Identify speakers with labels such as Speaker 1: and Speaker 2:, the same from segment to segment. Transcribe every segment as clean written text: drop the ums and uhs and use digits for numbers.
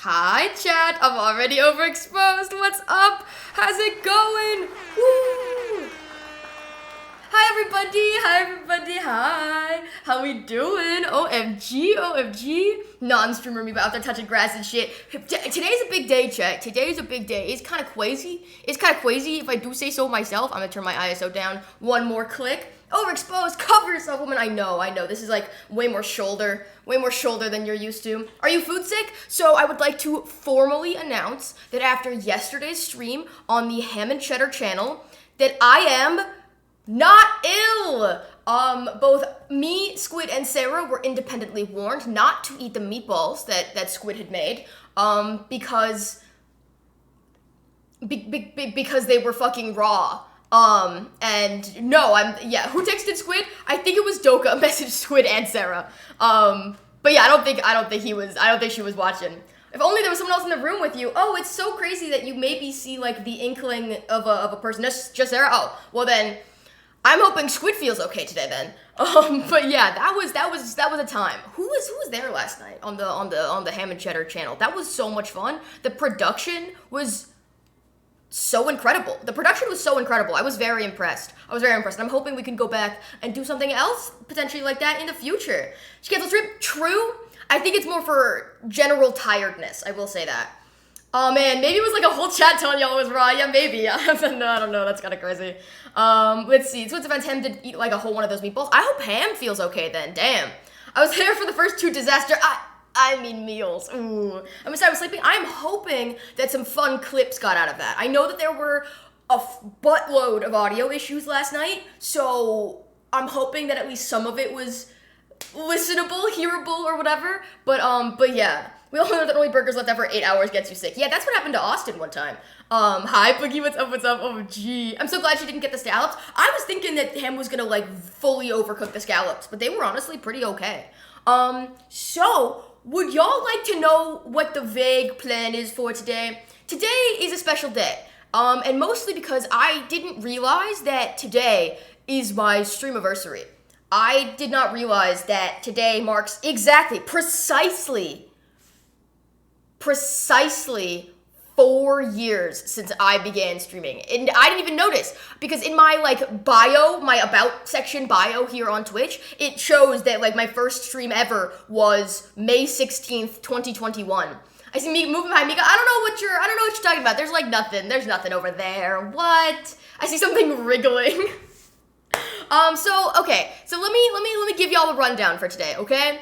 Speaker 1: Hi, chat. I'm already overexposed. What's up? How's it going? Woo! Hi, everybody. Hi, everybody. Hi. How we doing? OMG, OMG. Non-streamer me out there touching grass and shit. Today's a big day, chat. Today's a big day. It's kind of crazy. It's kind of crazy if I do say so myself. I'm gonna turn my ISO down one more click. Overexposed, cover yourself, woman. I know. This is like way more shoulder than you're used to. Are you food sick? So I would like to formally announce that after yesterday's stream on the Ham and Cheddar channel, that I am not ill. Both me, Squid, and Sarah were independently warned not to eat the meatballs that Squid had made, because they were fucking raw. And no, who texted Squid? I think it was Doka messaged Squid and Sarah. But yeah, I don't think she was watching. If only there was someone else in the room with you. Oh, it's so crazy that you maybe see like the inkling of a person. Just Sarah? Oh, well then, I'm hoping Squid feels okay today then. But yeah, that was a time. Who was there last night on the Ham and Cheddar channel? That was so much fun. The production was so incredible. I was very impressed. And I'm hoping we can go back and do something else potentially like that in the future. She cancels trip? True. I think it's more for general tiredness. I will say that. Oh man, maybe it was like a whole chat telling y'all it was raw. Yeah, maybe. No, I don't know. That's kind of crazy. Let's see. So it's events Ham did eat like a whole one of those meatballs. I hope Ham feels okay then. Damn. I was there for the first two disaster. I mean meals. Ooh. I'm excited. I was sleeping. I'm hoping that some fun clips got out of that. I know that there were a buttload of audio issues last night, so I'm hoping that at least some of it was listenable, hearable, or whatever. But yeah. We all know that only burgers left after 8 hours gets you sick. Yeah, that's what happened to Austin one time. Hi, Boogie, what's up? Oh, gee. I'm so glad she didn't get the scallops. I was thinking that Ham was gonna, like, fully overcook the scallops, but they were honestly pretty okay. So, would y'all like to know what the vague plan is for today? Today is a special day, and mostly because I didn't realize that today is my streamiversary. I did not realize that today marks precisely 4 years since I began streaming. And I didn't even notice because in my my about section bio here on Twitch, it shows that my first stream ever was May 16th, 2021. I see me moving behind Mika. I don't know what you're talking about. There's nothing. There's nothing over there. What? I see something wriggling. So let me give y'all a rundown for today, okay?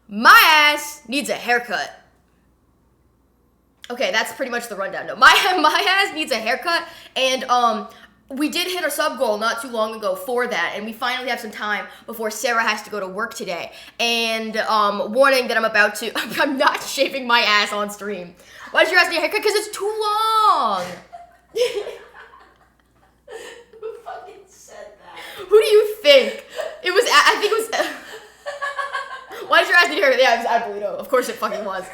Speaker 1: My ass needs a haircut. Okay, that's pretty much the rundown. No, my ass needs a haircut, and we did hit a sub goal not too long ago for that, and we finally have some time before Sarah has to go to work today. And warning that I'm not shaving my ass on stream. Why did your ass need a haircut? Because it's too long.
Speaker 2: Who fucking said that?
Speaker 1: Who do you think? I think it was. Why did your ass need a haircut? Yeah, it was Abuelo. Of course it fucking was.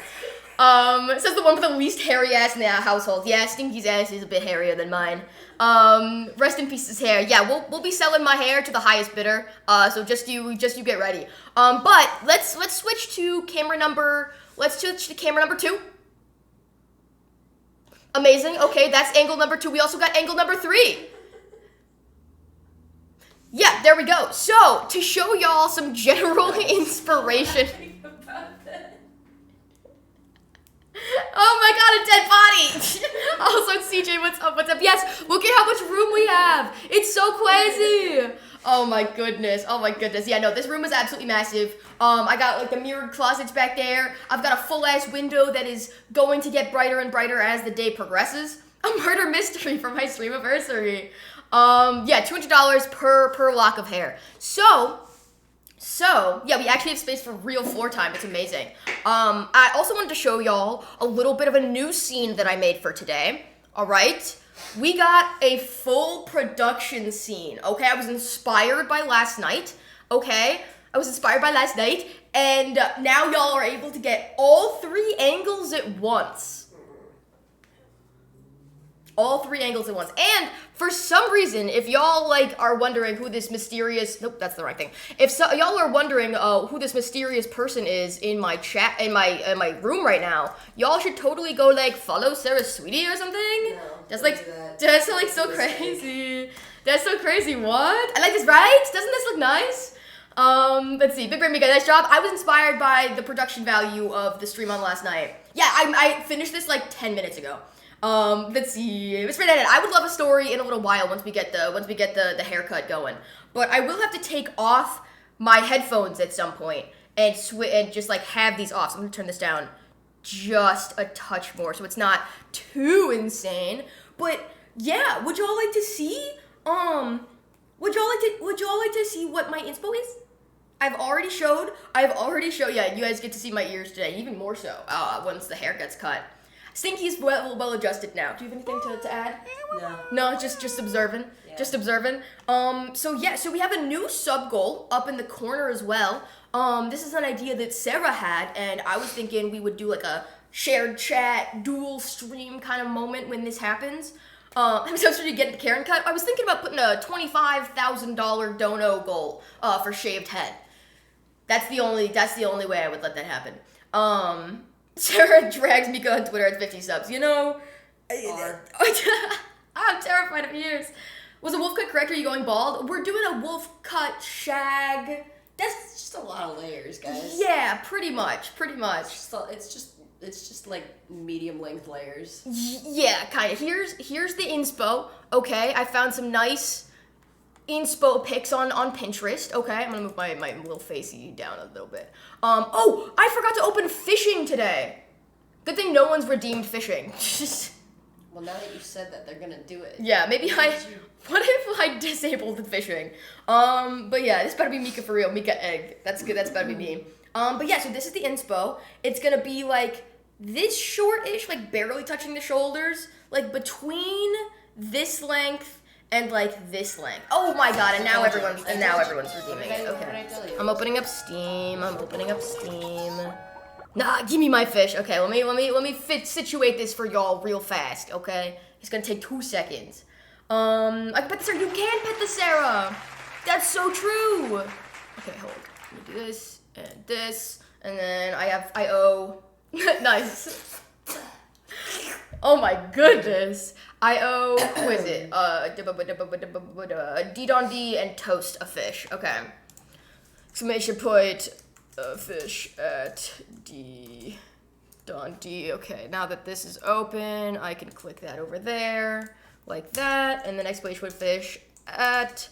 Speaker 1: It says the one with the least hairy ass in the household. Yeah, Stinky's ass is a bit hairier than mine. Rest in peace his hair. Yeah, we'll be selling my hair to the highest bidder. So just you get ready. But let's switch to camera number. Let's switch to camera number 2. Amazing. Okay, that's angle number 2. We also got angle number 3. Yeah, there we go. So to show y'all some general inspiration. Oh my god, a dead body! Also, CJ, what's up? Yes, look at how much room we have! It's so crazy! Oh my goodness. Yeah, no, this room is absolutely massive. I got the mirrored closets back there. I've got a full-ass window that is going to get brighter and brighter as the day progresses. A murder mystery for my streamiversary. Yeah, $200 per lock of hair. So, yeah, we actually have space for real floor time. It's amazing. I also wanted to show y'all a little bit of a new scene that I made for today. All right? We got a full production scene, okay? I was inspired by last night, okay? And now y'all are able to get all 3 angles at once. All 3 angles at once. And for some reason, if y'all like are wondering who this mysterious that's the right thing. If y'all are wondering who this mysterious person is in my chat in my room right now, y'all should totally go like follow Sarah Sweetie or something.
Speaker 2: No,
Speaker 1: that's
Speaker 2: don't
Speaker 1: like
Speaker 2: do that.
Speaker 1: that's like so crazy. That's so crazy. What? I like this, right? Doesn't this look nice? Let's see. Big Brain Mika, nice job. I was inspired by the production value of the stream on last night. Yeah, I finished this like 10 minutes ago. Let's see. Miss Bernadette, I would love a story in a little while once we get the haircut going. But I will have to take off my headphones at some point and just like have these off. So I'm gonna turn this down just a touch more so it's not too insane. But yeah, would y'all like to see? Would y'all like to see what my inspo is? I've already showed, yeah, you guys get to see my ears today, even more so, once the hair gets cut. Stinky's well adjusted now. Do you have anything to add? No, just observing. Yeah. Just observing. So we have a new sub goal up in the corner as well. This is an idea that Sarah had, and I was thinking we would do like a shared chat, dual stream kind of moment when this happens. I'm so sorry to get the Karen cut. I was thinking about putting a $25,000 dono goal for shaved head. That's the only way I would let that happen. Sarah drags Mika on Twitter at 50 subs. You know, I'm terrified of ears. Was a wolf cut correct? Are you going bald? We're doing a wolf cut shag.
Speaker 2: That's just a lot of layers, guys.
Speaker 1: Yeah, pretty much.
Speaker 2: It's just like medium length layers.
Speaker 1: Yeah, kind of. Here's the inspo. Okay, I found some nice inspo pics on Pinterest. Okay, I'm gonna move my little facey down a little bit. Oh, I forgot to open fishing today. Good thing no one's redeemed fishing.
Speaker 2: Well, now that you said that, they're gonna do it.
Speaker 1: Yeah, maybe what if I disabled the fishing? But yeah, this better be Mika for real. Mika egg. That's good. That's better be me. But yeah, so this is the inspo. It's gonna be like this short-ish, like barely touching the shoulders, like between this length and like this length. Oh my god! And now everyone's redeeming it. Okay. I'm opening up Steam. Nah, give me my fish. Okay, let me situate this for y'all real fast. Okay, it's gonna take 2 seconds. I can pet the Sarah. You can pet the Sarah. That's so true. Okay, hold. Let me do this and then I owe. Nice. Oh my goodness. I owe, who is it? D Don D and toast a fish. Okay. Exclamation point, a fish at D Don D. Okay, now that this is open, I can click that over there, like that, and then exclamation point fish at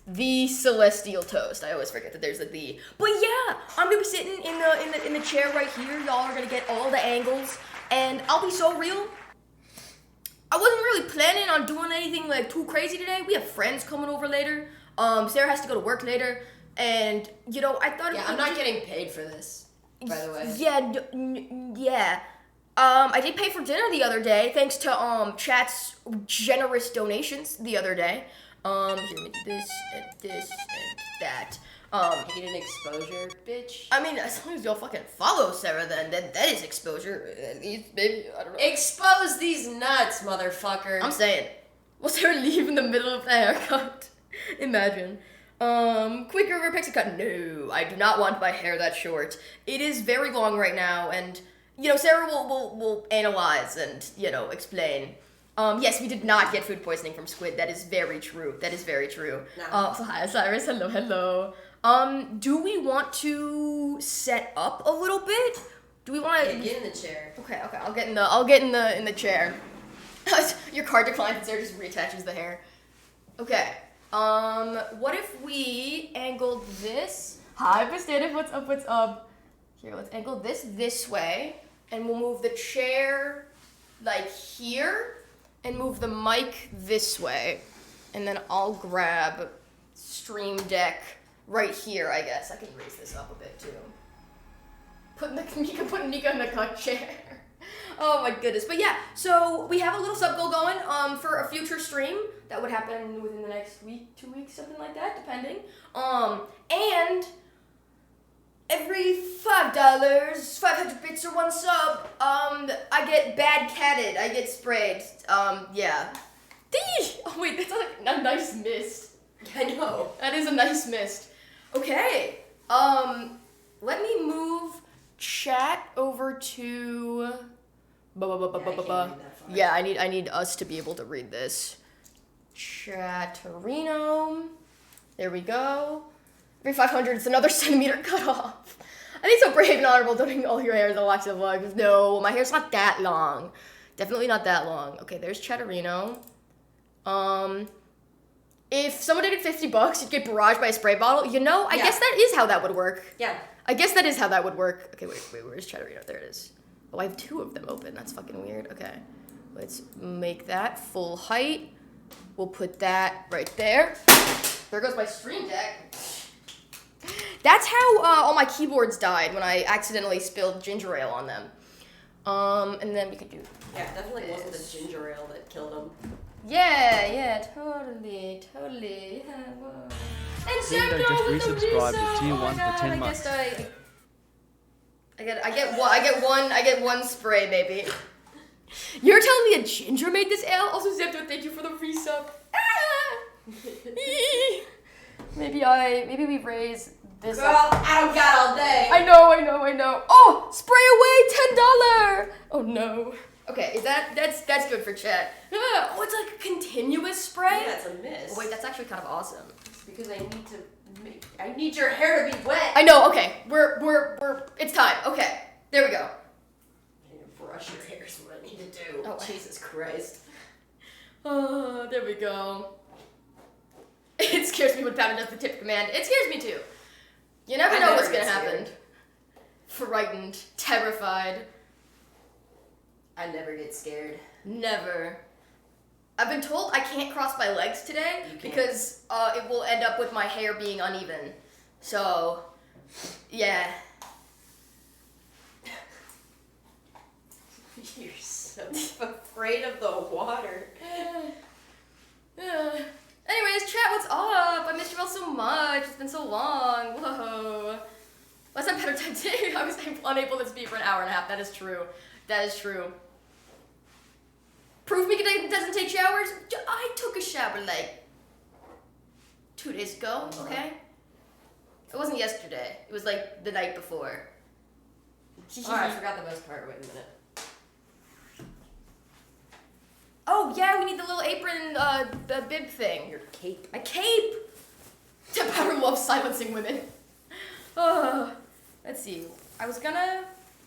Speaker 1: the Celestial Toast. I always forget that there's a the. But yeah, I'm gonna be sitting in the chair right here. Y'all are gonna get all the angles, and I'll be so real. I wasn't really planning on doing anything like too crazy today. We have friends coming over later. Sarah has to go to work later, and you know I thought.
Speaker 2: Yeah, I'm not getting paid for this, by the way.
Speaker 1: Yeah. I did pay for dinner the other day, thanks to chat's generous donations the other day. Here, let me do this and that.
Speaker 2: Hidden exposure, bitch.
Speaker 1: I mean, as long as y'all fucking follow Sarah, then that is exposure. At least, maybe, I don't know.
Speaker 2: Expose these nuts, motherfucker.
Speaker 1: I'm saying. Will Sarah leave in the middle of the haircut? Imagine. Quick River Pixie cut. No, I do not want my hair that short. It is very long right now, and, you know, Sarah will analyze and, you know, explain. Yes, we did not get food poisoning from squid. That is very true. No. So hi, Cyrus. Hello. Do we want to set up a little bit? Do we want to
Speaker 2: get in the chair?
Speaker 1: Okay. I'll get in the chair. Your card declines and Sarah just reattaches the hair. Okay. What if we angled this? Hi, Bastard. What's up? Here, let's angle this way, and we'll move the chair like here. And move the mic this way, and then I'll grab Stream Deck right here, I guess. I can raise this up a bit, too. Put Nika in the cut chair. Oh my goodness. But yeah, so we have a little sub goal going for a future stream. That would happen within the next week, 2 weeks, something like that, depending. And Every $5, 500 bits or 1 sub, I get bad catted. I get sprayed. Yeah. Oh wait, that's like a nice mist.
Speaker 2: I know.
Speaker 1: That is a nice mist. Okay. Let me move chat over to. Yeah, I need us to be able to read this. Chatterino. There we go. Every 500, it's another centimeter cut off. I think so brave and honorable doing all your hair is a wax of luck. No, my hair's not that long. Definitely not that long. Okay, there's Chatterino. If someone did $50, you'd get barraged by a spray bottle. You know, I guess that is how that would work.
Speaker 2: Yeah.
Speaker 1: I guess that is how that would work. Okay, wait, where's Chatterino? There it is. Oh, I have 2 of them open. That's fucking weird. Okay, let's make that full height. We'll put that right there. There goes my stream deck. That's how all my keyboards died when I accidentally spilled ginger ale on them. And then we could do.
Speaker 2: Yeah, it definitely wasn't the ginger ale that killed him.
Speaker 1: Yeah, totally. Yeah, whoa. And
Speaker 3: Zingo just resubscribed to tier 1 for 10 months.
Speaker 1: I get one spray, baby. You're telling me a ginger made this ale? Also, Zepto, thank you for the resub. Maybe we raise this.
Speaker 2: Girl, I don't got all day.
Speaker 1: I know. Oh, spray away $10. Oh no. Okay, is that's good for chat. Oh, it's like a continuous spray.
Speaker 2: Yeah, it's a mist.
Speaker 1: Oh, wait, that's actually kind of awesome.
Speaker 2: It's because I need your hair to be wet.
Speaker 1: I know. Okay, we're it's time. Okay, there we go.
Speaker 2: I need to brush your hair is what I need to do.
Speaker 1: Oh,
Speaker 2: Jesus Christ.
Speaker 1: Oh, there we go. It scares me when Powder does the tip command. It scares me too. You never know what's gonna happen. Frightened, terrified.
Speaker 2: I never get scared.
Speaker 1: Never. I've been told I can't cross my legs today because it will end up with my hair being uneven. So, yeah.
Speaker 2: You're so afraid of the water.
Speaker 1: Anyways, chat, what's up? I missed you all so much. It's been so long. Whoa. Last time Better Time 2, I was unable to speak for an hour and a half. That is true. That is true. Proof me doesn't take showers? I took a shower like 2 days ago, okay? It wasn't yesterday. It was like the night before.
Speaker 2: Oh, I forgot the best part. Wait a minute.
Speaker 1: Oh, yeah, we need the little apron, the bib thing.
Speaker 2: Your cape.
Speaker 1: A cape! Powder loves silencing women. Let's see. I was gonna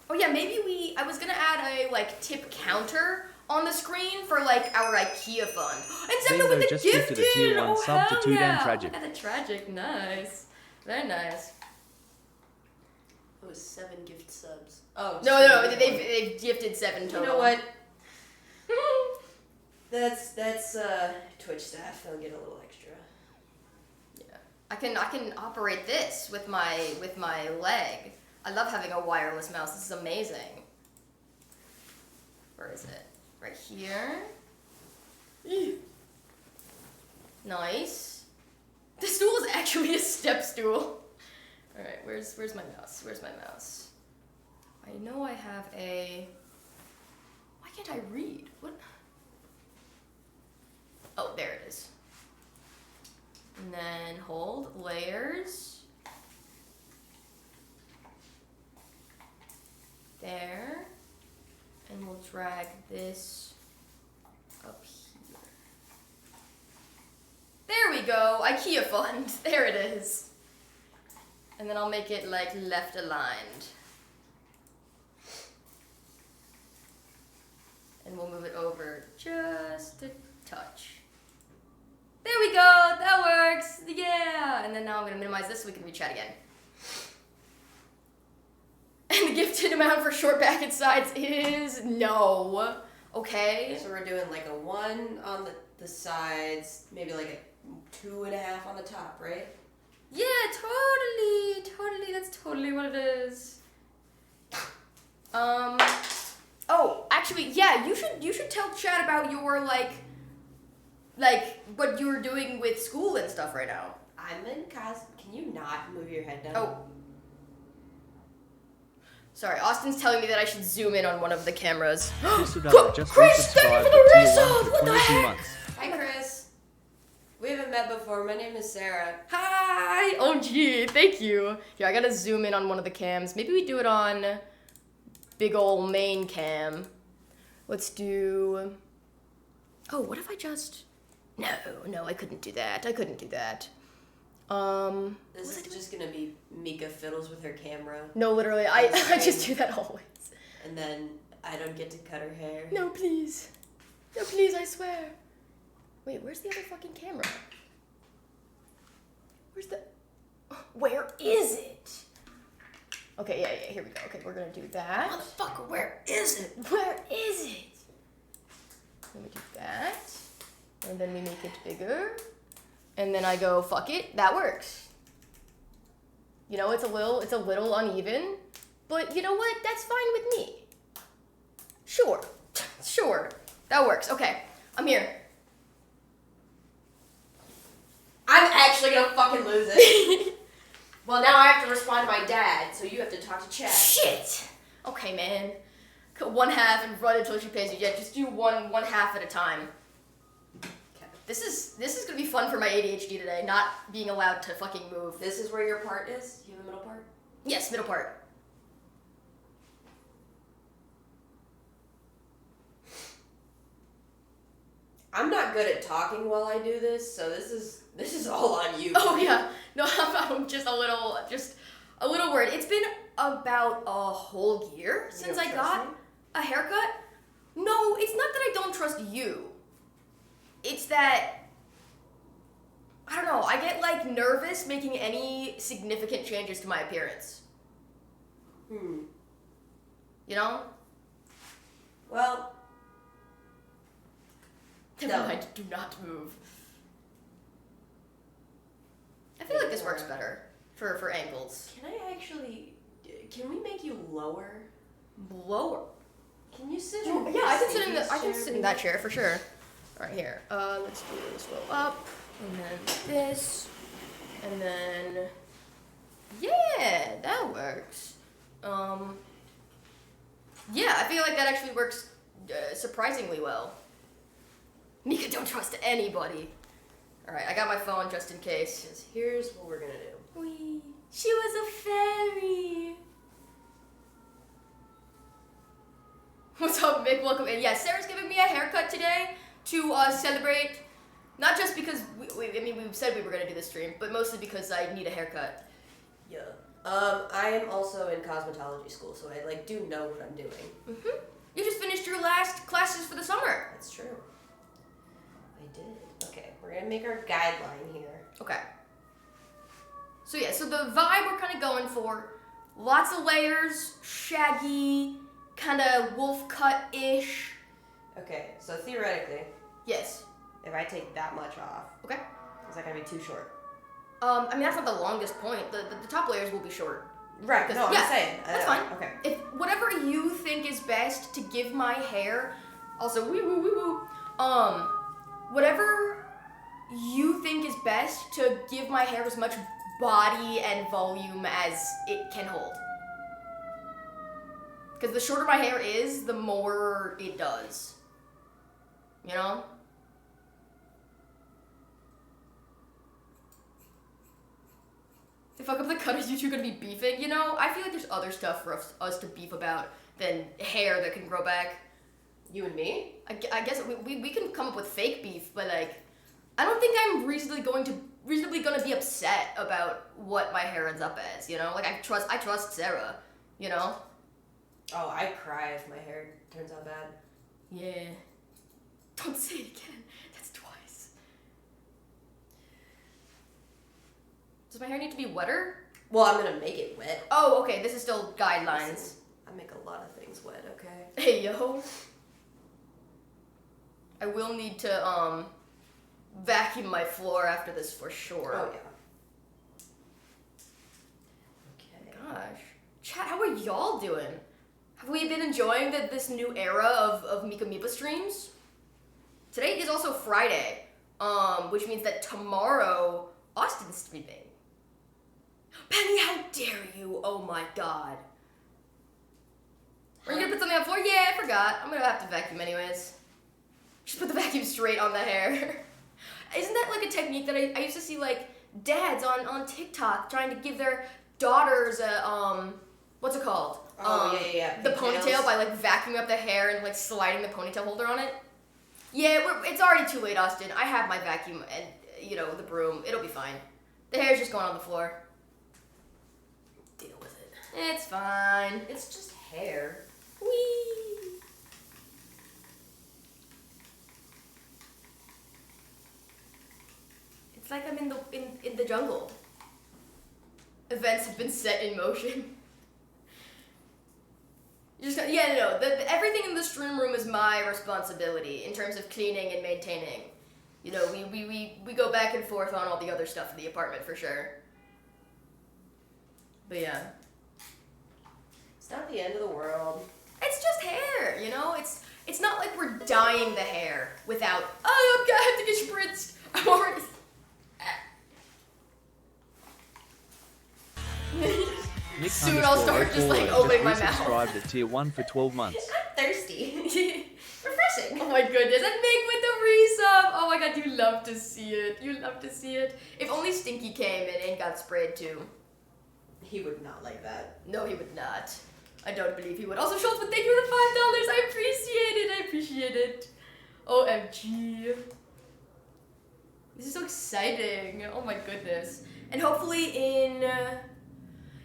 Speaker 1: add a, like, tip counter on the screen for, like, our IKEA fund. And Zepto with the
Speaker 3: just
Speaker 1: gifted!
Speaker 3: gifted a tier 1 sub to 2 damn
Speaker 1: yeah.
Speaker 3: tragic.
Speaker 1: Look at the tragic. Nice. Very nice.
Speaker 2: It was 7 gift subs. Oh.
Speaker 1: No, they've gifted 7 total.
Speaker 2: You know what? That's Twitch staff. They'll get a little extra.
Speaker 1: Yeah, I can operate this with my leg. I love having a wireless mouse. This is amazing. Where is it? Right here. Nice. The stool is actually a step stool. All right, where's my mouse? Where's my mouse? I know I have a. Why can't I read? What? Oh, there it is. And then hold layers. There. And we'll drag this up here. There we go. IKEA fund. There it is. And then I'll make it like left aligned. And we'll move it over just a touch. There we go, that works, yeah! And then now I'm gonna minimize this so we can re-chat again. And the gifted amount for short back and sides is no, okay?
Speaker 2: So we're doing like a 1 on the sides, maybe like a 2.5 on the top, right?
Speaker 1: Yeah, totally, that's totally what it is. Oh, actually, yeah, you should tell chat about your, like what you were doing with school and stuff right now.
Speaker 2: I'm in Can you not move your head down?
Speaker 1: Oh. Sorry, Austin's telling me that I should zoom in on one of the cameras.
Speaker 3: Crystal just
Speaker 1: Chris, thank
Speaker 3: resubscribed
Speaker 1: you
Speaker 3: to
Speaker 1: for the
Speaker 3: tier 1
Speaker 1: resub!
Speaker 3: for
Speaker 1: What the
Speaker 3: 22
Speaker 1: heck?
Speaker 3: months.
Speaker 2: Hi, Chris. We haven't met before. My name is Sarah.
Speaker 1: Hi! Oh, gee, thank you. Here, I gotta zoom in on one of the cams. Maybe we do it on big ol' main cam. Let's do... Oh, what if I just... No, I couldn't do that. I couldn't do that.
Speaker 2: This is just gonna be Mika fiddles with her camera,
Speaker 1: No, literally, I just do that always.
Speaker 2: and then I don't get to cut her hair.
Speaker 1: No, please. No, please, I swear. Wait, where's the other fucking camera? Where is it? Okay, yeah, here we go. Okay, we're gonna do that.
Speaker 2: Motherfucker, where is it?
Speaker 1: Where is it? Let me do that. And then we make it bigger. And then I go, fuck it, that works. You know, it's a little uneven, but you know what? That's fine with me. Sure, that works. Okay, I'm here.
Speaker 2: I'm actually gonna fucking lose it. Well, now I have to respond to my dad, so you have to talk to Chad.
Speaker 1: Shit. Okay, man. Cut one half and run until she pays you. Yeah, just do one half at a time.
Speaker 2: Okay.
Speaker 1: This is gonna be fun for my ADHD today, not being allowed to fucking move.
Speaker 2: This is where your part is? You have a middle part?
Speaker 1: Yes, middle part.
Speaker 2: I'm not good at talking while I do this, so this is all on you.
Speaker 1: Oh yeah. No, I'm just a little worried. It's been about a whole year since I got a haircut. No, it's not that I don't trust you. It's that I don't know, I get like nervous making any significant changes to my appearance. You know?
Speaker 2: Well,
Speaker 1: Never mind, do not move. I feel like this works better for ankles.
Speaker 2: can we make you lower?
Speaker 1: Lower.
Speaker 2: Can you sit
Speaker 1: Yeah,
Speaker 2: in
Speaker 1: I can sit in
Speaker 2: this
Speaker 1: I can
Speaker 2: chair,
Speaker 1: sit in that chair for sure. All right, here. Let's do this roll up, and then this, and then yeah, that works. Yeah, I feel like that actually works surprisingly well. Mika, don't trust anybody. All right, I got my phone just in case.
Speaker 2: Because here's what we're gonna do.
Speaker 1: Wee. She was a fairy. What's up, Mick? Welcome in. Yeah, Sarah's giving me a haircut today to celebrate. Not just because we said we were gonna do this stream, but mostly because I need a haircut.
Speaker 2: Yeah. I am also in cosmetology school, so I do know what I'm doing.
Speaker 1: Mhm. You just finished your last classes for the summer.
Speaker 2: That's true. I did. Okay, we're gonna make our guideline here.
Speaker 1: Okay. So yeah, so the vibe we're kind of going for, lots of layers, shaggy, kind of wolf cut-ish.
Speaker 2: Okay, so theoretically,
Speaker 1: Yes.
Speaker 2: if I take that much off,
Speaker 1: Okay.
Speaker 2: is that gonna be too short?
Speaker 1: I mean, that's not the longest point. The top layers will be short.
Speaker 2: Right. No, I'm
Speaker 1: yeah,
Speaker 2: just saying.
Speaker 1: That's fine.
Speaker 2: Okay.
Speaker 1: If whatever you think is best to give my hair, also wee woo wee woo. Whatever you think is best to give my hair as much body and volume as it can hold. Because the shorter my hair is, the more it does. You know? To fuck up the cut, is you two gonna be beefing? You know, I feel like there's other stuff for us to beef about than hair that can grow back.
Speaker 2: You and me?
Speaker 1: I guess we can come up with fake beef, but like, I don't think I'm reasonably gonna be upset about what my hair ends up as. You know, like I trust Sarah. You know.
Speaker 2: Oh, I cry if my hair turns out bad.
Speaker 1: Yeah. Don't say it again. That's twice. Does my hair need to be wetter?
Speaker 2: Well, I'm gonna make it wet.
Speaker 1: Oh, okay. This is still guidelines.
Speaker 2: Listen, I make a lot of things wet, okay?
Speaker 1: Hey, yo. I will need to, vacuum my floor after this for sure.
Speaker 2: Oh, yeah. Okay.
Speaker 1: Gosh. Chat, how are y'all doing? Have we been enjoying this new era of MikaMiba streams? Today is also Friday, which means that tomorrow, Austin's streaming. Penny, how dare you? Oh my god. Are you gonna put something on the floor? Yeah, I forgot. I'm gonna have to vacuum anyways. Just put the vacuum straight on the hair. Isn't that like a technique that I used to see like dads on TikTok trying to give their daughters a what's it called?
Speaker 2: Yeah.
Speaker 1: The ponytail by like vacuuming up the hair and like sliding the ponytail holder on it. Yeah, it's already too late, Austin. I have my vacuum and the broom. It'll be fine. The hair's just going on the floor.
Speaker 2: Deal with it.
Speaker 1: It's fine.
Speaker 2: It's just hair.
Speaker 1: Whee! It's like I'm in the jungle. Events have been set in motion. Everything in the stream room is my responsibility in terms of cleaning and maintaining. We go back and forth on all the other stuff in the apartment for sure. But yeah.
Speaker 2: It's not the end of the world.
Speaker 1: It's just hair, It's not like we're dyeing the hair without, oh, I have to get spritzed. I'm already... Soon I'll start just like opening my mouth.
Speaker 3: Subscribed to tier 1 for 12 months.
Speaker 2: I'm thirsty. Refreshing.
Speaker 1: Oh my goodness, and Meg with the resub. Oh my god, you love to see it. You love to see it. If only Stinky came and got sprayed too.
Speaker 2: He would not like that.
Speaker 1: No, he would not. I don't believe he would. Also, Schultz, but thank you for the $5. I appreciate it. OMG. This is so exciting. Oh my goodness. And hopefully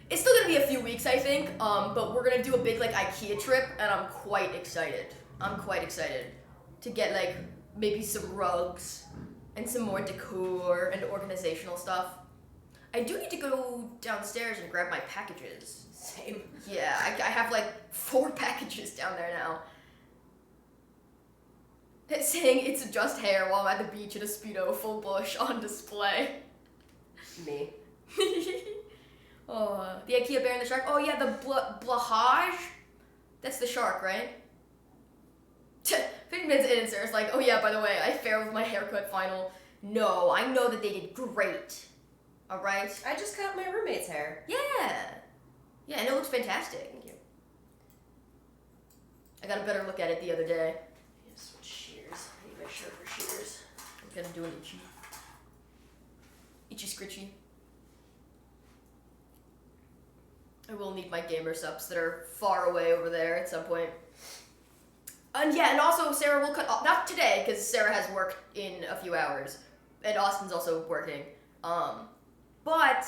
Speaker 1: it's still gonna be a few weeks, I think, but we're gonna do a big like IKEA trip, and I'm quite excited. To get like maybe some rugs and some more decor and organizational stuff. I do need to go downstairs and grab my packages.
Speaker 2: Same.
Speaker 1: Yeah, I have like 4 packages down there now. It's saying it's just hair while I'm at the beach in a Speedo full bush on display.
Speaker 2: Me.
Speaker 1: Oh, the IKEA bear and the shark. Oh yeah, the blahage. That's the shark, right? 50 minutes in, Sarah's like, oh yeah, by the way, I failed with my haircut final. No, I know that they did great. All right.
Speaker 2: I just cut my roommate's hair.
Speaker 1: Yeah, and it looks fantastic.
Speaker 2: Thank you.
Speaker 1: I got a better look at it the other day.
Speaker 2: Yes, with shears. I need my shirt for shears.
Speaker 1: I'm gonna do an itchy scritchy. I will need my gamer subs that are far away over there at some point. And also Sarah will cut off, not today, because Sarah has work in a few hours, and Austin's also working. But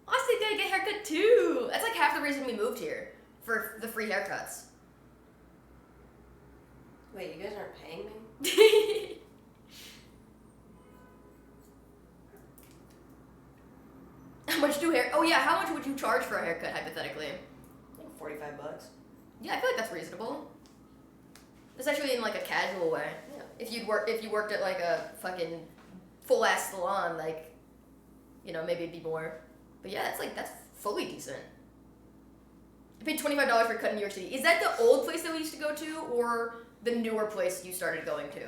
Speaker 1: Austin's gonna get a haircut too. That's like half the reason we moved here, for the free haircuts.
Speaker 2: Wait, you guys aren't paying me?
Speaker 1: How much do hair? Oh yeah, how much would you charge for a haircut hypothetically?
Speaker 2: Like $45.
Speaker 1: Yeah, I feel like that's reasonable. Especially in like a casual way.
Speaker 2: Yeah.
Speaker 1: If you worked at like a fucking full ass salon, like, maybe it'd be more. But yeah, that's fully decent. I paid $25 for a cut in New York City. Is that the old place that we used to go to, or the newer place you started going to?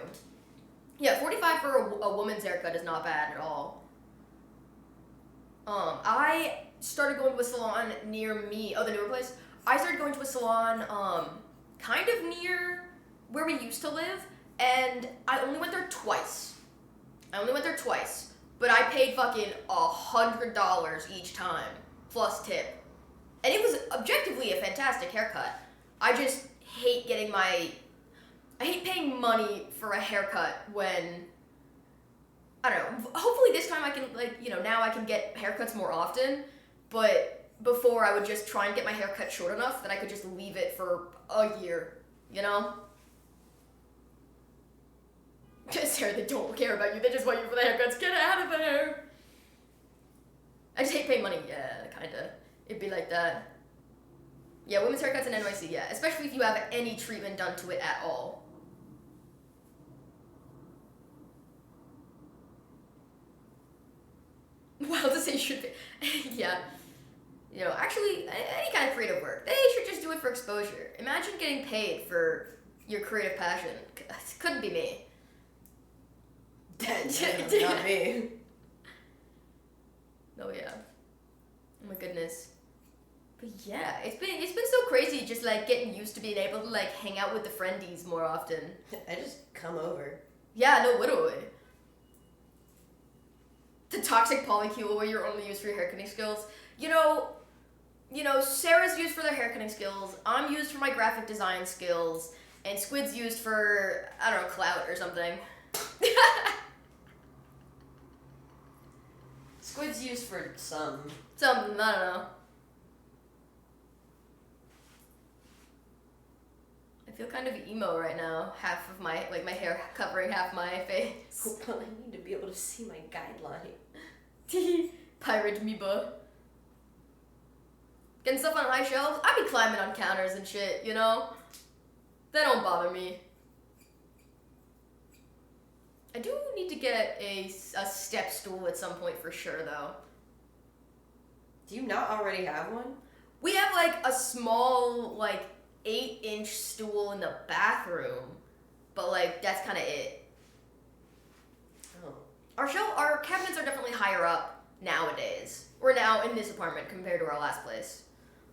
Speaker 1: Yeah, $45 for a woman's haircut is not bad at all. I started going to a salon near me. Oh, the newer place? I started going to a salon, kind of near where we used to live, and I only went there twice. But I paid fucking $100 each time, plus tip. And it was objectively a fantastic haircut. I just hate I hate paying money for a haircut when, I don't know, hopefully this time I can, now I can get haircuts more often, but before I would just try and get my hair cut short enough that I could just leave it for a year, Sarah, they don't care about you, they just want you for the haircuts, get out of there! I just hate paying money, yeah, kinda. It'd be like that. Yeah, women's haircuts in NYC, yeah, especially if you have any treatment done to it at all. Well, to say should be, yeah. Actually, any kind of creative work, they should just do it for exposure. Imagine getting paid for your creative passion. Couldn't be me.
Speaker 2: Not me.
Speaker 1: Oh yeah. Oh my goodness. But yeah, it's been so crazy just like getting used to being able to like hang out with the friendies more often.
Speaker 2: I just come over.
Speaker 1: Yeah, no, literally. The toxic polycule where you're only used for your haircutting skills. You know, Sarah's used for their haircutting skills, I'm used for my graphic design skills, and Squid's used for, I don't know, clout or something.
Speaker 2: Squid's used for some.
Speaker 1: Something, I don't know. I feel kind of emo right now. Half of my, like my hair covering half my face.
Speaker 2: Well, I need to be able to see my guideline.
Speaker 1: Pirate Miba. Getting stuff on high shelves. I be climbing on counters and shit, you know? They don't bother me. I do need to get a step stool at some point for sure, though.
Speaker 2: Do you not already have one?
Speaker 1: We have like a small, like 8-inch stool in the bathroom, but like that's kind of it.
Speaker 2: Oh.
Speaker 1: Our cabinets are definitely higher up nowadays. We're now in this apartment compared to our last place.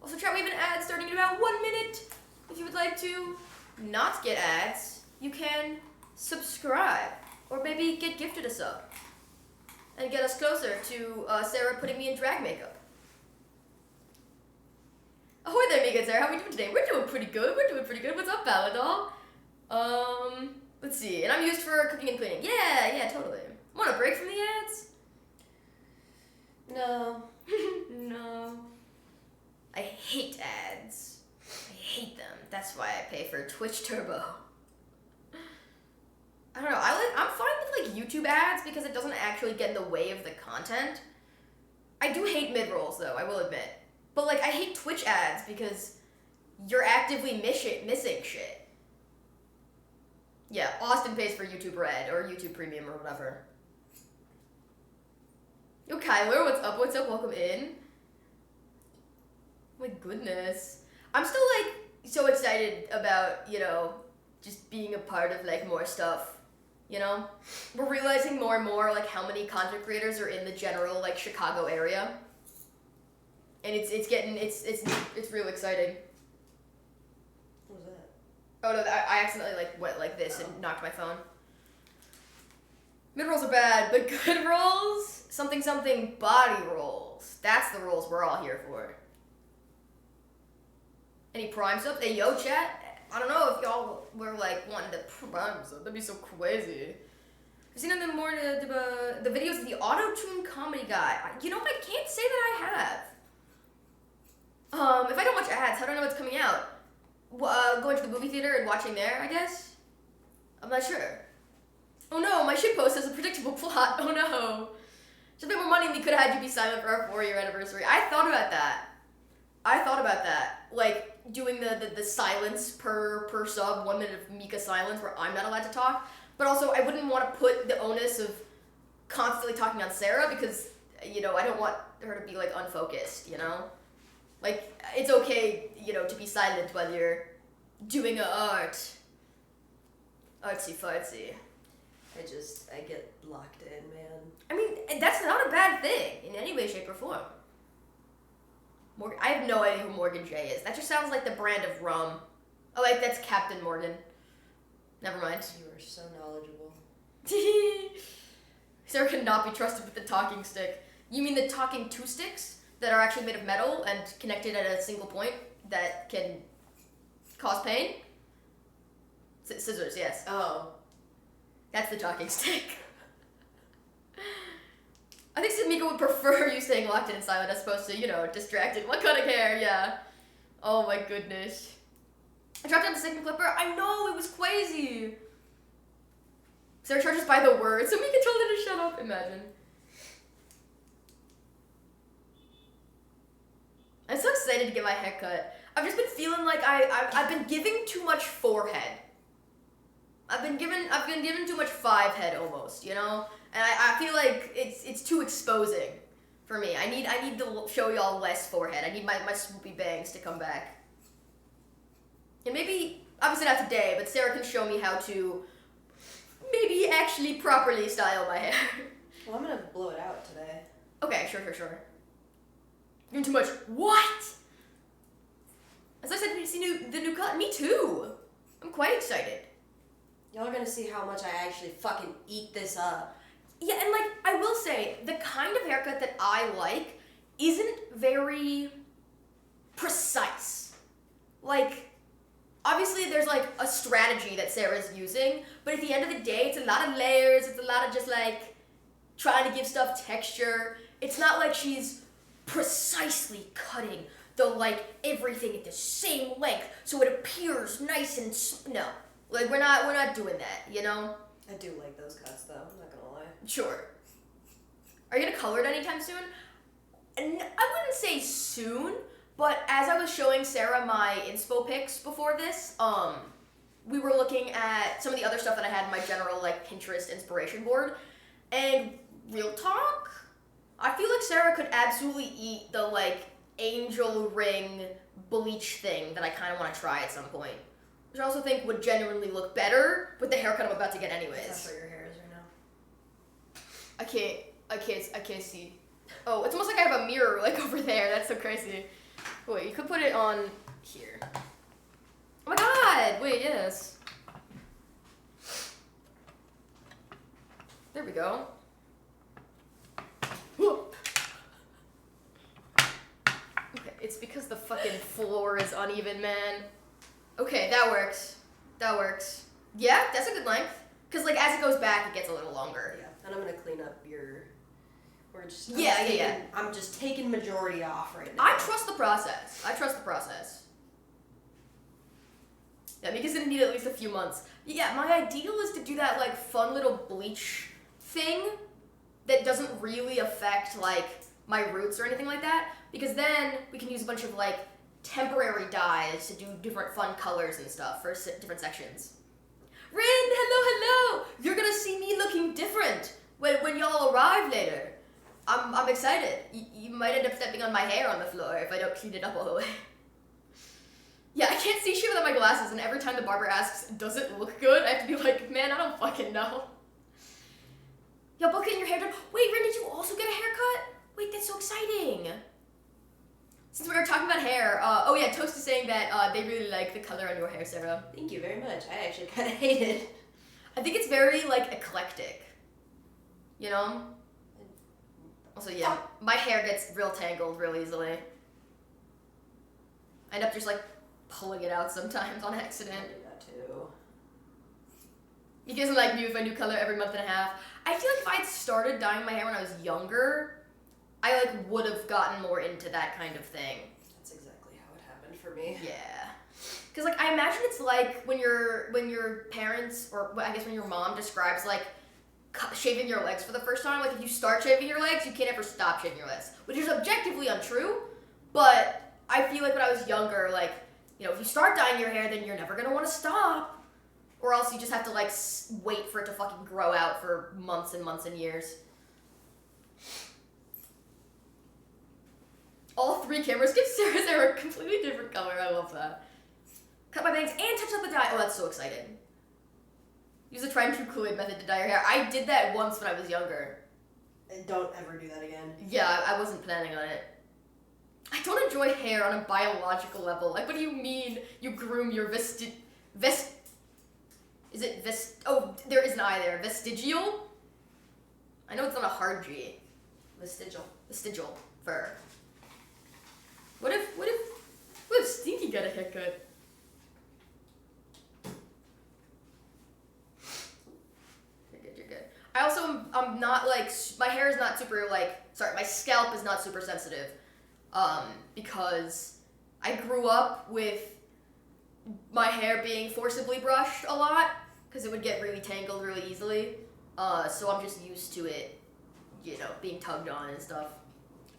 Speaker 1: Also, chat, we have an ad starting in about 1 minute. If you would like to not get ads, you can subscribe or maybe get gifted a sub and get us closer to Sarah putting me in drag makeup. Ahoy there, Mika Sarah. How are we doing today? We're doing pretty good. What's up, Paladol? Let's see. And I'm used for cooking and cleaning. Yeah, totally. Want a break from the ads?
Speaker 2: No.
Speaker 1: No. I hate ads. I hate them. That's why I pay for Twitch Turbo. I don't know. I'm fine with like YouTube ads because it doesn't actually get in the way of the content. I do hate mid-rolls though, I will admit. But like I hate Twitch ads because you're actively missing shit. Yeah, Austin pays for YouTube Red or YouTube Premium or whatever. Yo, Kyler, what's up? Welcome in. My goodness. I'm still like so excited about, just being a part of like more stuff. We're realizing more and more like how many content creators are in the general like Chicago area. And it's real exciting.
Speaker 2: What was that?
Speaker 1: Oh no, I accidentally like went like this and knocked my phone. Mid rolls are bad, but good rolls, something body rolls. That's the rolls we're all here for. Any prime stuff? Hey, yo, chat. I don't know if y'all were like wanting to prime stuff. That'd be so crazy. I've seen them more the videos of the auto-tune comedy guy. I can't say that I have. If I don't watch ads, how do I know what's coming out? Going to the movie theater and watching there, I guess? I'm not sure. Oh no, my shitpost has a predictable plot. Oh no. Just a bit more money and we could have had you be silent for our 4-year anniversary. I thought about that. Like, doing the silence per sub, 1 minute of Mika silence where I'm not allowed to talk. But also, I wouldn't want to put the onus of constantly talking on Sarah because, I don't want her to be, like, unfocused, Like, it's okay, to be silent while you're doing artsy fartsy.
Speaker 2: I get locked in, man.
Speaker 1: I mean, that's not a bad thing in any way, shape, or form. I have no idea who Morgan J is. That just sounds like the brand of rum. Oh, wait, that's Captain Morgan. Never mind.
Speaker 2: You are so knowledgeable.
Speaker 1: Sarah cannot be trusted with the talking stick. You mean the talking 2 sticks that are actually made of metal and connected at a single point that can cause pain? Scissors, yes.
Speaker 2: Oh.
Speaker 1: That's the talking stick. I think Mika would prefer you staying locked in and silent as opposed to, distracted. What kind of care? Yeah. Oh my goodness. I dropped down the second clipper. I know, it was crazy. Sarah charges by the word, so Mika told her to shut up. Imagine. I'm so excited to get my hair cut. I've just been feeling like I've been giving too much forehead. I've been given too much 5 head almost, And I feel like it's too exposing for me. I need to show y'all less forehead. I need my swoopy bangs to come back. And maybe, obviously not today, but Sarah can show me how to maybe actually properly style my hair.
Speaker 2: Well, I'm gonna blow it out today.
Speaker 1: Okay, sure. Doing too much what? see the new cut. Me too. I'm quite excited.
Speaker 2: Y'all are gonna see how much I actually fucking eat this up.
Speaker 1: Yeah, and like I will say, the kind of haircut that I like isn't very precise. Like, obviously there's like a strategy that Sarah's using, but at the end of the day, it's a lot of layers. It's a lot of just like trying to give stuff texture. It's not like she's precisely cutting the like everything at the same length so it appears nice and no. Like we're not doing that, you know?
Speaker 2: I do like those cuts though, I'm not gonna lie.
Speaker 1: Sure. Are you gonna color it anytime soon? And I wouldn't say soon, but as I was showing Sarah my inspo pics before this, we were looking at some of the other stuff that I had in my general like Pinterest inspiration board, and real talk, I feel like Sarah could absolutely eat the like angel ring bleach thing that I kind of want to try at some point. Which I also think would genuinely look better with the haircut I'm about to get anyways.
Speaker 2: That's what your hair is right now.
Speaker 1: I can't see. Oh, it's almost like I have a mirror like over there. That's so crazy. Wait, you could put it on here. Oh my god! Wait, yes. There we go. Whoop. Okay, it's because the fucking floor is uneven, man. Okay, that works. That works. Yeah, that's a good length. Because, like, as it goes back, it gets a little longer.
Speaker 2: Yeah, and I'm gonna clean up your... I'm just taking majority off right now.
Speaker 1: I trust the process. Yeah, Mika's gonna need at least a few months. Yeah, my ideal is to do that, like, fun little bleach thing that doesn't really affect, like, my roots or anything like that. Because then we can use a bunch of, like, temporary dyes to do different fun colors and stuff for different sections. Rin, hello! You're gonna see me looking different when y'all arrive later. I'm excited. You might end up stepping on my hair on the floor if I don't clean it up all the way. Yeah, I can't see shit without my glasses, and every time the barber asks, does it look good? I have to be like, man, I don't fucking know. Y'all both getting your hair done? Wait, Rin, did you also get a haircut? Wait, that's so exciting. Since we were talking about hair, oh yeah, Toast is saying that they really like the color on your hair, Sarah.
Speaker 2: Thank you very much. I actually kind of hate it.
Speaker 1: I think it's very, like, eclectic. You know? Also, yeah, my hair gets real tangled real easily. I end up just, like, pulling it out sometimes on accident.
Speaker 2: I do that too.
Speaker 1: You guys like me with my new color every month and a half. I feel like if I'd started dyeing my hair when I was younger, I, like, would have gotten more into that kind of thing.
Speaker 2: That's exactly how it happened for me.
Speaker 1: Yeah. Because, like, I imagine it's like when your parents, or I guess when your mom describes, like, shaving your legs for the first time. Like, if you start shaving your legs, you can't ever stop shaving your legs. Which is objectively untrue, but I feel like when I was younger, like, you know, if you start dyeing your hair, then you're never going to want to stop. Or else you just have to, like, wait for it to fucking grow out for months and months and years. All three cameras give Sarah's hair a completely different color. I love that. Cut my bangs and touch up the dye. Oh, that's so exciting. Use the tried and true Kool-Aid method to dye your hair. I did that once when I was younger.
Speaker 2: And don't ever do that again.
Speaker 1: Yeah, I wasn't planning on it. I don't enjoy hair on a biological level. Like, what do you mean you groom your oh, there is an I there. Vestigial? I know it's not a hard G. Vestigial fur. What if Stinky got a haircut? You're good. I also I'm not like, my hair is not super like, sorry, my scalp is not super sensitive, because I grew up with my hair being forcibly brushed a lot, because it would get really tangled really easily, so I'm just used to it, you know, being tugged on and stuff.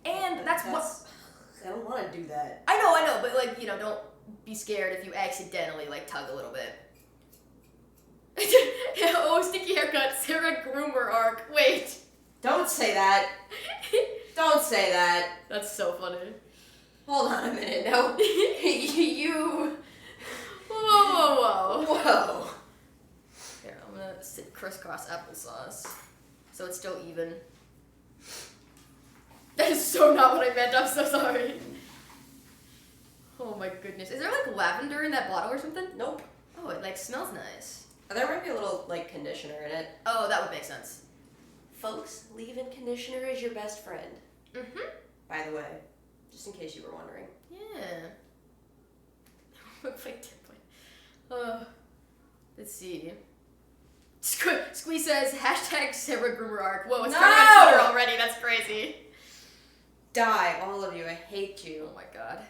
Speaker 1: And that's what...
Speaker 2: I don't want to do that.
Speaker 1: I know, but, like, you know, don't be scared if you accidentally, like, tug a little bit. Oh, Sticky haircut, Sarah Groomer arc. Wait.
Speaker 2: Don't say that. Don't say that.
Speaker 1: That's so funny.
Speaker 2: Hold on a minute. No. You...
Speaker 1: Whoa. Here, I'm gonna sit crisscross applesauce so it's still even. That is so not what I meant. I'm so sorry. Oh my goodness. Is there like lavender in that bottle or something?
Speaker 2: Nope.
Speaker 1: Oh, it like smells nice.
Speaker 2: There might be a little like conditioner in it.
Speaker 1: Oh, that would make sense.
Speaker 2: Folks, leave-in conditioner is your best friend.
Speaker 1: Mm-hmm.
Speaker 2: By the way, just in case you were wondering.
Speaker 1: Yeah. Let's see. Squeeze says, hashtag Sarah Groomer arc. Whoa, it's starting on Twitter already. That's crazy.
Speaker 2: Die, all of you. I hate you.
Speaker 1: Oh my god.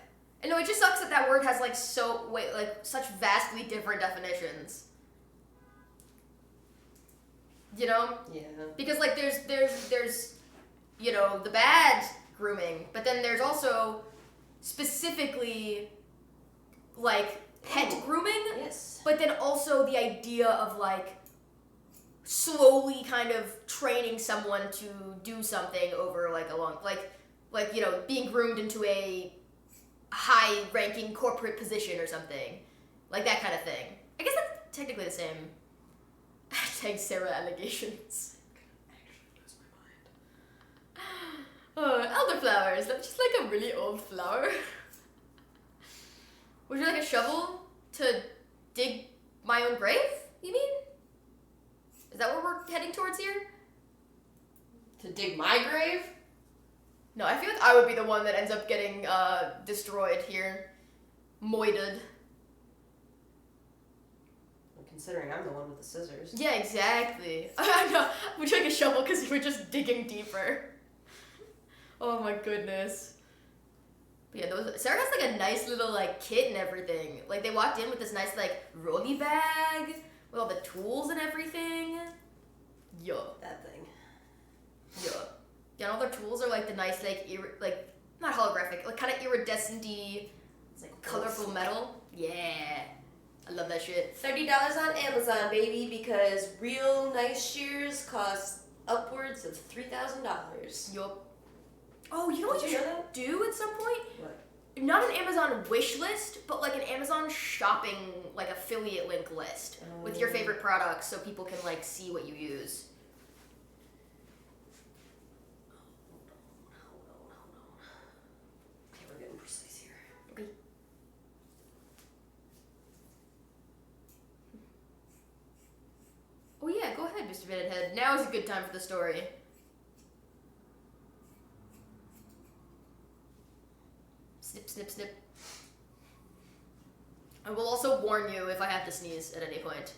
Speaker 1: And no, it just sucks that that word has like such vastly different definitions. You know?
Speaker 2: Yeah.
Speaker 1: Because like there's you know, the bad grooming, but then there's also specifically like pet grooming.
Speaker 2: Yes.
Speaker 1: But then also the idea of like slowly kind of training someone to do something over like a long like you know, being groomed into a high ranking corporate position or something. Like that kind of thing. I guess that's technically the same. Hashtag Sarah allegations. Oh, elderflowers. That's just like a really old flower. Would you like a shovel to dig my own grave, you mean? Is that where we're heading towards here?
Speaker 2: To dig my grave?
Speaker 1: No, I feel like I would be the one that ends up getting destroyed here. Moided.
Speaker 2: Considering I'm the one with the scissors.
Speaker 1: Yeah, exactly. I know. Would you like a shovel because you were just digging deeper? Oh my goodness. But yeah, Sarah has like a nice little like kit and everything. Like they walked in with this nice like rolly bag with all the tools and everything. Yo.
Speaker 2: That thing.
Speaker 1: Yeah. Yeah, and all their tools are like the nice like not holographic, like kind of iridescent-y, it's like colorful metal. Yeah. I love that shit.
Speaker 2: $30 on Amazon, baby, because real nice shears cost upwards of $3,000.
Speaker 1: Yup. Oh, you know what
Speaker 2: Did
Speaker 1: you
Speaker 2: you know
Speaker 1: should
Speaker 2: that?
Speaker 1: do at some point?
Speaker 2: What?
Speaker 1: Not an Amazon wish list, but like an Amazon shopping like affiliate link list with your favorite products so people can like see what you use.
Speaker 2: Hold on. Okay, we're getting precise here.
Speaker 1: Okay. Oh yeah, go ahead, Mr. Vinhead. Now is a good time for the story. Snip, snip, snip. I will also warn you if I have to sneeze at any point.
Speaker 2: Perfect.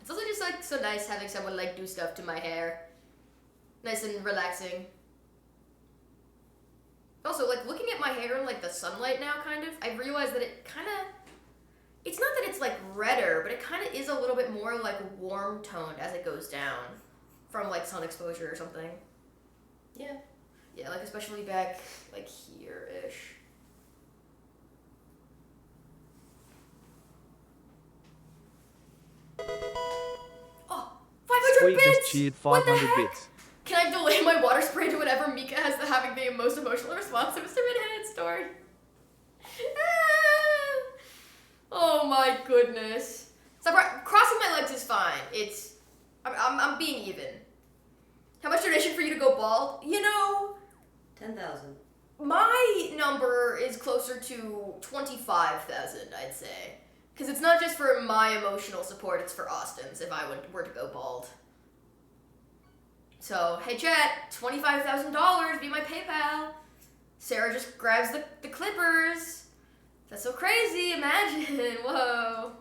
Speaker 1: It's also just like so nice having someone like do stuff to my hair. Nice and relaxing. Also, like looking at my hair in like the sunlight now, kind of, I realized that it kind of, it's not that it's like redder, but it kind of is a little bit more like warm toned as it goes down from like sun exposure or something.
Speaker 2: Yeah.
Speaker 1: Yeah, like especially back like here-ish. Oh, 500
Speaker 3: Squee
Speaker 1: bits!
Speaker 3: just cheered
Speaker 1: What the
Speaker 3: 500
Speaker 1: heck?
Speaker 3: bits.
Speaker 1: Can I delay my water spray to whenever Mika has having the most emotional response to Mr. Minhead's story? Oh my goodness. So crossing my legs is fine. I'm being even. How much donation for you to go bald? You know,
Speaker 2: 10,000.
Speaker 1: my number is closer to 25,000, I'd say. Because it's not just for my emotional support, it's for Austin's if I were to go bald. So, hey chat, $25,000, be my PayPal. Sarah just grabs the clippers. That's so crazy, imagine, whoa.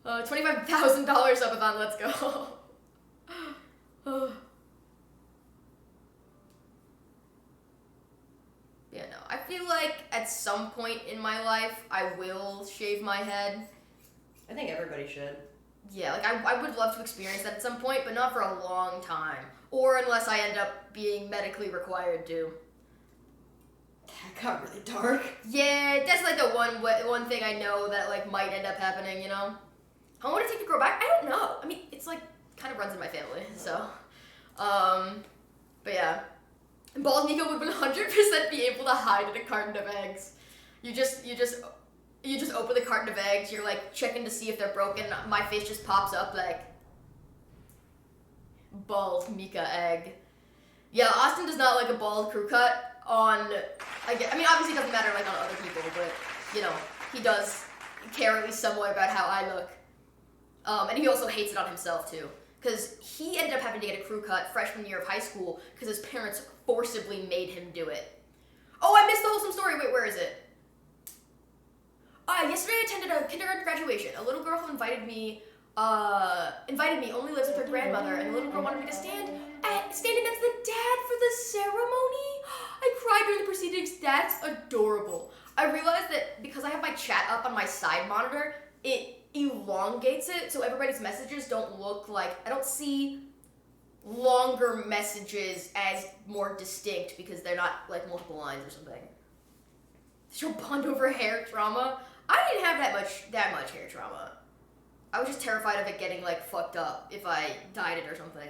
Speaker 1: $25,000 subathon, let's go. Yeah, no, I feel like at some point in my life, I will shave my head.
Speaker 2: I think everybody should.
Speaker 1: Yeah, like I would love to experience that at some point, but not for a long time. Or unless I end up being medically required to.
Speaker 2: That got really dark.
Speaker 1: Yeah, that's like the one thing I know that like might end up happening, you know? How long would it take to grow back? I don't know. I mean, it's like, kind of runs in my family, so. But yeah. Bald Nico would 100% be able to hide in a carton of eggs. You just open the carton of eggs, you're like checking to see if they're broken, my face just pops up like. bald Mika egg. Yeah, Austin does not like a bald crew cut on, I mean, obviously it doesn't matter like on other people, but, you know, he does care at least somewhat about how I look. And he also hates it on himself, too. Because he ended up having to get a crew cut freshman year of high school because his parents forcibly made him do it. Oh, I missed the wholesome story. Wait, where is it? Yesterday I attended a kindergarten graduation. A little girl who invited me only lives with her grandmother, and the little girl wanted me to stand next to the dad for the ceremony. I cried during the proceedings. That's adorable. I realized that because I have my chat up on my side monitor, it elongates it, so everybody's messages don't look like, I don't see longer messages as more distinct because they're not like multiple lines or something. She'll bond over hair trauma. I didn't have that much hair trauma. I was just terrified of it getting like fucked up if I dyed it or something.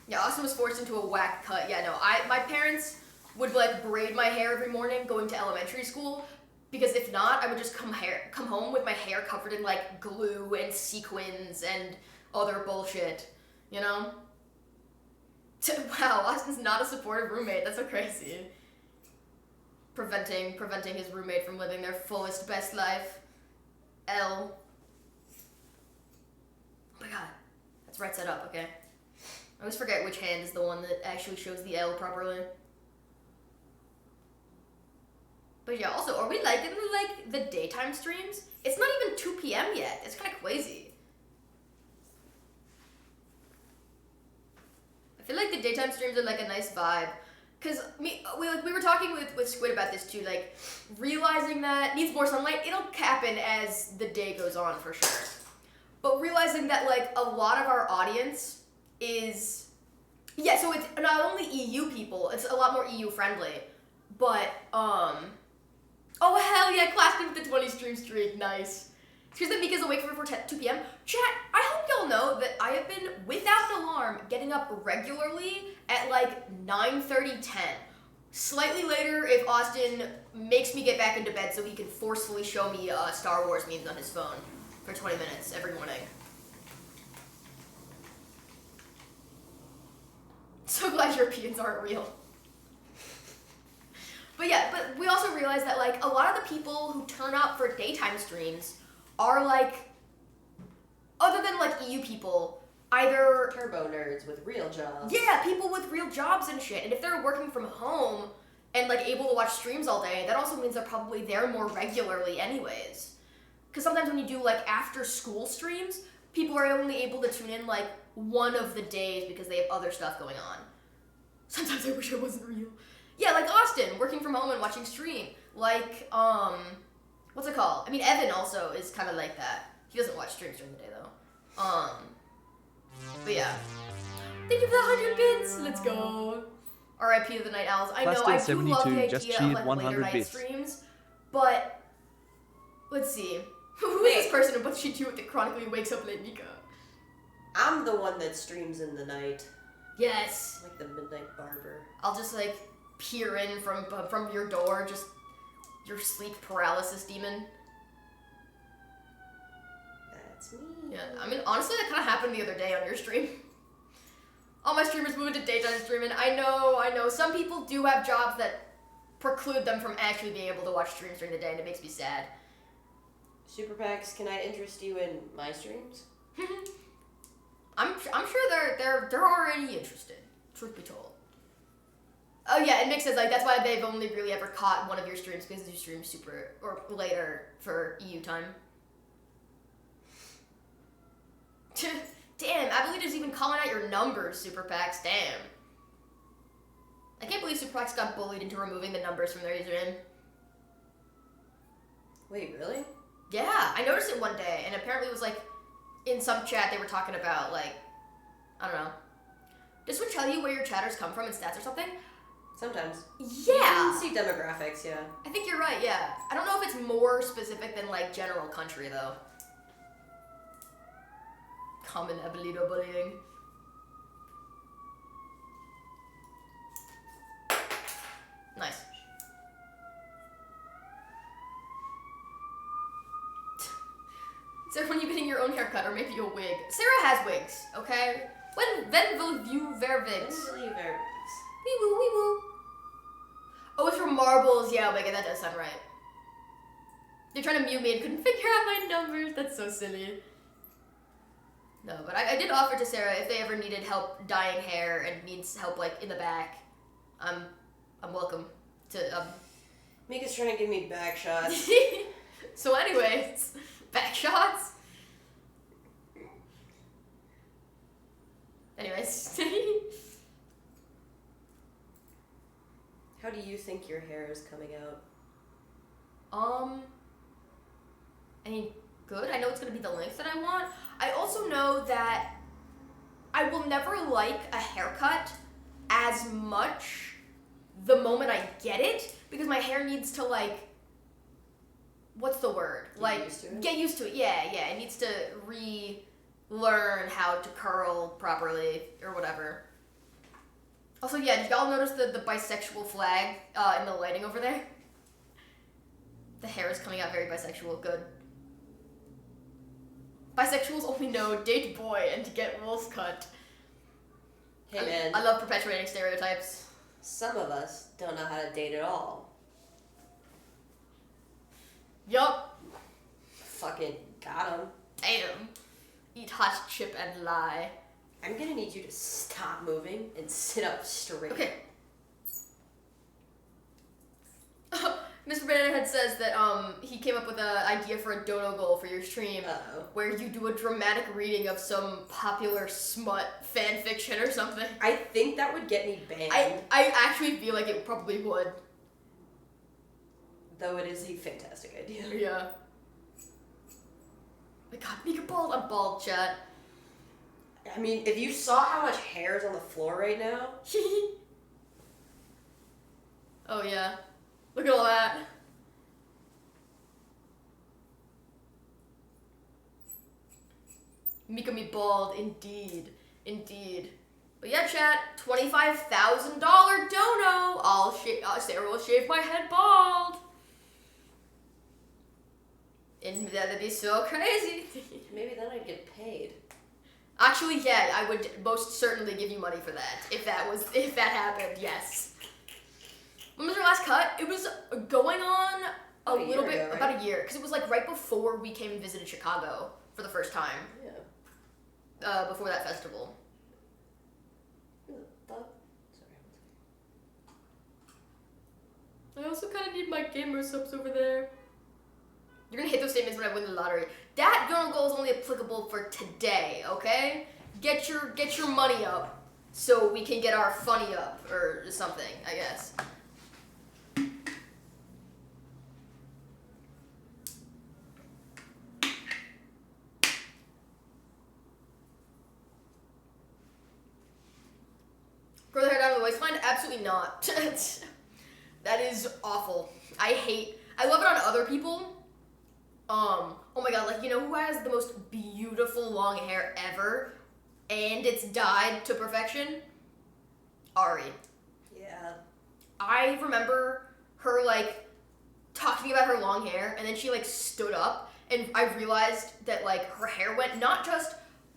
Speaker 1: Yeah, Austin was forced into a whack cut. Yeah, no, my parents would like braid my hair every morning going to elementary school, because if not, I would just come home with my hair covered in like glue and sequins and other bullshit, you know? Wow, Austin's not a supportive roommate. That's so crazy. Preventing his roommate from living their fullest, best life. L. Oh my god. That's right set up, okay? I always forget which hand is the one that actually shows the L properly. But yeah, also, are we liking like the daytime streams? It's not even 2 p.m. yet. It's kind of crazy. I feel like the daytime streams are like a nice vibe. Cause we were talking with Squid about this too, like realizing that needs more sunlight, it'll happen as the day goes on for sure. But realizing that like a lot of our audience is, yeah, so it's not only EU people, it's a lot more EU friendly, but oh hell yeah, classed with the 20 stream streak, nice. Because that Mika's awake for 2 p.m. Chat, I hope y'all know that I have been, without an alarm, getting up regularly at like 9:30, 10. Slightly later if Austin makes me get back into bed so he can forcefully show me Star Wars memes on his phone for 20 minutes every morning. So glad Europeans aren't real. But yeah, but we also realized that like a lot of the people who turn up for daytime streams are like, other than like EU people, either
Speaker 2: turbo nerds with real jobs.
Speaker 1: Yeah, people with real jobs and shit. And if they're working from home and like able to watch streams all day, that also means they're probably there more regularly anyways. Because sometimes when you do like after school streams, people are only able to tune in like one of the days because they have other stuff going on. Sometimes I wish I wasn't real. Yeah, like Austin, working from home and watching stream. Like, what's it called? I mean, Evan also is kind of like that. He doesn't watch streams during the day, though. But yeah. Thank you for the 100 bits! Let's go. R.I.P. to the Night Owls. I know, I do love the idea of, like, later night streams, but... Let's see. Who is this person and what does she do with it chronically wakes up late Mika?
Speaker 2: I'm the one that streams in the night.
Speaker 1: Yes.
Speaker 2: Like the Midnight Barber.
Speaker 1: I'll just, like, peer in from your door, just... Your sleep paralysis demon.
Speaker 2: That's me.
Speaker 1: Yeah, I mean, honestly, that kind of happened the other day on your stream. All my streamers moving to daytime streaming. I know. Some people do have jobs that preclude them from actually being able to watch streams during the day, and it makes me sad.
Speaker 2: Super Packs, can I interest you in my streams?
Speaker 1: I'm sure they're already interested, truth be told. Oh yeah, and Nick says like that's why they've only really ever caught one of your streams because you stream super or later for EU time. Damn, Abilita's even calling out your numbers, Super Packs. Damn. I can't believe Super Packs got bullied into removing the numbers from their username.
Speaker 2: Wait, really?
Speaker 1: Yeah, I noticed it one day, and apparently it was like in some chat they were talking about like, I don't know. Does it tell you where your chatters come from in stats or something?
Speaker 2: Sometimes.
Speaker 1: Yeah.
Speaker 2: You can see demographics, yeah.
Speaker 1: I think you're right, yeah. I don't know if it's more specific than like general country though. Common Abuelito bullying. Nice. So when you've been getting your own haircut or maybe a wig. Sarah has wigs, okay? When will you wear wigs? Wee woo, wee woo. Oh, it's from Marbles. Yeah, oh my god, that does sound right. You're trying to mute me and couldn't figure out my numbers. That's so silly. No, but I did offer to Sarah if they ever needed help dyeing hair and needs help like in the back. I'm welcome to.
Speaker 2: Mika's trying to give me back shots.
Speaker 1: So, anyways, back shots. Anyways.
Speaker 2: How do you think your hair is coming out?
Speaker 1: I mean, good. I know it's gonna be the length that I want. I also know that I will never like a haircut as much the moment I get it because my hair needs to like, what's the word? Get used to it. Yeah. It needs to relearn how to curl properly or whatever. Also, yeah, did y'all notice the bisexual flag in the lighting over there? The hair is coming out very bisexual. Good. Bisexuals only know date boy and to get wolf cut.
Speaker 2: Hey, man.
Speaker 1: I love perpetuating stereotypes.
Speaker 2: Some of us don't know how to date at all.
Speaker 1: Yup.
Speaker 2: Fucking got him.
Speaker 1: Damn. Eat hot chip and lie.
Speaker 2: I'm gonna need you to stop moving and sit up straight.
Speaker 1: Okay. Mr. Banana Head says that he came up with an idea for a dono goal for your stream.
Speaker 2: Uh-oh.
Speaker 1: Where you do a dramatic reading of some popular smut fan fiction or something.
Speaker 2: I think that would get me banned.
Speaker 1: I actually feel like it probably would.
Speaker 2: Though it is a fantastic idea.
Speaker 1: Yeah. My god, Mika bald. I'm bald, chat.
Speaker 2: I mean, if you saw how much hair is on the floor right now.
Speaker 1: Oh yeah. Look at all that. MikaMiba bald, indeed. But yeah, chat, $25,000 dono. Sarah will shave my head bald. And that'd be so crazy.
Speaker 2: Maybe then I'd get paid.
Speaker 1: Actually, yeah, I would most certainly give you money for that. If that happened, yes. When was your last cut? It was going on a little bit,
Speaker 2: right?
Speaker 1: about a year, because it was like right before we came and visited Chicago for the first time.
Speaker 2: Yeah.
Speaker 1: Before that festival. I also kind of need my gamer subs over there. You're gonna hit those statements when I win the lottery. That dono goal is only applicable for today, okay? Get your money up so we can get our funny up or something, I guess. Grow the hair down to the waistline? Absolutely not. That is awful. I love it on other people. Oh my god, like, you know who has the most beautiful long hair ever and it's dyed to perfection? Ari.
Speaker 2: Yeah.
Speaker 1: I remember her like talking about her long hair and then she like stood up and I realized that like her hair went not just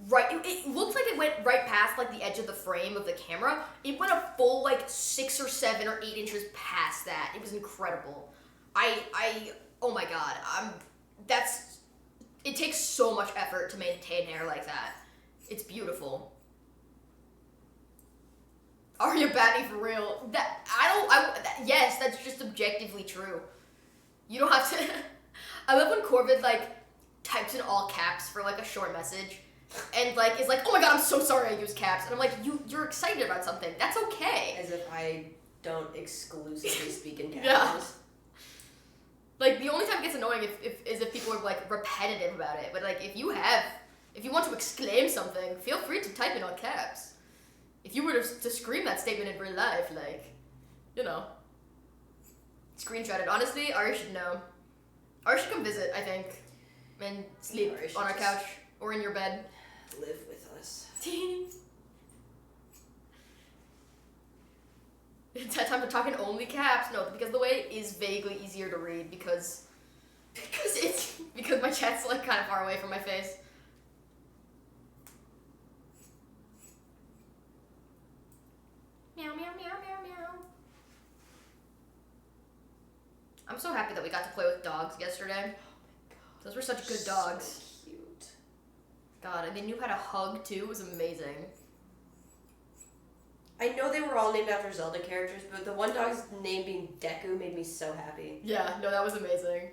Speaker 1: right, it looked like it went right past like the edge of the frame of the camera. It went a full like 6 or 7 or 8 inches past that. It was incredible. Oh my god, it takes so much effort to maintain hair like that. It's beautiful. Are you batty for real? Yes, that's just objectively true. You don't have to. I love when Corvid like types in all caps for like a short message, and like is like, oh my god, I'm so sorry I used caps, and I'm like, you're excited about something. That's okay.
Speaker 2: As if I don't exclusively speak in capitals.
Speaker 1: Yeah. Like the only time it gets annoying is if people are like repetitive about it. But like if you want to exclaim something, feel free to type it on caps. If you were to scream that statement in real life, like, you know, screenshot it. Honestly, Ari should know. Ari should come visit, I think, and sleep on our couch or in your bed.
Speaker 2: Live with us.
Speaker 1: It's that time for talking only caps. No, because the way is vaguely easier to read because my chat's like kind of far away from my face. Meow, meow, meow, meow, meow. I'm so happy that we got to play with dogs yesterday. Those were such good dogs.
Speaker 2: So cute.
Speaker 1: God, and they knew how to hug too. It was amazing.
Speaker 2: I know they were all named after Zelda characters, but the one dog's name being Deku made me so happy.
Speaker 1: Yeah, no, that was amazing.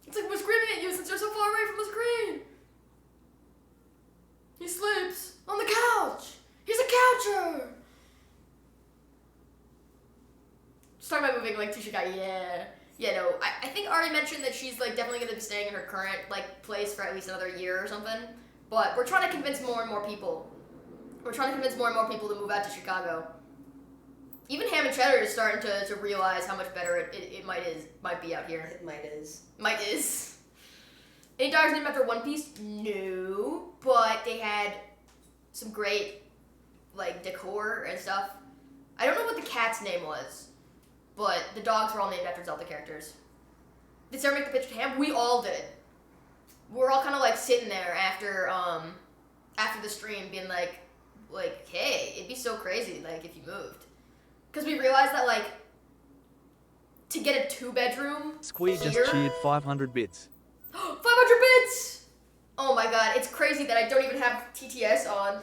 Speaker 1: It's like we're screaming at you since you're so far away from the screen. He sleeps on the couch. He's a coucher. Just talking about moving like to Chicago. Yeah. Yeah, no, I think Ari mentioned that she's like definitely gonna be staying in her current like place for at least another year or something. But we're trying to convince more and more people. We're trying to convince more and more people to move out to Chicago. Even Ham and Cheddar is starting to realize how much better it might be out here.
Speaker 2: It might is.
Speaker 1: Might is. Any dogs named after One Piece? No, but they had some great like decor and stuff. I don't know what the cat's name was, but the dogs were all named after Zelda characters. Did Sarah make the pitch to Ham? We all did. We were all kind of like sitting there after the stream, being like, hey, it'd be so crazy like if you moved, because we realized that like to get a 2-bedroom
Speaker 3: Squee just
Speaker 1: here,
Speaker 3: cheered 500 bits.
Speaker 1: 500 bits! Oh my god, it's crazy that I don't even have TTS on.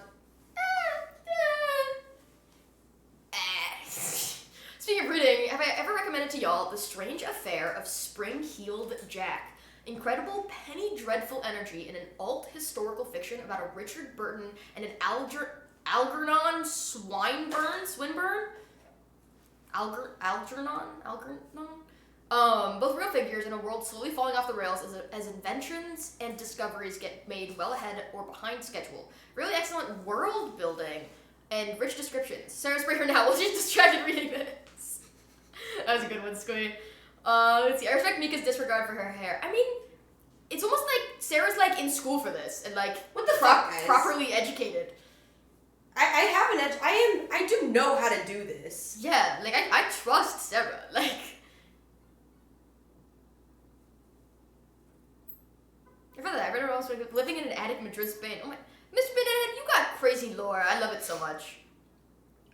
Speaker 1: Speaking of reading, have I ever recommended to y'all The Strange Affair of Spring-Heeled Jack? Incredible, penny dreadful energy in an alt-historical fiction about a Richard Burton and an Algernon Swinburne? Both real figures in a world slowly falling off the rails as inventions and discoveries get made well ahead or behind schedule. Really excellent world building and rich descriptions. Sarah's breaker now. Well, she's distracted reading this. That was a good one, Squee. Let's see. I respect Mika's disregard for her hair. I mean, it's almost like Sarah's like in school for this and like
Speaker 2: What the fuck, guys?
Speaker 1: properly educated.
Speaker 2: I have an edge. I do know how to do this.
Speaker 1: Yeah, like I trust Sarah. Like. I read it also living in an attic in Madrid, Spain. Oh my, Miss Benedette, you got crazy lore. I love it so much.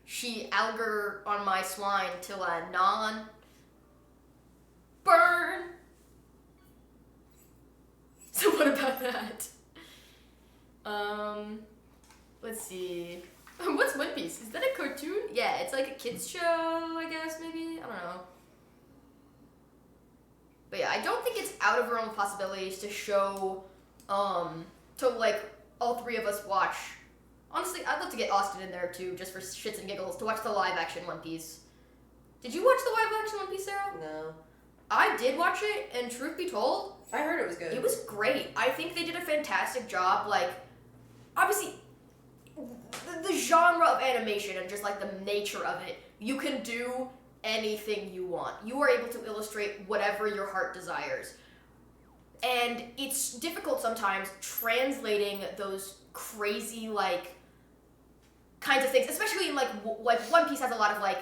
Speaker 1: She alger on my swine till I non burn. So what about that? Let's see. What's One Piece? Is that a cartoon? Yeah, it's like a kids show, I guess, maybe? I don't know. But yeah, I don't think it's out of the realm of possibilities to show, to like all three of us watch. Honestly, I'd love to get Austin in there too, just for shits and giggles, to watch the live action One Piece. Did you watch the live action One Piece, Sarah?
Speaker 2: No.
Speaker 1: I did watch it, and truth be told,
Speaker 2: I heard it was good.
Speaker 1: it was great. I think they did a fantastic job. Like, obviously, the genre of animation and just like the nature of it, you can do anything you want. You are able to illustrate whatever your heart desires. And it's difficult sometimes translating those crazy, like, kinds of things, especially in, like One Piece has a lot of, like,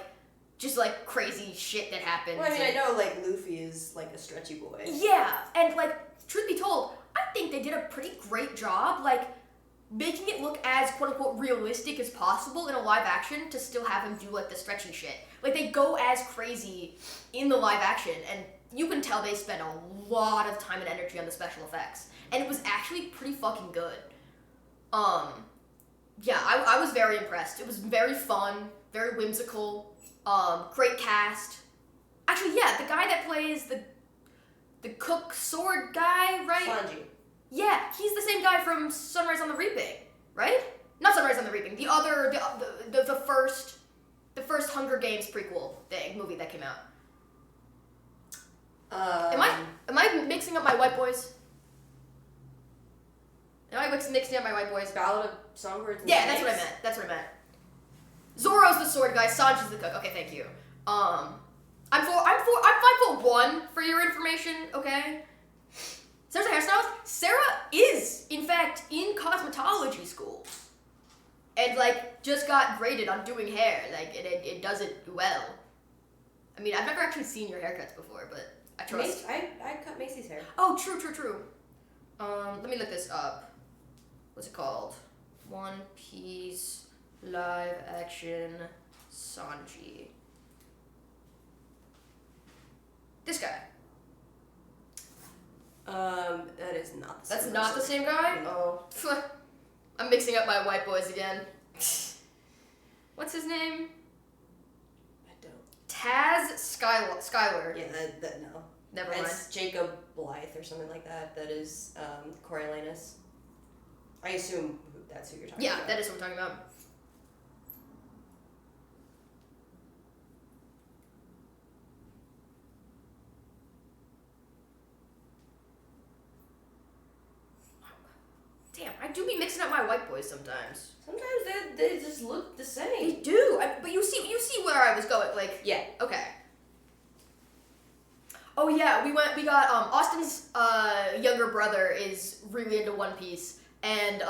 Speaker 1: just, like, crazy shit that happens.
Speaker 2: Well, I mean, I know, like, Luffy is, like, a stretchy boy.
Speaker 1: Yeah, and, like, truth be told, I think they did a pretty great job, like, making it look as quote-unquote realistic as possible in a live action to still have him do, like, the stretchy shit. Like, they go as crazy in the live action, and you can tell they spent a lot of time and energy on the special effects. And it was actually pretty fucking good. Yeah, I was very impressed. It was very fun, very whimsical, great cast. Actually, yeah, the guy that plays the cook sword guy, right?
Speaker 2: Sanji.
Speaker 1: Yeah, he's the same guy from Sunrise on the Reaping, right? Not Sunrise on the Reaping. The other, the first Hunger Games prequel movie that came out. Am I mixing up my white boys? Am I mixing up my white boys?
Speaker 2: Ballad of Songbirds and
Speaker 1: Yeah,
Speaker 2: Snakes?
Speaker 1: that's what I meant. Zoro's the sword guy. Sanji's the cook. Okay, thank you. I'm 5'1" for your information. Okay. Sarah's a hairstylist. Sarah is, in fact, in cosmetology school, and like just got graded on doing hair. Like it does it well. I mean, I've never actually seen your haircuts before, but I trust.
Speaker 2: I cut Macy's hair.
Speaker 1: Oh, true. Let me look this up. What's it called? One Piece live action Sanji. This guy.
Speaker 2: That is not the same.
Speaker 1: That's not the same guy?
Speaker 2: No.
Speaker 1: I'm mixing up my white boys again. What's his name?
Speaker 2: I don't.
Speaker 1: Taz Skylar.
Speaker 2: Yeah, that no.
Speaker 1: Never mind.
Speaker 2: It's Jacob Blythe or something like that. That is Coriolanus. I assume that's who you're talking about.
Speaker 1: Yeah, that is what we're talking about. Damn, I do be mixing up my white boys sometimes.
Speaker 2: Sometimes they just look the
Speaker 1: They
Speaker 2: same.
Speaker 1: do, but you see where I was going. Like,
Speaker 2: Yeah.
Speaker 1: okay. Oh yeah, we got Austin's younger brother is really into One Piece, and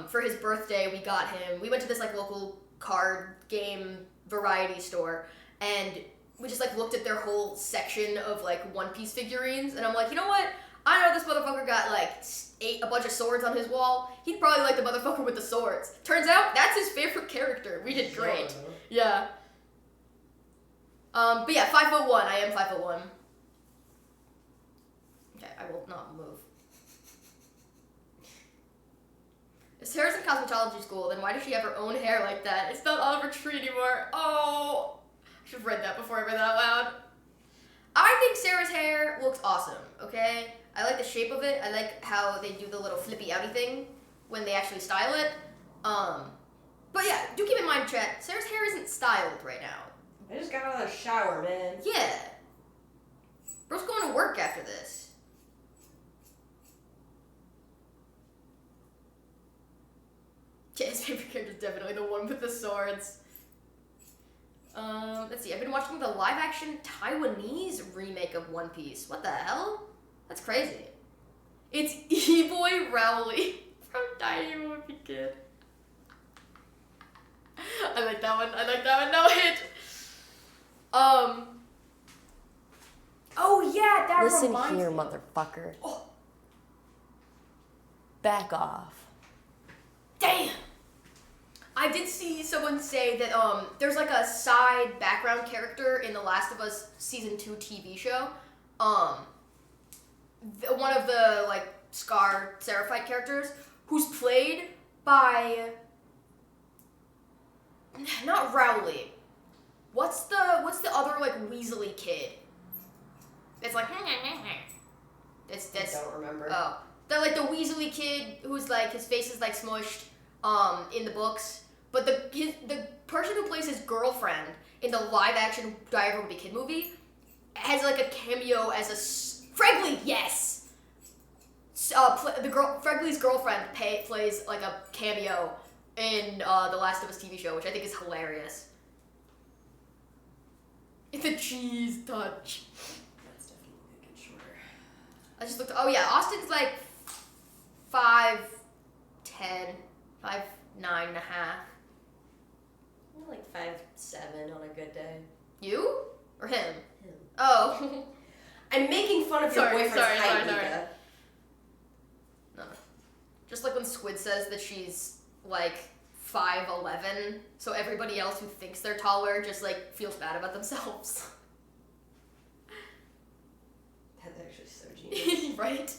Speaker 1: for his birthday we went to this like local card game variety store, and we just like looked at their whole section of like One Piece figurines, and I'm like, you know what? I know this motherfucker got like a bunch of swords on his wall. He'd probably like the motherfucker with the swords. Turns out that's his favorite character. We did great.
Speaker 2: Zoro.
Speaker 1: Yeah. But yeah, 5'1". I am 5'1". Okay, I will not move. If Sarah's in cosmetology school, then why does she have her own hair like that? It's not Oliver Tree anymore. Oh, I should have read that before I read that out loud. I think Sarah's hair looks awesome, okay? I like the shape of it. I like how they do the little flippy outy thing when they actually style it. But yeah, do keep in mind, chat, Sarah's hair isn't styled right now.
Speaker 2: I just got out of the shower, man.
Speaker 1: Yeah. Bro's going to work after this. Yeah, his favorite character is definitely the one with the swords. Let's see, I've been watching the live-action Taiwanese remake of One Piece. What the hell? That's crazy. It's E-Boy Rowley from Tiny Movie Kid. I like that one. No hit. Oh yeah, that
Speaker 4: Listen
Speaker 1: reminds
Speaker 4: here,
Speaker 1: me.
Speaker 4: motherfucker.
Speaker 1: Oh,
Speaker 4: Back off.
Speaker 1: damn. I did see someone say that there's like a side background character in the Last of Us season 2 TV show. One of the like Scar Seraphite characters who's played by not Rowley. What's the other like Weasley kid? It's like it's
Speaker 2: I don't remember.
Speaker 1: oh, they're like the Weasley kid who's like his face is like smushed in the books, but the person who plays his girlfriend in the live action Diary of a Kid movie has like a cameo as a Fregley, yes. Fregley's girlfriend plays like a cameo in the Last of Us TV show, which I think is hilarious. It's a cheese touch.
Speaker 2: That's definitely making shorter.
Speaker 1: I just looked. Oh yeah, Austin's like 5'10", 5'9.5".
Speaker 2: I'm like 5'7" on a good day.
Speaker 1: You or him?
Speaker 2: Him.
Speaker 1: Oh.
Speaker 2: I'm making fun of your
Speaker 1: Sorry,
Speaker 2: boyfriend's
Speaker 1: sorry,
Speaker 2: height,
Speaker 1: sorry.
Speaker 2: Mika.
Speaker 1: No. Just like when Squid says that she's like 5'11", so everybody else who thinks they're taller just like feels bad about themselves.
Speaker 2: That's actually so genius.
Speaker 1: Right?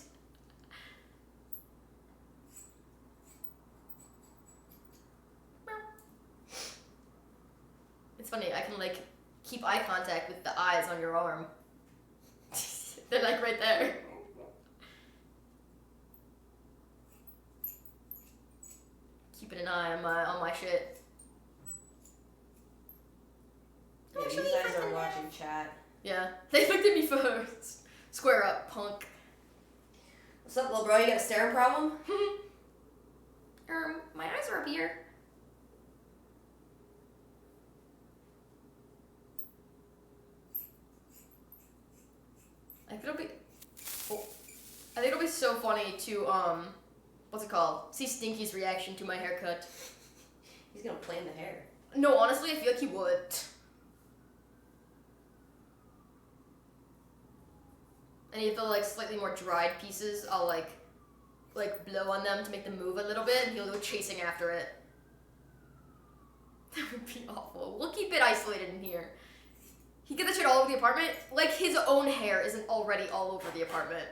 Speaker 1: It's funny, I can like keep eye contact with the eyes on your arm. They're like right there. Keeping an eye on my shit.
Speaker 2: Yeah, these guys are watching chat.
Speaker 1: Yeah, they looked at me first. Square up, punk.
Speaker 2: What's up, little bro? You got a staring problem?
Speaker 1: My eyes are up here. I think it'll be so funny to what's it called? See Stinky's reaction to my haircut.
Speaker 2: He's gonna play in the hair.
Speaker 1: No, honestly, I feel like he would. Any of the like slightly more dried pieces, I'll like blow on them to make them move a little bit, and he'll go chasing after it. That would be awful. We'll keep bit isolated in here. He gets that shit all over the apartment. Like, his own hair isn't already all over the apartment.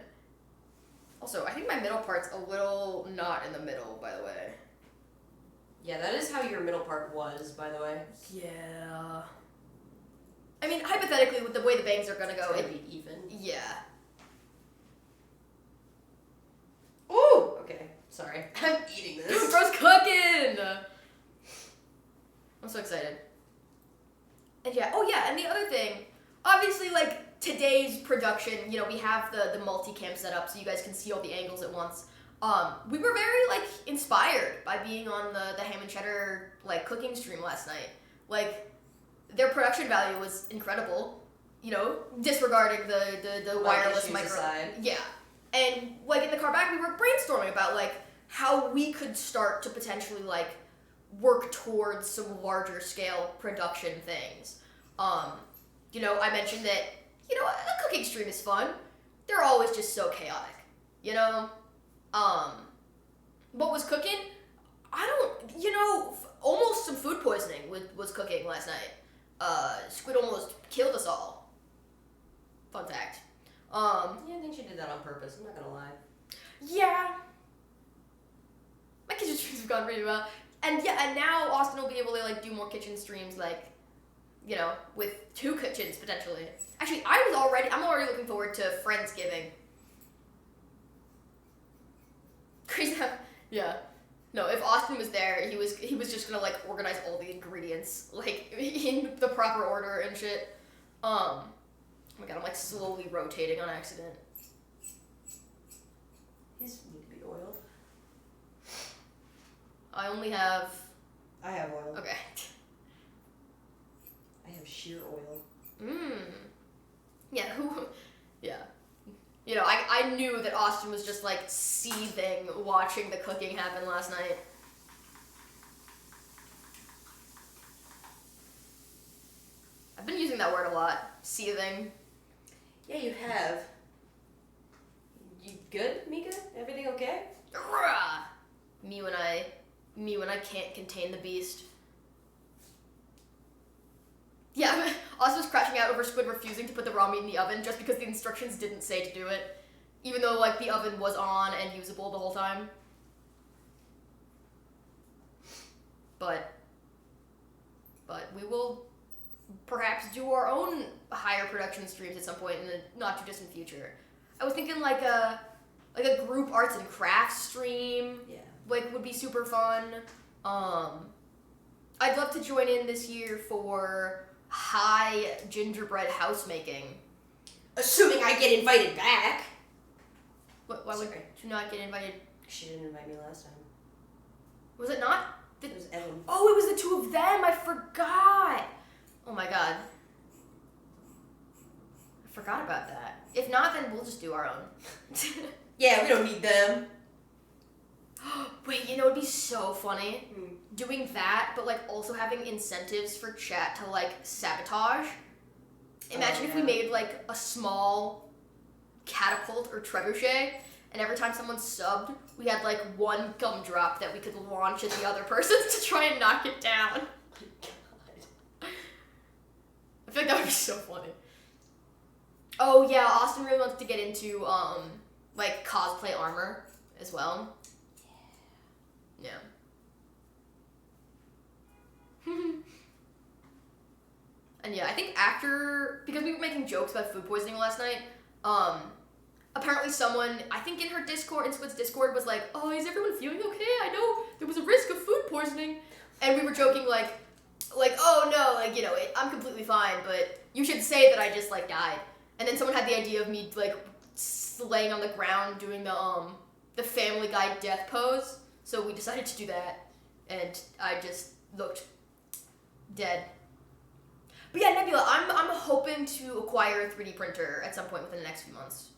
Speaker 1: Also, I think my middle part's a little not in the middle, by the way.
Speaker 2: Yeah, that is how your middle part was, by the way.
Speaker 1: Yeah. I mean, hypothetically, with the way the bangs are gonna go,
Speaker 2: It's
Speaker 1: it'd
Speaker 2: gonna be even.
Speaker 1: Yeah.
Speaker 2: Ooh! Okay, sorry. I'm eating this.
Speaker 1: Bro's cooking! I'm so excited. And yeah, oh yeah, and the other thing, obviously, like, today's production, you know, we have the multicam set up so you guys can see all the angles at once. We were very, like, inspired by being on the ham and cheddar, like, cooking stream last night. Like, their production value was incredible, you know, disregarding the wireless micro.
Speaker 2: Aside.
Speaker 1: Yeah. And, like, in the car back, we were brainstorming about, like, how we could start to potentially, like, work towards some larger scale production things. You know, I mentioned that, you know, a cooking stream is fun. They're always just so chaotic, you know? What was cooking? I don't, you know, almost some food poisoning was cooking last night. Squid almost killed us all. Fun fact.
Speaker 2: Yeah, I think she did that on purpose, I'm not gonna lie.
Speaker 1: Yeah. My kitchen streams have gone really well. And yeah, and now Austin will be able to, like, do more kitchen streams, like, you know, with 2 kitchens, potentially. Actually, I'm already looking forward to Friendsgiving. Crazy how, yeah. No, if Austin was there, he was just gonna, like, organize all the ingredients, like, in the proper order and shit. Oh my god, I'm, like, slowly rotating on accident.
Speaker 2: These need to be oiled.
Speaker 1: I only have...
Speaker 2: I have oil.
Speaker 1: Okay.
Speaker 2: I have sheer oil.
Speaker 1: Yeah, yeah. You know, I knew that Austin was just, like, seething watching the cooking happen last night. I've been using that word a lot. Seething.
Speaker 2: Yeah, you have. You good, Mika? Everything okay?
Speaker 1: Rah! Me when I can't contain the beast. Yeah, Austin was crashing out over Squid refusing to put the raw meat in the oven just because the instructions didn't say to do it. Even though, like, the oven was on and usable the whole time. But we will perhaps do our own higher production streams at some point in the not too distant future. I was thinking like a group arts and crafts stream.
Speaker 2: Yeah.
Speaker 1: Like, would be super fun. I'd love to join in this year for high gingerbread house making.
Speaker 2: Assuming I get invited back.
Speaker 1: Why would you not get invited?
Speaker 2: She didn't invite me last time.
Speaker 1: Was it not?
Speaker 2: It was Evan.
Speaker 1: Oh, it was the 2 of them. I forgot. Oh my god. I forgot about that. If not, then we'll just do our own.
Speaker 2: Yeah, we don't need them.
Speaker 1: Wait, you know, it'd be so funny doing that, but, like, also having incentives for chat to, like, sabotage. Imagine if we made, like, a small catapult or trebuchet, and every time someone subbed, we had, like, 1 gumdrop that we could launch at the other person to try and knock it down. I feel like that would be so funny. Oh yeah, Austin really wants to get into like cosplay armor as well. Yeah. And yeah, I think because we were making jokes about food poisoning last night, apparently someone, I think in her Discord, in Squid's Discord, was like, oh, is everyone feeling okay? I know there was a risk of food poisoning. And we were joking like, oh no, like, you know, I'm completely fine, but you should say that I just, like, died. And then someone had the idea of me, like, laying on the ground doing the Family Guy death pose. So we decided to do that, and I just looked dead. But yeah, Nebula, I'm hoping to acquire a 3D printer at some point within the next few months.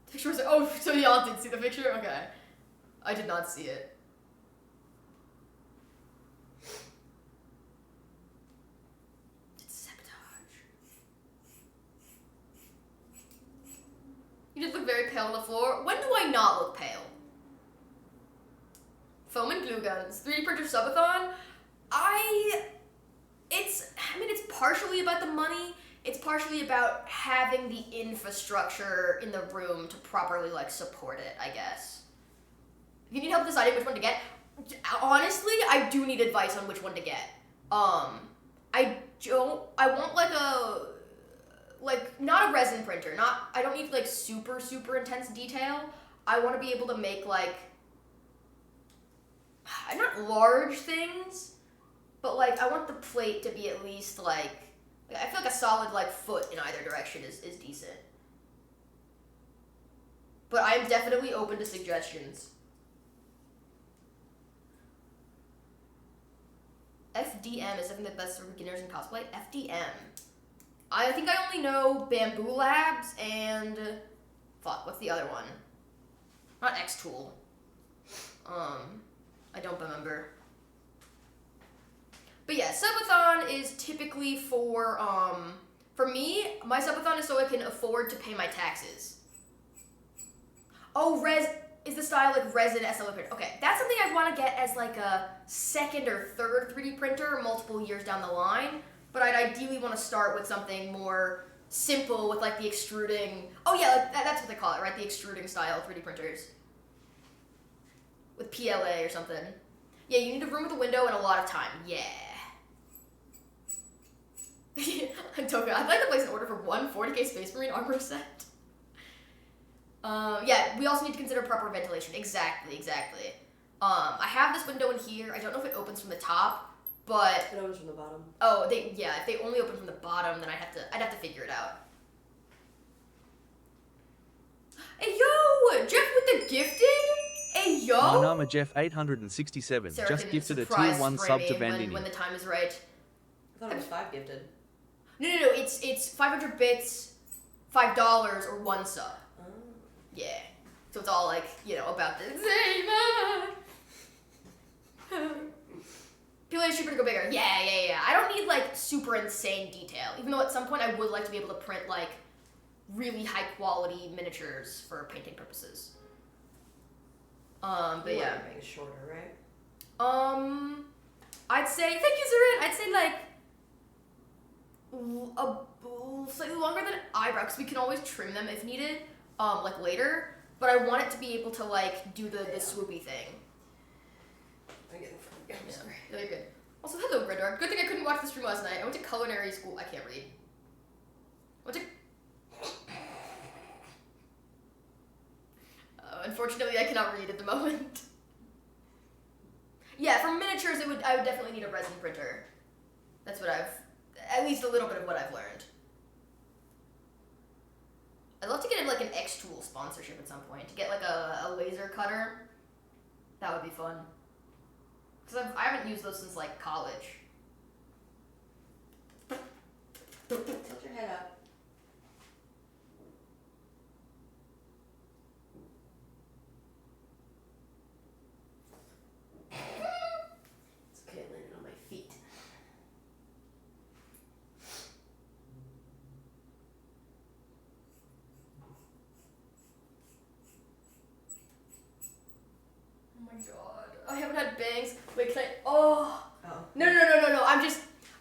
Speaker 1: The picture was like, oh, so y'all did see the picture? Okay. I did not see it. It's sabotage. You just look very pale on the floor. When do I not look pale? Foam and glue guns. 3D printer subathon? partially about the money. It's partially about having the infrastructure in the room to properly like support it, I guess. If you need help deciding which one to get, honestly, I do need advice on which one to get. I want like not a resin printer. I don't need like super intense detail. I want to be able to make like not large things, but like I want the plate to be at least like I feel like a solid like foot in either direction is decent. But I am definitely open to suggestions. FDM is something that's for beginners in cosplay. FDM. I think I only know Bamboo Labs and what's the other one? Not X-Tool. I don't remember. But yeah, subathon is typically for me, my subathon is so I can afford to pay my taxes. Oh, is the style like resin SLA printer. Okay, that's something I want to get as like a second or third 3D printer multiple years down the line, but I'd ideally want to start with something more simple with like the extruding, oh yeah, like that's what they call it, right? The extruding style 3D printers. With PLA or something. Yeah, you need a room with a window and a lot of time. Yeah. Toka, I'd like to place an order for one 40k Space Marine armor set. Yeah, we also need to consider proper ventilation. Exactly. I have this window in here. I don't know if it opens from the top, but
Speaker 2: It opens from the bottom.
Speaker 1: oh, if they only open from the bottom, then I'd have to figure it out. Hey yo, Jeff with the gifted. Hey yo.
Speaker 3: Manama Jeff 867
Speaker 1: Sarah
Speaker 3: just
Speaker 1: can
Speaker 3: gifted a
Speaker 1: surprise
Speaker 3: tier 1
Speaker 1: spray
Speaker 3: sub
Speaker 1: me
Speaker 3: to
Speaker 1: when
Speaker 3: Bandini.
Speaker 1: the time is right.
Speaker 2: I thought it was 5 gifted.
Speaker 1: No, it's 500 bits, $5 or 1 sub.
Speaker 2: Oh.
Speaker 1: Yeah. So it's all like, about the same. People are cheaper to go bigger. Yeah. I don't need like super insane detail. Even though at some point I would like to be able to print like really high quality miniatures for painting purposes. But
Speaker 2: You
Speaker 1: yeah.
Speaker 2: want to make it shorter, right?
Speaker 1: I'd say, thank you, Zarin. I'd say like slightly longer than eyebrow, because we can always trim them if needed, like later. But I want it to be able to like do the swoopy thing.
Speaker 2: I'm getting from you. I'm
Speaker 1: Yeah,
Speaker 2: sorry.
Speaker 1: no, you're good. Also, hello, Gridor. Good thing I couldn't watch the stream last night. I went to culinary school. I can't read. Unfortunately, I cannot read at the moment. Yeah, for miniatures, I would definitely need a resin printer. That's what at least a little bit of what I've learned. I'd love to get like an X-Tool sponsorship at some point. To get like a laser cutter. That would be fun. Because I haven't used those since like college.
Speaker 2: Tilt your head up. It's okay, I landed on my feet.
Speaker 1: Oh my god. I haven't had bangs. Wait, can I? Oh.
Speaker 2: Oh.
Speaker 1: No.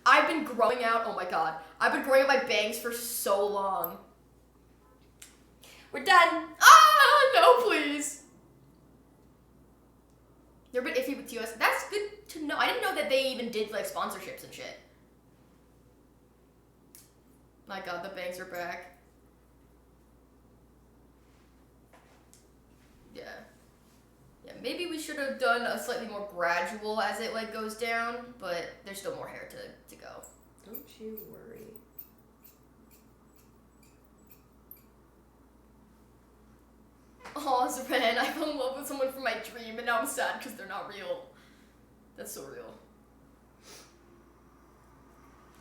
Speaker 1: I've been growing out. Oh my god. I've been growing out my bangs for so long. We're done. Ah, no, please. They're a bit iffy with TOS. That's good to know. I didn't know that they even did like sponsorships and shit. My god, the bangs are back. Yeah. Yeah, maybe we should have done a slightly more gradual as it like goes down, but there's still more hair to go.
Speaker 2: Don't you worry.
Speaker 1: Oh, Zaran, I fell in love with someone from my dream, and now I'm sad because they're not real. That's so real.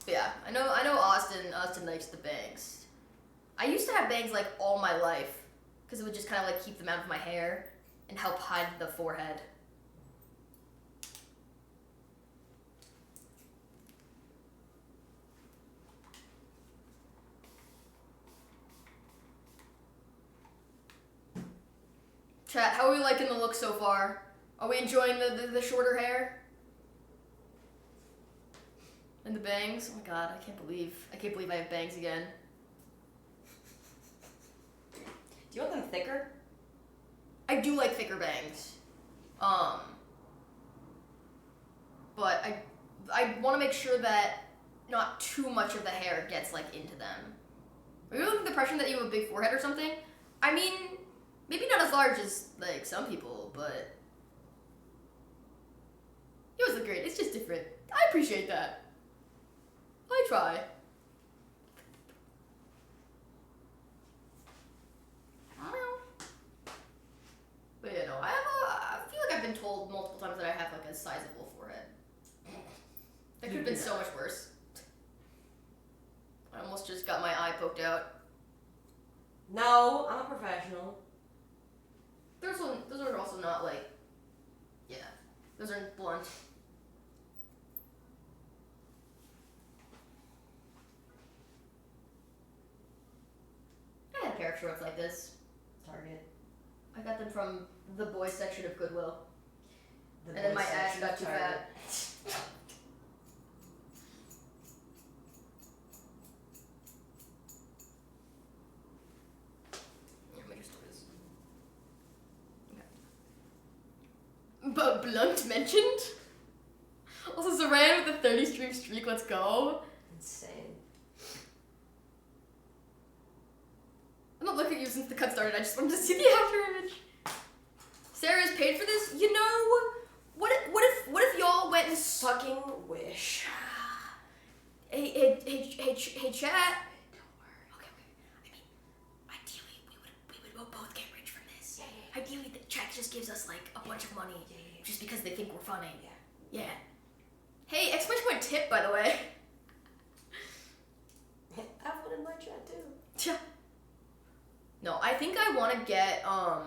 Speaker 1: But yeah, I know Austin likes the bangs. I used to have bangs like all my life, because it would just kind of like keep them out of my hair and help hide the forehead. Chat, how are we liking the look so far? Are we enjoying the shorter hair? The And the bangs. Oh my god, I can't believe I have bangs again.
Speaker 2: Do you want them thicker?
Speaker 1: I do like thicker bangs. But I want to make sure that not too much of the hair gets like into them. Are you under the impression that you have a big forehead or something? I mean, maybe not as large as like some people, but yours look great. It's just different. I appreciate that. I try. But yeah, no, I feel like I've been told multiple times that I have like a sizable forehead. That could have been so much worse. I almost just got my eye poked out.
Speaker 2: No, I'm a professional.
Speaker 1: Those are also not like, yeah, those aren't blunt. I had a pair of shorts like this.
Speaker 2: Target.
Speaker 1: I got them from the boys section of Goodwill.
Speaker 2: The
Speaker 1: And then my
Speaker 2: boys
Speaker 1: ass
Speaker 2: section
Speaker 1: got
Speaker 2: of
Speaker 1: too
Speaker 2: Target.
Speaker 1: fat. Let me just do this. Okay. But Blunt mentioned? Also, Saran with the 30 stream streak, let's go.
Speaker 2: Insane.
Speaker 1: I'm not looking at you since the cut started, I just wanted to see the after image. Sarah's paid for this? You know, what if y'all went and
Speaker 2: Fucking wish.
Speaker 1: Hey, chat.
Speaker 2: Don't worry.
Speaker 1: Okay. I mean, ideally, we would both get rich from this. Yeah. Ideally, the chat just gives us like a bunch of money, just because they think we're funny. Yeah. Hey, exclamation point tip, by the way.
Speaker 2: Have one in my chat too.
Speaker 1: Yeah. No, I think I want to get I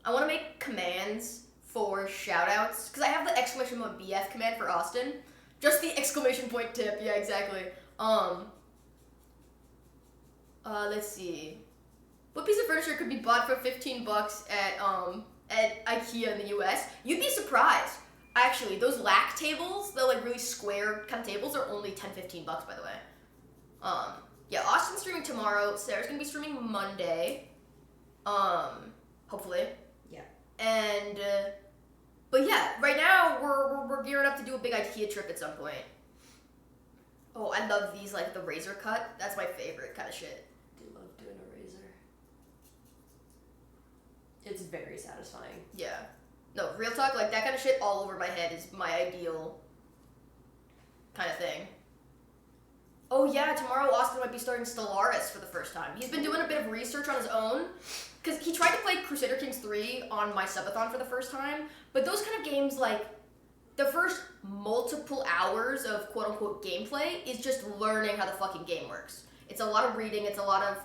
Speaker 1: want to make commands for shoutouts because I have the exclamation point BF command for Austin. Just the exclamation point tip. Yeah, exactly. Let's see. What piece of furniture could be bought for $15 at IKEA in the US? You'd be surprised. Actually, those lack tables, the like really square kind of tables, are only $10-15 by the way. Yeah, Austin's streaming tomorrow. Sarah's gonna be streaming Monday. Hopefully.
Speaker 2: Yeah.
Speaker 1: And but yeah, right now we're gearing up to do a big IKEA trip at some point. Oh, I love these, like the razor cut. That's my favorite kind of shit.
Speaker 2: I do love doing a razor. It's very satisfying.
Speaker 1: Yeah. No, real talk, like that kind of shit all over my head is my ideal kind of thing. Oh yeah, tomorrow Austin might be starting Stellaris for the first time. He's been doing a bit of research on his own, because he tried to play Crusader Kings 3 on my subathon for the first time, but those kind of games, like, the first multiple hours of quote-unquote gameplay is just learning how the fucking game works. It's a lot of reading, it's a lot of,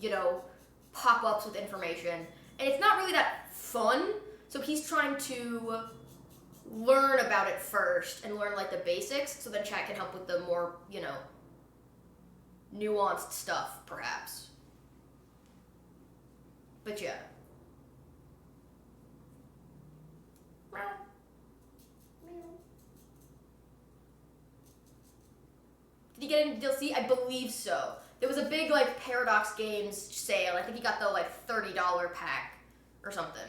Speaker 1: you know, pop-ups with information, and it's not really that fun, so he's trying to learn about it first and learn, like, the basics, so then chat can help with the more, you know, nuanced stuff, perhaps. But yeah. Did he get any DLC? I believe so. There was a big like Paradox Games sale. I think he got the like $30 pack or something.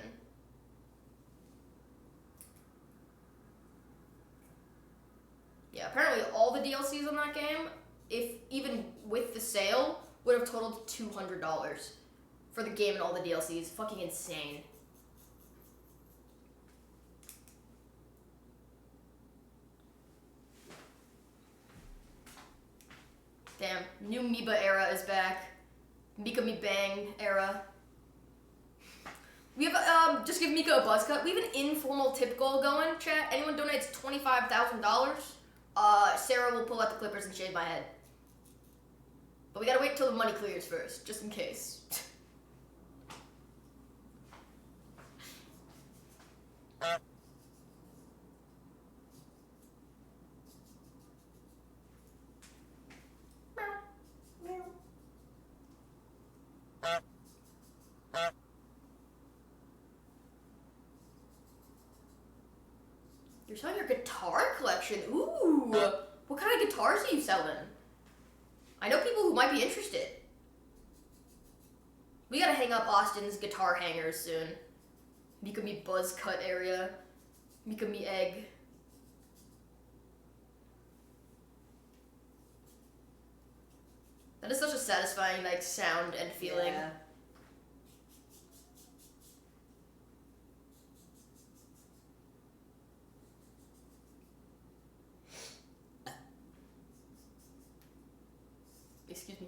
Speaker 1: Yeah, apparently all the DLCs on that game, if even with the sale, would have totaled $200 for the game and all the DLCs. Fucking insane. Damn, new Miba era is back. MikaMiba era. We have just give Mika a buzz cut. We have an informal tip goal going, chat. Anyone donates $25,000, Sarah will pull out the clippers and shave my head. But we gotta wait till the money clears first, just in case. You're selling your guitar collection? Ooh! What kind of guitars are you selling? I know people who might be interested. We gotta hang up Austin's guitar hangers soon. MikaMiba buzz cut area. MikaMiba egg. That is such a satisfying like sound and feeling.
Speaker 2: Yeah.
Speaker 1: Excuse me.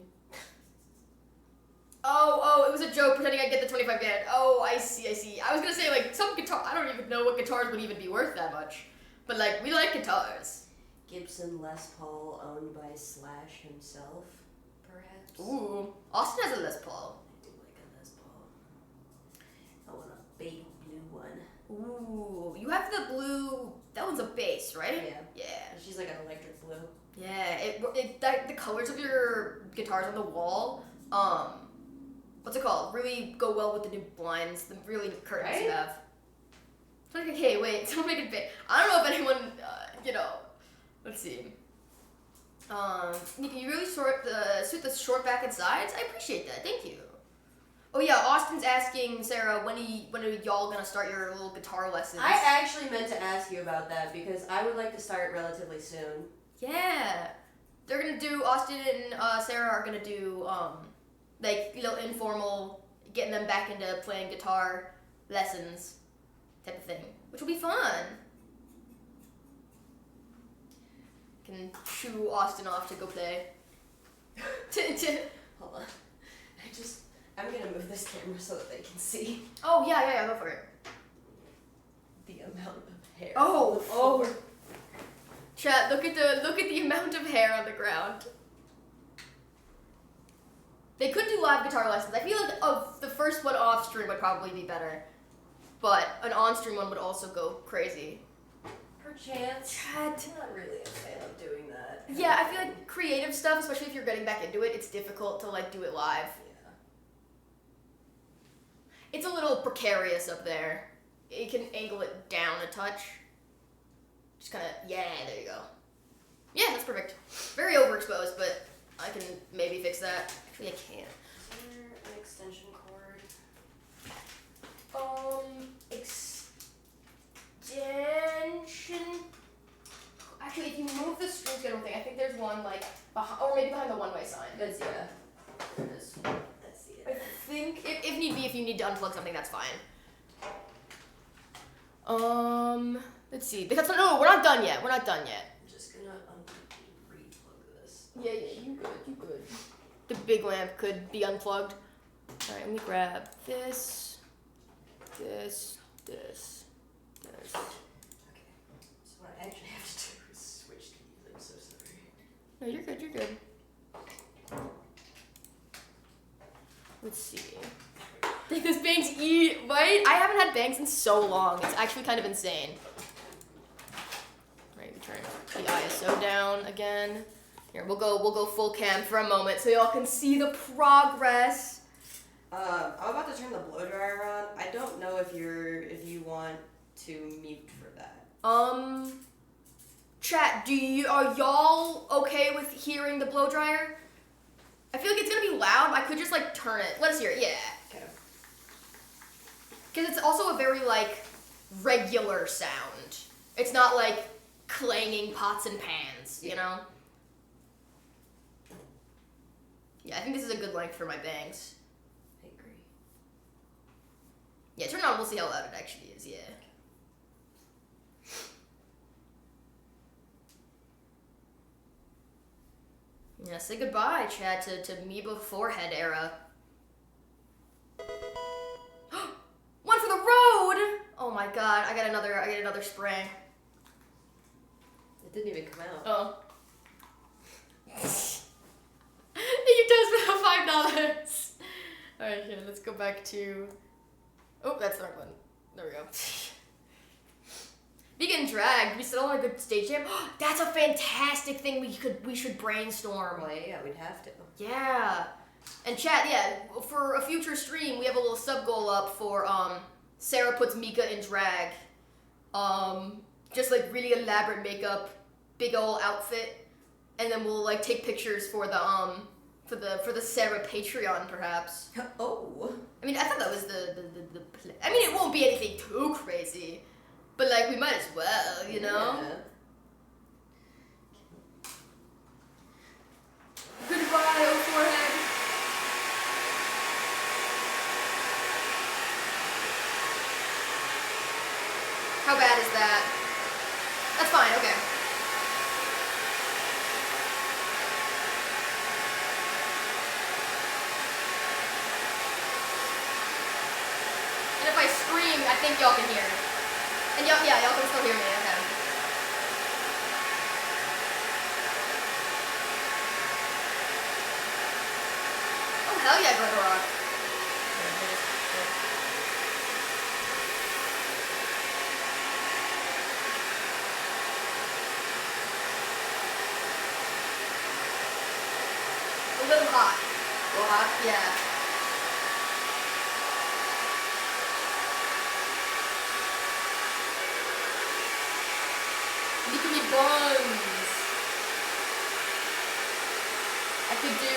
Speaker 1: Oh, it was a joke pretending I get the 25 yen. Oh, I see. I was gonna say, like, some guitar, I don't even know what guitars would even be worth that much. But, like, we like guitars.
Speaker 2: Gibson Les Paul owned by Slash himself, perhaps?
Speaker 1: Ooh, Austin has a Les Paul.
Speaker 2: I do like a Les Paul. I want a baby blue one.
Speaker 1: Ooh, you have the blue, that one's a bass, right?
Speaker 2: Yeah.
Speaker 1: Yeah.
Speaker 2: She's like an electric blue.
Speaker 1: Yeah, the colors of your guitars on the wall, what's it called? Really go well with the new blinds, the really curtains you
Speaker 2: Right?
Speaker 1: have. Like, okay, wait, don't make it big. I don't know if anyone, let's see. Nika, you really suit the short back and sides? I appreciate that, thank you. Oh yeah, Austin's asking Sarah, when are y'all gonna start your little guitar lessons?
Speaker 2: I actually meant to ask you about that because I would like to start relatively soon.
Speaker 1: Yeah, they're gonna do, Austin and Sarah are gonna do, like, little informal, getting them back into playing guitar lessons type of thing, which will be fun. Can shoo Austin off to go play.
Speaker 2: Hold on. I'm gonna move this camera so that they can see
Speaker 1: Oh, yeah, go for it.
Speaker 2: the amount of hair.
Speaker 1: Oh. Chat, look at the amount of hair on the ground. They could do live guitar lessons. I feel like the first one off stream would probably be better, but an on stream one would also go crazy.
Speaker 2: Perchance.
Speaker 1: Chat.
Speaker 2: I'm not really a fan of doing that.
Speaker 1: Yeah, I feel like creative stuff, especially if you're getting back into it, it's difficult to like do it live.
Speaker 2: Yeah.
Speaker 1: It's a little precarious up there. You can angle it down a touch. Just kind of, yeah, there you go. Yeah, that's perfect. Very overexposed, but I can maybe fix that. Actually, I can't.
Speaker 2: Is there an extension cord?
Speaker 1: Extension. Actually, if you move the screen schedule thing, I think there's one like behind, or maybe behind the one-way sign.
Speaker 2: That's, yeah. There it is. That's the
Speaker 1: I think if need be, if you need to unplug something, that's fine. Let's see. Because no, we're not done yet.
Speaker 2: I'm just gonna re-plug this.
Speaker 1: Yeah, you good. The big lamp could be unplugged. All right, let me grab this.
Speaker 2: Okay. So what I actually have to do is switch keys. I'm so sorry.
Speaker 1: No, you're good. Let's see. Like this bangs right? I haven't had bangs in so long. It's actually kind of insane. Right, we turn the ISO down again. Here, we'll go full cam for a moment so y'all can see the progress.
Speaker 2: I'm about to turn the blow dryer on. I don't know if you want to mute for that.
Speaker 1: Chat, are y'all okay with hearing the blow dryer? I feel like it's gonna be loud. I could just like turn it. Let us hear it. Yeah.
Speaker 2: Okay.
Speaker 1: Because it's also a very like regular sound. It's not like clanging pots and pans, you know? Yeah, I think this is a good length for my bangs.
Speaker 2: I agree.
Speaker 1: Yeah, turn it on. We'll see how loud it actually is. Yeah. Yeah, say goodbye, Chad, to Miba forehead era. One for the road! Oh my god, I get another spray.
Speaker 2: It didn't even come out.
Speaker 1: Oh. You does for $5. Alright, here, let's go back to. Oh, that's the wrong one. There we go. Vegan dragged. We still on a good stage jam. That's a fantastic thing. We should brainstorm.
Speaker 2: Well, yeah, we'd have to.
Speaker 1: Yeah. And chat, yeah, for a future stream, we have a little sub goal up for Sarah puts Mika in drag. Just like really elaborate makeup, big ol' outfit, and then we'll like take pictures for the Sarah Patreon perhaps.
Speaker 2: Oh.
Speaker 1: I mean, I thought that was the play. I mean, it won't be anything too crazy, but like we might as well, you know.
Speaker 2: Yeah.
Speaker 1: Goodbye, old forehead. How bad is that? That's fine, okay. And if I scream, I think y'all can hear. And y'all, yeah, y'all can still hear me, okay. Oh, hell yeah, Gregorock. A little hot.
Speaker 2: A little hot?
Speaker 1: Yeah. Buns. I could do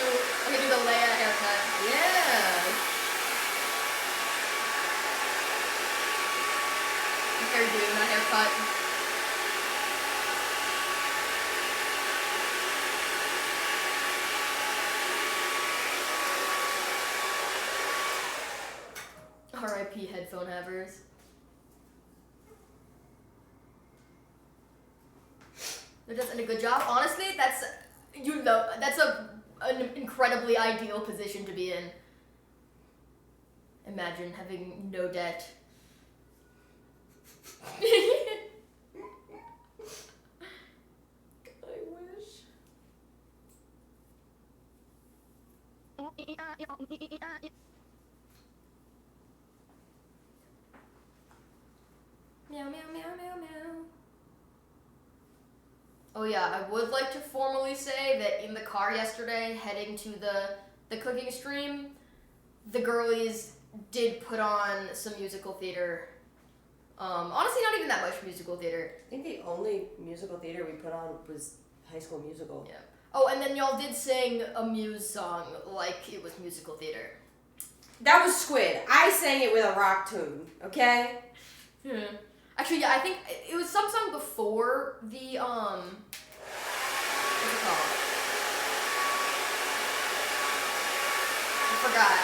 Speaker 1: the Leia haircut.
Speaker 2: Yeah.
Speaker 1: Hairdo, not haircut. R.I.P. headphone havers. They're just doing a good job. Honestly, that's an incredibly ideal position to be in. Imagine having no debt.
Speaker 2: I wish.
Speaker 1: Meow, meow, meow, meow, meow. Oh yeah, I would like to formally say that in the car yesterday, heading to the cooking stream, the girlies did put on some musical theater. Honestly, not even that much musical theater.
Speaker 2: I think the only musical theater we put on was High School Musical.
Speaker 1: Yeah. Oh, and then y'all did sing a Muse song like it was musical theater.
Speaker 2: That was Squid. I sang it with a rock tune, okay?
Speaker 1: Yeah. Actually, yeah, I think it was some song before the, what's it called? I forgot.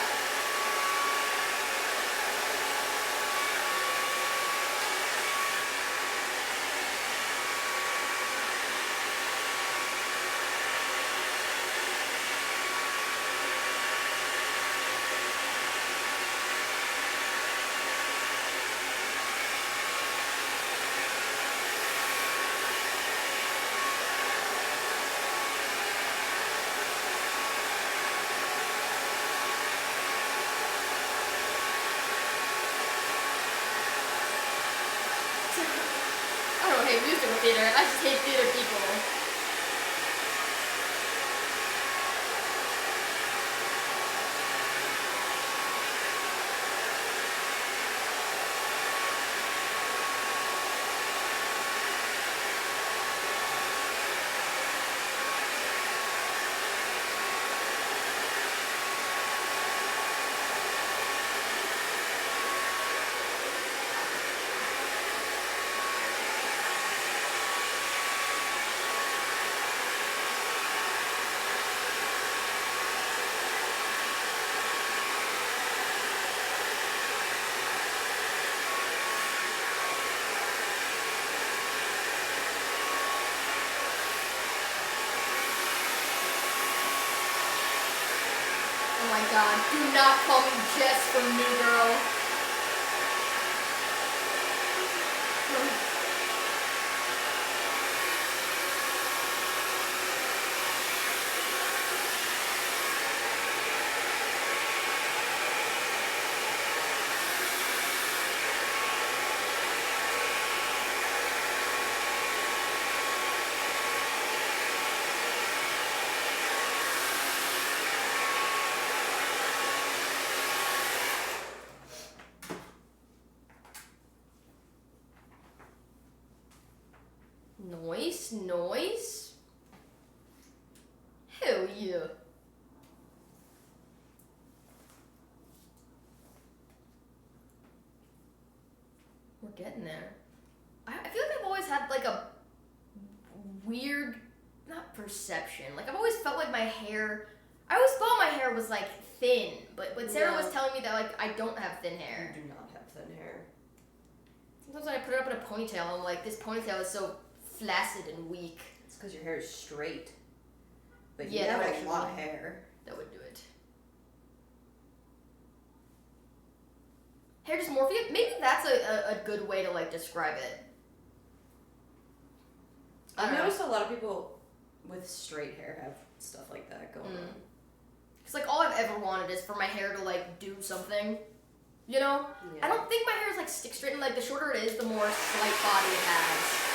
Speaker 1: I don't hate musical theater, I just hate theater people. Oh my god, do not call me Jess from New Girl. Noise, noise. you. We're getting there. I feel like I've always had like a weird, not perception. Like I've always felt like my hair. I always thought my hair was like thin, but Sarah was telling me that like I don't have thin hair.
Speaker 2: You do not have thin hair.
Speaker 1: Sometimes when I put it up in a ponytail, I'm like, this ponytail is so flaccid and weak.
Speaker 2: It's because your hair is straight. But
Speaker 1: Yeah,
Speaker 2: you have
Speaker 1: actually-
Speaker 2: a lot of hair.
Speaker 1: That would do it. Hair dysmorphia? Maybe that's a good way to like describe it. I
Speaker 2: I've
Speaker 1: don't know.
Speaker 2: noticed a lot of people with straight hair have stuff like that going on.
Speaker 1: It's like all I've ever wanted is for my hair to like do something. You know?
Speaker 2: Yeah.
Speaker 1: I don't think my hair is like stick straight, and like the shorter it is, the more slight body it has.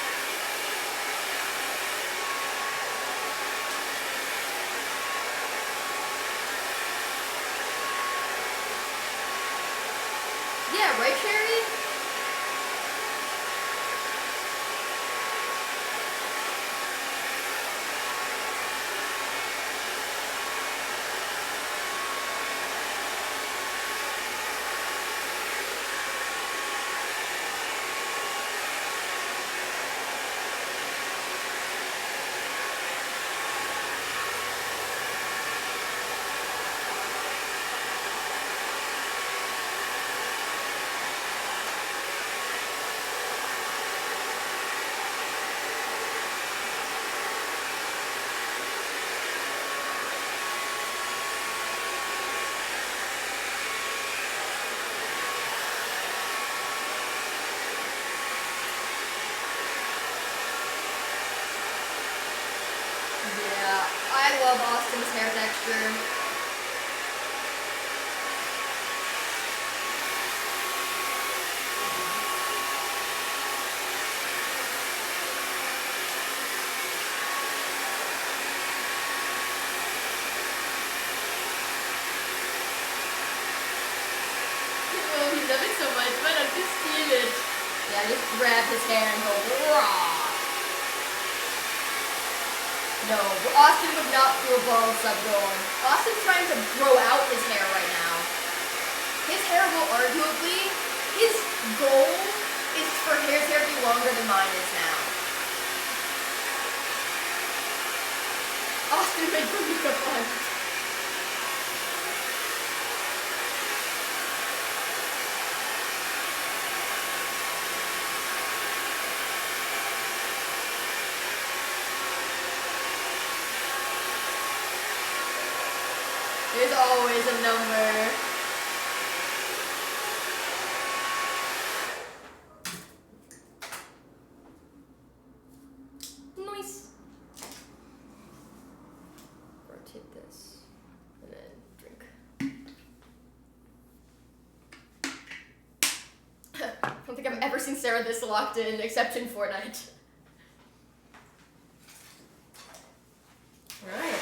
Speaker 1: Yeah, right, Sherry? Yeah, I love Austin's hair texture. Oh, he loves it so much. Why don't you steal it? Yeah, just grab his hair and go raw. No, Austin would not do a ball sub going. Austin's trying to grow out his hair right now. His hair will arguably, his goal is for his hair to be longer than mine is now. Austin made for Mika fun. There's always a number. Nice. Rotate this and then drink. I don't think I've ever seen Sarah this locked in, except in Fortnite. Alright.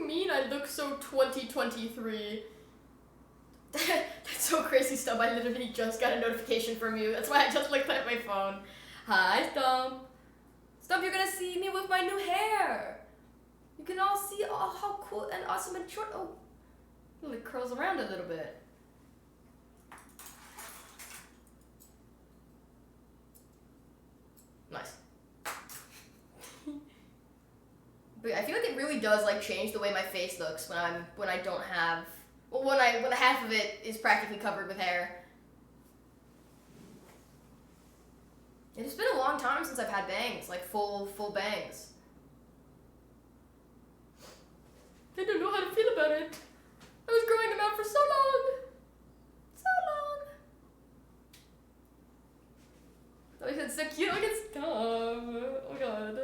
Speaker 1: mean I look so 2023? That's so crazy, Stump. I literally just got a notification from you. That's why I just looked at my phone. Hi, Stump. Stump, you're gonna see me with my new hair. You can all see how cool and awesome and short. Oh, it curls around a little bit. Nice. But yeah, I feel like it really does like change the way my face looks when I don't have, well, when half of it is practically covered with hair. It's been a long time since I've had bangs, like full bangs. I don't know how to feel about it. I was growing them out for so long. So long. Oh, it's so cute. Look, it's dumb. Oh my god.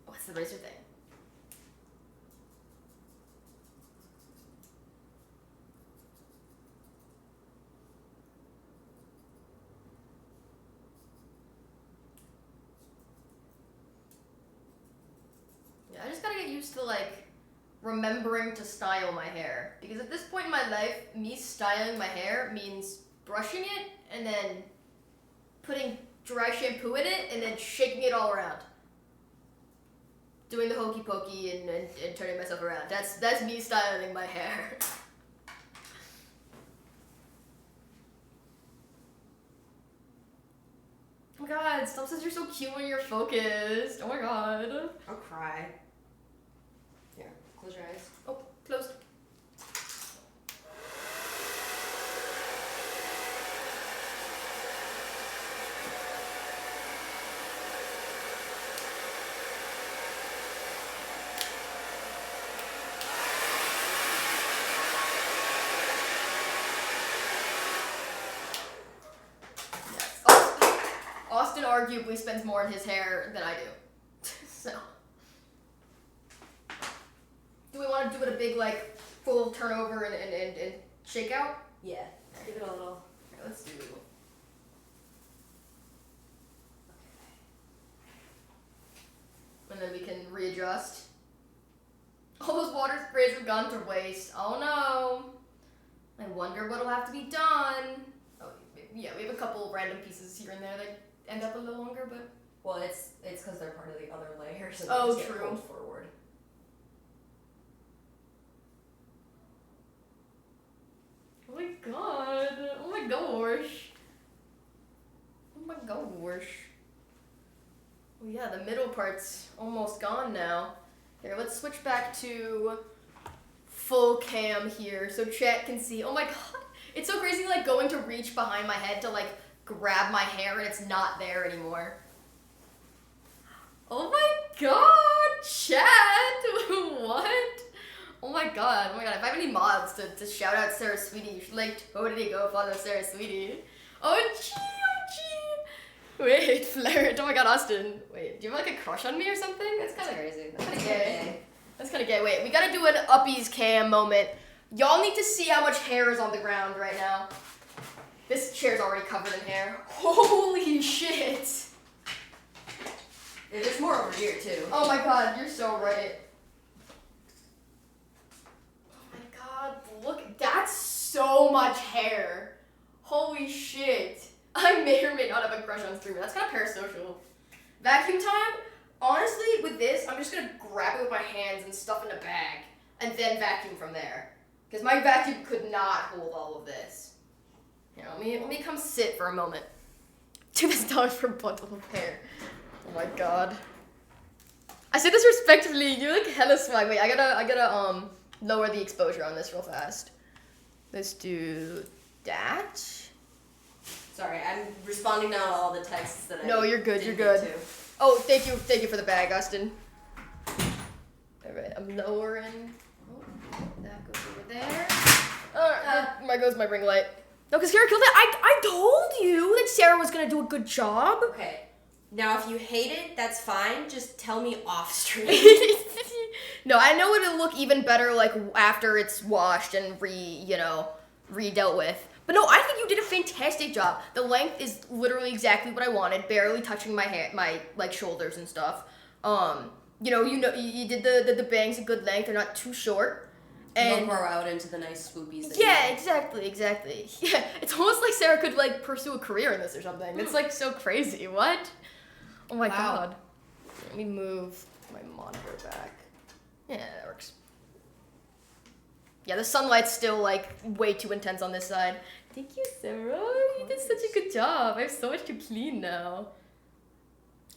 Speaker 1: What's the razor thing? Yeah, I just gotta get used to like remembering to style my hair, because at this point in my life, me styling my hair means brushing it and then putting dry shampoo in it and then shaking it all around. Doing the hokey pokey and turning myself around. That's me styling my hair. Oh my god, Stump says you're so cute when you're focused. Oh my god.
Speaker 2: I'll cry. Here, close your eyes.
Speaker 1: Oh, closed. Austin arguably spends more in his hair than I do. So. Do we want to do it a big, like, full turnover and shake out?
Speaker 2: Yeah. Give it a little.
Speaker 1: Okay, let's do. And then we can readjust. All those water sprays have gone to waste. Oh no. I wonder what'll have to be done. Oh, yeah, we have a couple random pieces here and there that end up a little longer, but.
Speaker 2: Well, it's because they're part of the other layers. And
Speaker 1: Oh,
Speaker 2: they just get
Speaker 1: true.
Speaker 2: pulled forward.
Speaker 1: Oh my god. Oh my gosh. Oh my gosh. Oh yeah, the middle part's almost gone now. Here, let's switch back to full cam here so chat can see. Oh my god. It's so crazy like going to reach behind my head to like grab my hair and it's not there anymore. Oh my god, chat. What? Oh my god, if I have any mods to shout out Sarah Sweetie, you should like totally go follow Sarah Sweetie. Oh gee, oh gee. Wait, flirt. Oh my god, Austin. Wait, do you have like a crush on me or something? That's kind of
Speaker 2: crazy.
Speaker 1: That's kind of gay. That's kind of gay. Wait, we gotta do an Uppies cam moment. Y'all need to see how much hair is on the ground right now. This chair's already covered in hair. Holy shit.
Speaker 2: There's more over here too.
Speaker 1: Oh my god, you're so right. Oh my god, look, that's so much hair. Holy shit. I may or may not have a crush on streamer. That's kind of parasocial. Vacuum time? Honestly, with this, I'm just gonna grab it with my hands and stuff in a bag, and then vacuum from there. Because my vacuum could not hold all of this. Here, let me come sit for a moment. $2 for a bundle of hair. Oh my god. I say this respectfully, you're like hella swag. Wait, I gotta lower the exposure on this real fast. Let's do that.
Speaker 2: Sorry, I'm responding now to all the texts that I
Speaker 1: No, you're good,
Speaker 2: didn't
Speaker 1: you're
Speaker 2: get
Speaker 1: good.
Speaker 2: to.
Speaker 1: Oh, thank you for the bag, Austin. Alright, I'm lowering. Oh, that goes over there. There goes my ring light. No, because Sarah killed it. I told you that Sarah was gonna do a good job.
Speaker 2: Okay. Now, if you hate it, that's fine. Just tell me off stream.
Speaker 1: No, I know it'll look even better like after it's washed and re-dealt with. But no, I think you did a fantastic job. The length is literally exactly what I wanted, barely touching my hair, my like shoulders and stuff. You did the bangs a good length. They're not too short.
Speaker 2: They'll
Speaker 1: And
Speaker 2: grow out into the nice swoopies.
Speaker 1: yeah, exactly. Yeah, it's almost like Sarah could like pursue a career in this or something. It's like so crazy. What? Oh my god. Let me move my monitor back. Yeah, that works. Yeah, the sunlight's still like way too intense on this side. Thank you, Sarah. You did such a good job. I have so much to clean now.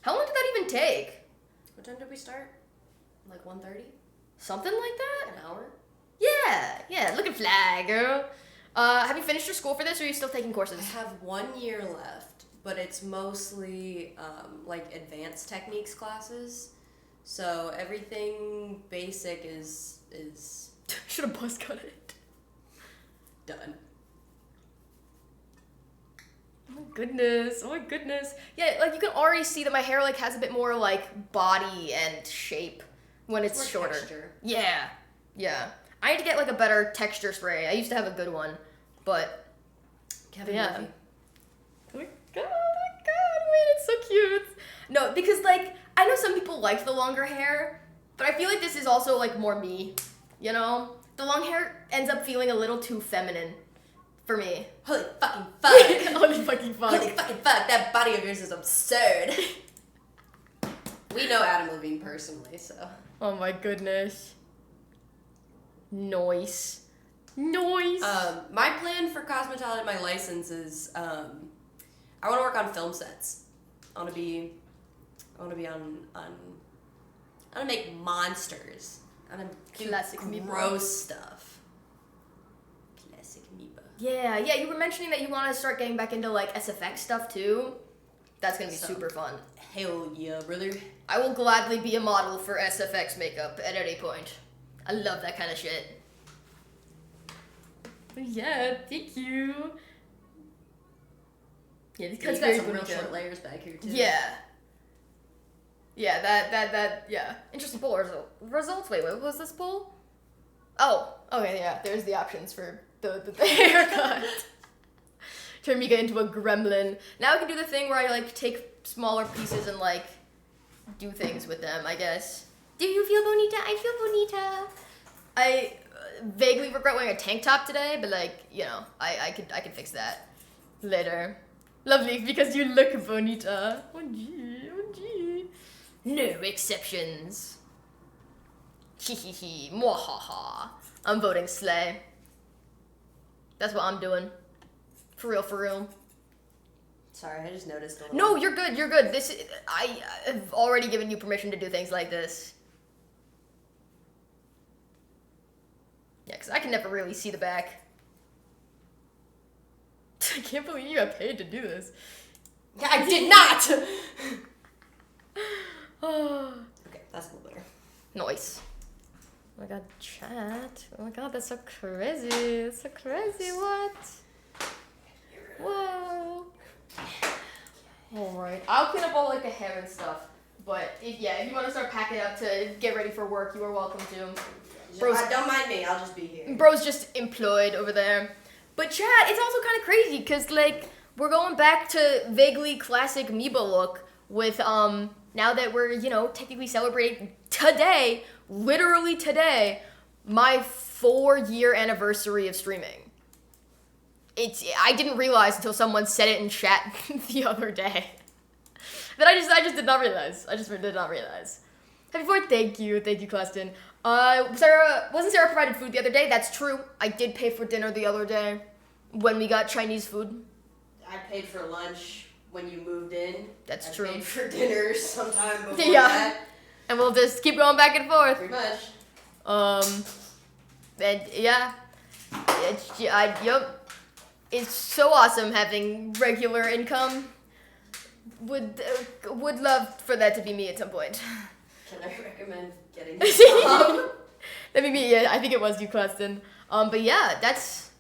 Speaker 1: How long did that even take?
Speaker 2: What time did we start? Like 1:30?
Speaker 1: Something like that?
Speaker 2: An hour?
Speaker 1: Yeah. Look at fly, girl. Have you finished your school for this, or are you still taking courses?
Speaker 2: I have 1 year left, but it's mostly like advanced techniques classes. So everything basic is
Speaker 1: Should have buzz cut it.
Speaker 2: done.
Speaker 1: Oh my goodness. Yeah, like you can already see that my hair like has a bit more like body and shape when it's
Speaker 2: More
Speaker 1: shorter.
Speaker 2: texture.
Speaker 1: Yeah. I need to get like a better texture spray. I used to have a good one, but
Speaker 2: Kevin
Speaker 1: yeah.
Speaker 2: Murphy.
Speaker 1: Oh my god, wait, it's so cute. No, because like I know some people like the longer hair, but I feel like this is also like more me, you know? The long hair ends up feeling a little too feminine for me.
Speaker 2: Holy fucking fuck.
Speaker 1: Holy fucking fuck.
Speaker 2: Holy fucking fuck. That body of yours is absurd. We know Adam Levine personally, so.
Speaker 1: Oh my goodness. Noise.
Speaker 2: My plan for cosmetology, my license is, I want to work on film sets. I want to be make monsters. I want to do
Speaker 1: Classic MikaMiba.
Speaker 2: gross stuff. Classic MikaMiba.
Speaker 1: Yeah, you were mentioning that you want to start getting back into like SFX stuff too. That's gonna be
Speaker 2: So-
Speaker 1: super fun.
Speaker 2: Hell yeah, brother.
Speaker 1: I will gladly be a model for SFX makeup at any point. I love that kind of shit. Yeah, thank you. Yeah, this
Speaker 2: You
Speaker 1: cut's
Speaker 2: got
Speaker 1: very
Speaker 2: some real
Speaker 1: bonito.
Speaker 2: short layers back here too.
Speaker 1: Yeah. Yeah, that, yeah. Interesting poll results. Wait, what was this poll? Oh, okay, yeah. There's the options for the haircut. Turn Mika into a gremlin. Now I can do the thing where I, like, take smaller pieces and, like, do things with them, I guess. Do you feel bonita? I feel bonita. I vaguely regret wearing a tank top today, but, like, you know, I could fix that later. Lovely, because you look bonita. Oh, gee. No exceptions. Hee. Mwahaha. I'm voting Slay. That's what I'm doing. For real.
Speaker 2: Sorry, I just noticed a little.
Speaker 1: No, you're good. I've already given you permission to do things like this. Yeah, because I can never really see the back. I can't believe you got paid to do this.
Speaker 2: Yeah, I did not!
Speaker 1: Oh,
Speaker 2: Okay, that's a little better.
Speaker 1: nice. Oh my god, chat. Oh my god, that's so crazy. That's so crazy. What? Whoa. Alright. I'll clean up all like the hair and stuff. But if you want to start packing up to get ready for work, you are welcome to. Bros,
Speaker 2: Don't mind me, I'll just be here.
Speaker 1: bro's just employed over there. But chat, it's also kind of crazy because like we're going back to vaguely classic Miba look with now that we're, you know, technically celebrating today, literally today, my 4-year anniversary of streaming. I didn't realize until someone said it in chat the other day. That I just did not realize. I just did not realize. Happy 4th, thank you, Claston. Wasn't Sarah provided food the other day? That's true. I did pay for dinner the other day when we got Chinese food.
Speaker 2: I paid for lunch when you moved in.
Speaker 1: That's
Speaker 2: I
Speaker 1: true.
Speaker 2: paid for dinner sometime before
Speaker 1: Yeah.
Speaker 2: that.
Speaker 1: And we'll just keep going back and forth.
Speaker 2: Pretty much.
Speaker 1: And yeah, it's so awesome having regular income. Would love for that to be me at some point.
Speaker 2: Can I recommend getting a job?
Speaker 1: That'd be me. Yeah, I think it was you, Claston. But yeah, that's.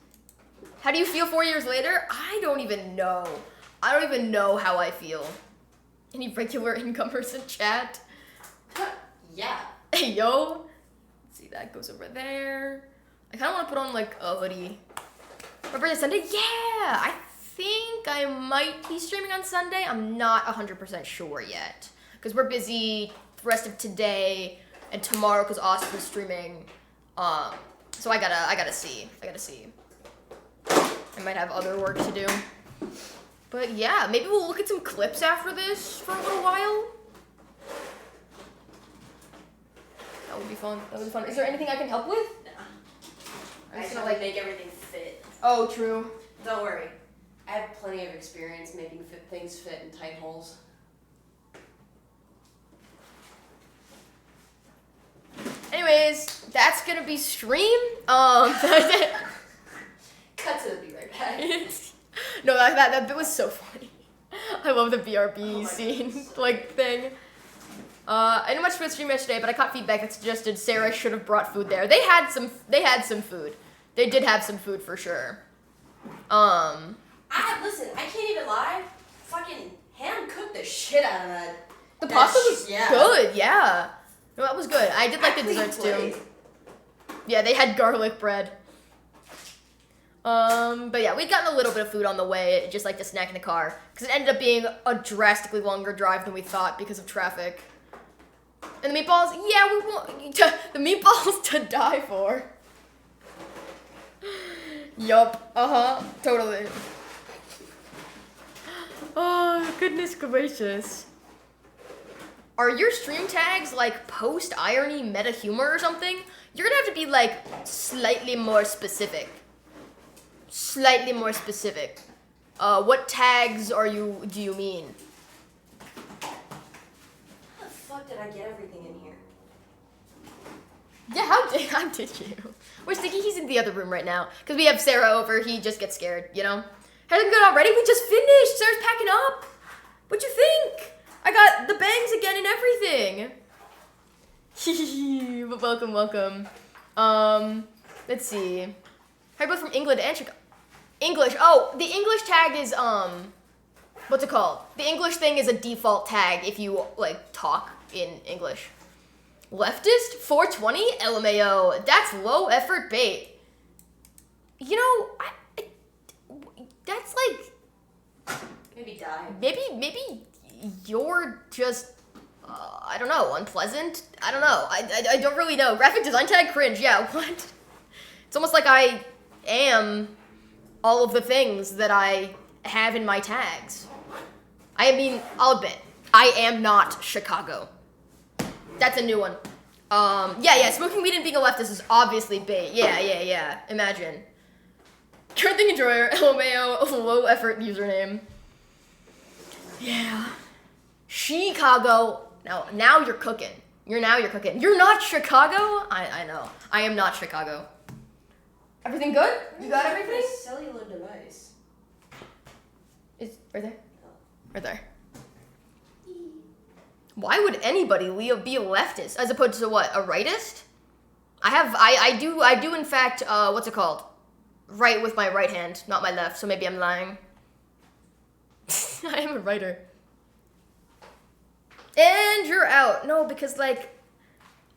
Speaker 1: How do you feel 4 years later? I don't even know. I don't even know how I feel. Any regular incomers in chat?
Speaker 2: Yeah.
Speaker 1: Hey, yo. See, that goes over there. I kind of want to put on, like, a hoodie. My birthday Sunday? Yeah! I think I might be streaming on Sunday. I'm not 100% sure yet. Because we're busy rest of today and tomorrow because Austin's streaming. So I gotta see. I might have other work to do. But yeah, maybe we'll look at some clips after this for a little while. That would be fun. Is there anything I can help with?
Speaker 2: Nah.
Speaker 1: I'm
Speaker 2: I
Speaker 1: just
Speaker 2: just
Speaker 1: gonna
Speaker 2: make everything fit.
Speaker 1: Oh, true.
Speaker 2: Don't worry. I have plenty of experience making things fit in tight holes.
Speaker 1: Anyways, that's gonna be stream.
Speaker 2: Cut to the be right back.
Speaker 1: No, that bit was so funny. I love the BRB
Speaker 2: Oh my
Speaker 1: scene,
Speaker 2: God.
Speaker 1: like thing. I didn't watch the stream yesterday, but I caught feedback that suggested Sarah should have brought food there. They had some food. They did have some food for sure.
Speaker 2: Listen, I can't even lie. Fucking Ham cooked the shit out of that.
Speaker 1: The pasta was
Speaker 2: yeah.
Speaker 1: good, yeah. No, that was good. I did like the
Speaker 2: Clean
Speaker 1: desserts
Speaker 2: plate.
Speaker 1: too. Yeah, they had garlic bread. But yeah, we'd gotten a little bit of food on the way, just like to snack in the car, because it ended up being a drastically longer drive than we thought because of traffic. And the meatballs, yeah, we want the meatballs to die for. Yup, totally. Oh, goodness gracious. Are your stream tags like post-irony meta humor or something? You're gonna have to be like slightly more specific. What tags do you mean?
Speaker 2: How the fuck did I get everything in here?
Speaker 1: Yeah, how did you? We're thinking he's in the other room right now. Because we have Sarah over, he just gets scared, you know? Hasn't good already? We just finished! Sarah's packing up! What'd you think? I got the bangs again and everything! Welcome. Let's see. How about from England and Chicago? English. Oh, the English tag is, what's it called? The English thing is a default tag if you, like, talk in English. Leftist? 420? LMAO. That's low effort bait. You know, that's like...
Speaker 2: Maybe die.
Speaker 1: Maybe you're just, I don't know, unpleasant? I don't know. I don't really know. Graphic design tag cringe. Yeah, what? It's almost like I am all of the things that I have in my tags. I mean, I'll admit, I am not Chicago. That's a new one. Yeah, smoking weed and being a leftist is obviously bait. Yeah, imagine. Current thing enjoyer, LMAO, low effort username. Yeah. Chicago. Now you're cooking. You're cooking. You're not Chicago? I know. I am not Chicago. Everything good? You got everything?
Speaker 2: My cellular device.
Speaker 1: It's right there. Right there. Why would anybody be a leftist as opposed to what, a rightist? I do in fact, what's it called? Write with my right hand, not my left, so maybe I'm lying. I am a writer. And you're out. No, because like,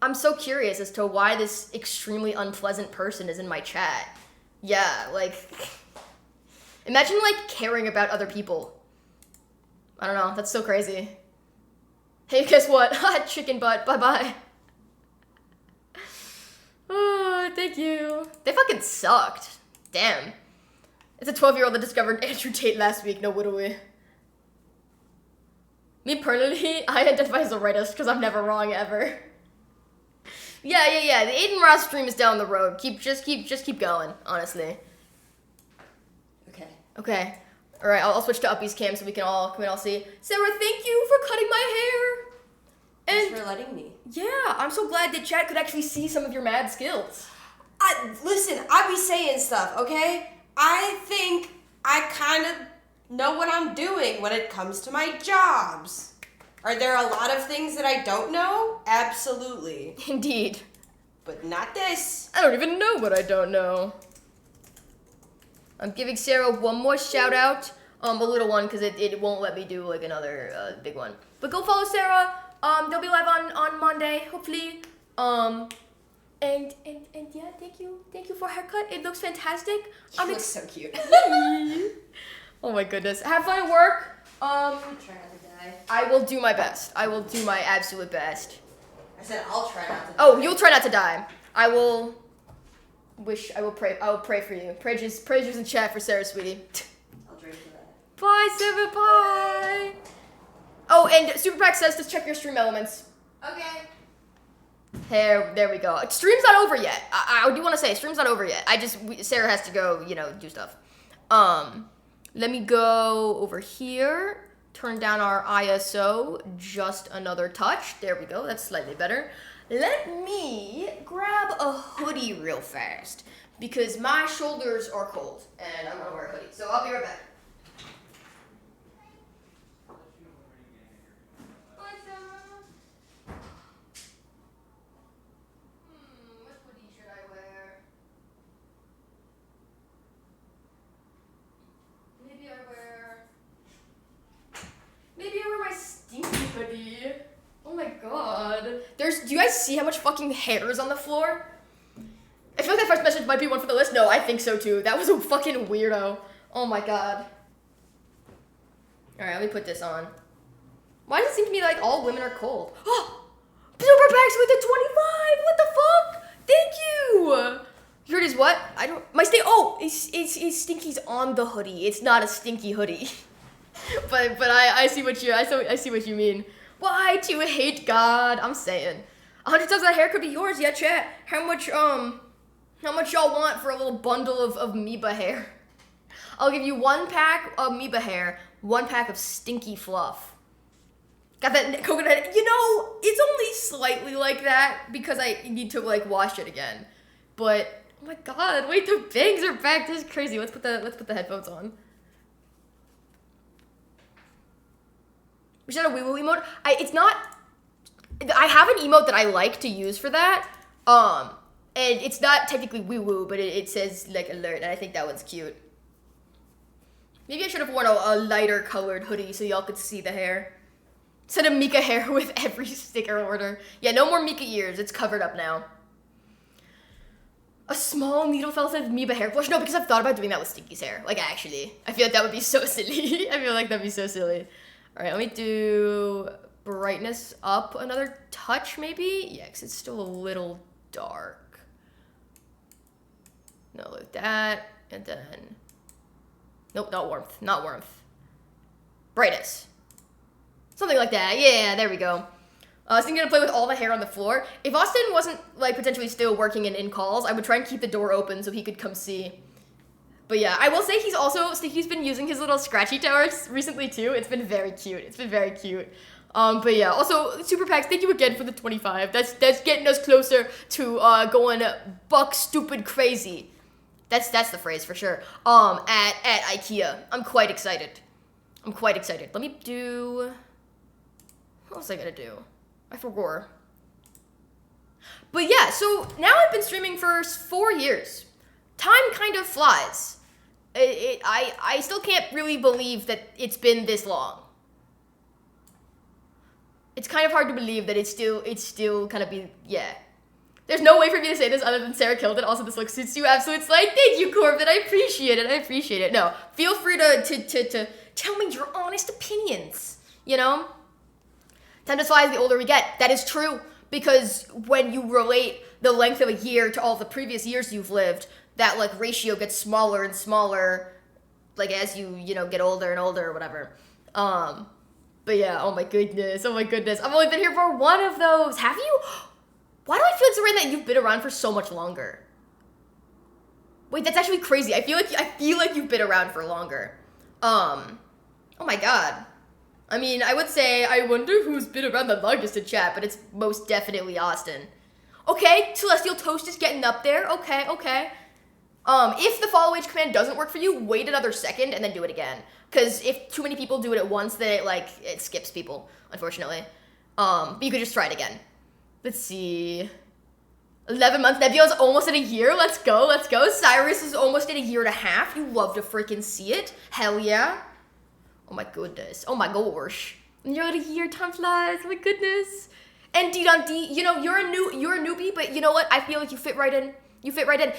Speaker 1: I'm so curious as to why this extremely unpleasant person is in my chat. Yeah, like, imagine like caring about other people. I don't know, that's so crazy. Hey, guess what? Chicken butt, bye-bye. Oh, thank you. They fucking sucked. Damn. It's a 12-year-old that discovered Andrew Tate last week, no widowy. Me personally, I identify as a rightist because I'm never wrong ever. Yeah. The Aiden Ross stream is down the road. Just keep going, honestly. Okay. All right, I'll switch to Uppy's cam so we can all see. Sarah, thank you for cutting my hair. And
Speaker 2: Thanks for letting me.
Speaker 1: yeah, I'm so glad that chat could actually see some of your mad skills.
Speaker 2: Listen, I be saying stuff, okay? I think I kind of know what I'm doing when it comes to my jobs. Are there a lot of things that I don't know? Absolutely.
Speaker 1: Indeed.
Speaker 2: But not this.
Speaker 1: I don't even know what I don't know. I'm giving Sarah one more shout out. A little one, because it won't let me do like another big one. But go follow Sarah. They'll be live on Monday, hopefully. And yeah, thank you for a haircut. It looks fantastic.
Speaker 2: You look so cute.
Speaker 1: Oh my goodness. Have fun at work.
Speaker 2: Try not to die. Okay.
Speaker 1: I will do my best. I will do my absolute best.
Speaker 2: I said I'll try not to.
Speaker 1: Oh, you'll try not to die. I will pray for you. Prayers in chat for Sarah, sweetie.
Speaker 2: I'll drink for that.
Speaker 1: Bye, Sarah, bye. Oh, and Super Pack says to check your stream elements.
Speaker 2: Okay.
Speaker 1: There we go. Stream's not over yet. I do want to say, stream's not over yet. Sarah has to go, do stuff. Let me go over here. Turn down our ISO just another touch. There we go. That's slightly better. Let me grab a hoodie real fast because my shoulders are cold and I'm gonna wear a hoodie. So I'll be right back. Bye, Sarah. What hoodie should I wear? Maybe I wear my stinky hoodie. Oh my god. Do you guys see how much fucking hair is on the floor? I feel like that first message might be one for the list. No, I think so too. That was a fucking weirdo. Oh my god. Alright, let me put this on. Why does it seem to me like all women are cold? Oh! Super Packs with a 25! What the fuck? Thank you! Your hoodie's what? I don't... It's Stinky's on the hoodie. It's not a stinky hoodie. but I see what you mean. Why do you hate God? I'm saying. 100 times that hair could be yours. Yeah, chat. How much y'all want for a little bundle of Miba hair? I'll give you 1 pack of Miba hair, 1 pack of stinky fluff. Got that coconut. It's only slightly like that because I need to wash it again. But oh my god, wait, the bangs are back. This is crazy. Let's put the headphones on. We should have a wee woo emote. I have an emote that I like to use for that. And it's not technically wee woo, but it says alert, and I think that one's cute. Maybe I should have worn a lighter colored hoodie so y'all could see the hair. Instead of Mika hair with every sticker order. Yeah, no more Mika ears. It's covered up now. A small needle fell said Miba hair blush. No, because I've thought about doing that with Stinky's hair. Actually, I feel like that would be so silly. I feel like that'd be so silly. All right, let me do brightness up another touch, maybe? Yeah, because it's still a little dark. No, like that, and then... Nope, not warmth. Brightness. Something like that. Yeah, there we go. I was thinking to play with all the hair on the floor. If Austin wasn't, potentially still working in calls, I would try and keep the door open so he could come see. But yeah, I will say he's been using his little scratchy towers recently too. It's been very cute. But yeah, also, Super Packs, thank you again for the 25. That's getting us closer to going buck stupid crazy. That's the phrase for sure. At IKEA. I'm quite excited. Let me do... What was I gonna do? I forgot. But yeah, so now I've been streaming for 4 years. Time kind of flies. I still can't really believe that it's been this long. It's kind of hard to believe that it's still kind of yeah. There's no way for me to say this other than Sarah killed it. Also, this look suits you absolute slay. Thank you, Corbin. I appreciate it. No, feel free to tell me your honest opinions, Time just flies the older we get. That is true, because when you relate the length of a year to all the previous years you've lived, that ratio gets smaller and smaller, as you get older and older or whatever. But yeah, oh my goodness. I've only been here for 1 of those. Have you? Why do I feel like, Serena, that you've been around for so much longer? Wait, that's actually crazy. I feel like you've been around for longer. Oh my god. I mean, I would say, I wonder who's been around the longest in chat, but it's most definitely Austin. Okay, Celestial Toast is getting up there. Okay. If the follow age command doesn't work for you, wait another second and then do it again. Because if too many people do it at once, then it skips people, unfortunately. But you could just try it again. Let's see. 11 months. Nebula's almost at a year. Let's go. Cyrus is almost at a year and a half. You love to freaking see it. Hell yeah. Oh my goodness. Oh my gosh. You're at a year. Time flies. Oh my goodness. And D, you're a newbie, but you know what? I feel like you fit right in.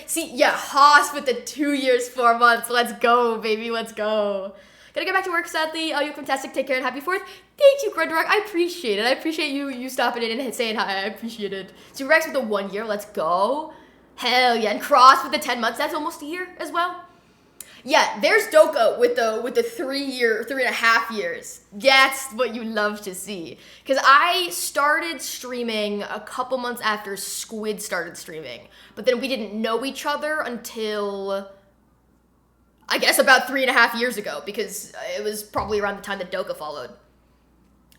Speaker 1: See, yeah, Haas with the 2 years, 4 months. Let's go, baby. Let's go. Gotta get back to work, sadly. You're fantastic. Take care and happy 4th. Thank you, Grundrock. I appreciate it. I appreciate you stopping in and saying hi. I appreciate it. Super Rex with the 1 year. Let's go. Hell yeah. And Cross with the 10 months. That's almost a year as well. Yeah, there's Doka with the 3.5 years. That's what you love to see. Because I started streaming a couple months after Squid started streaming. But then we didn't know each other until, I guess, about 3.5 years ago. Because it was probably around the time that Doka followed.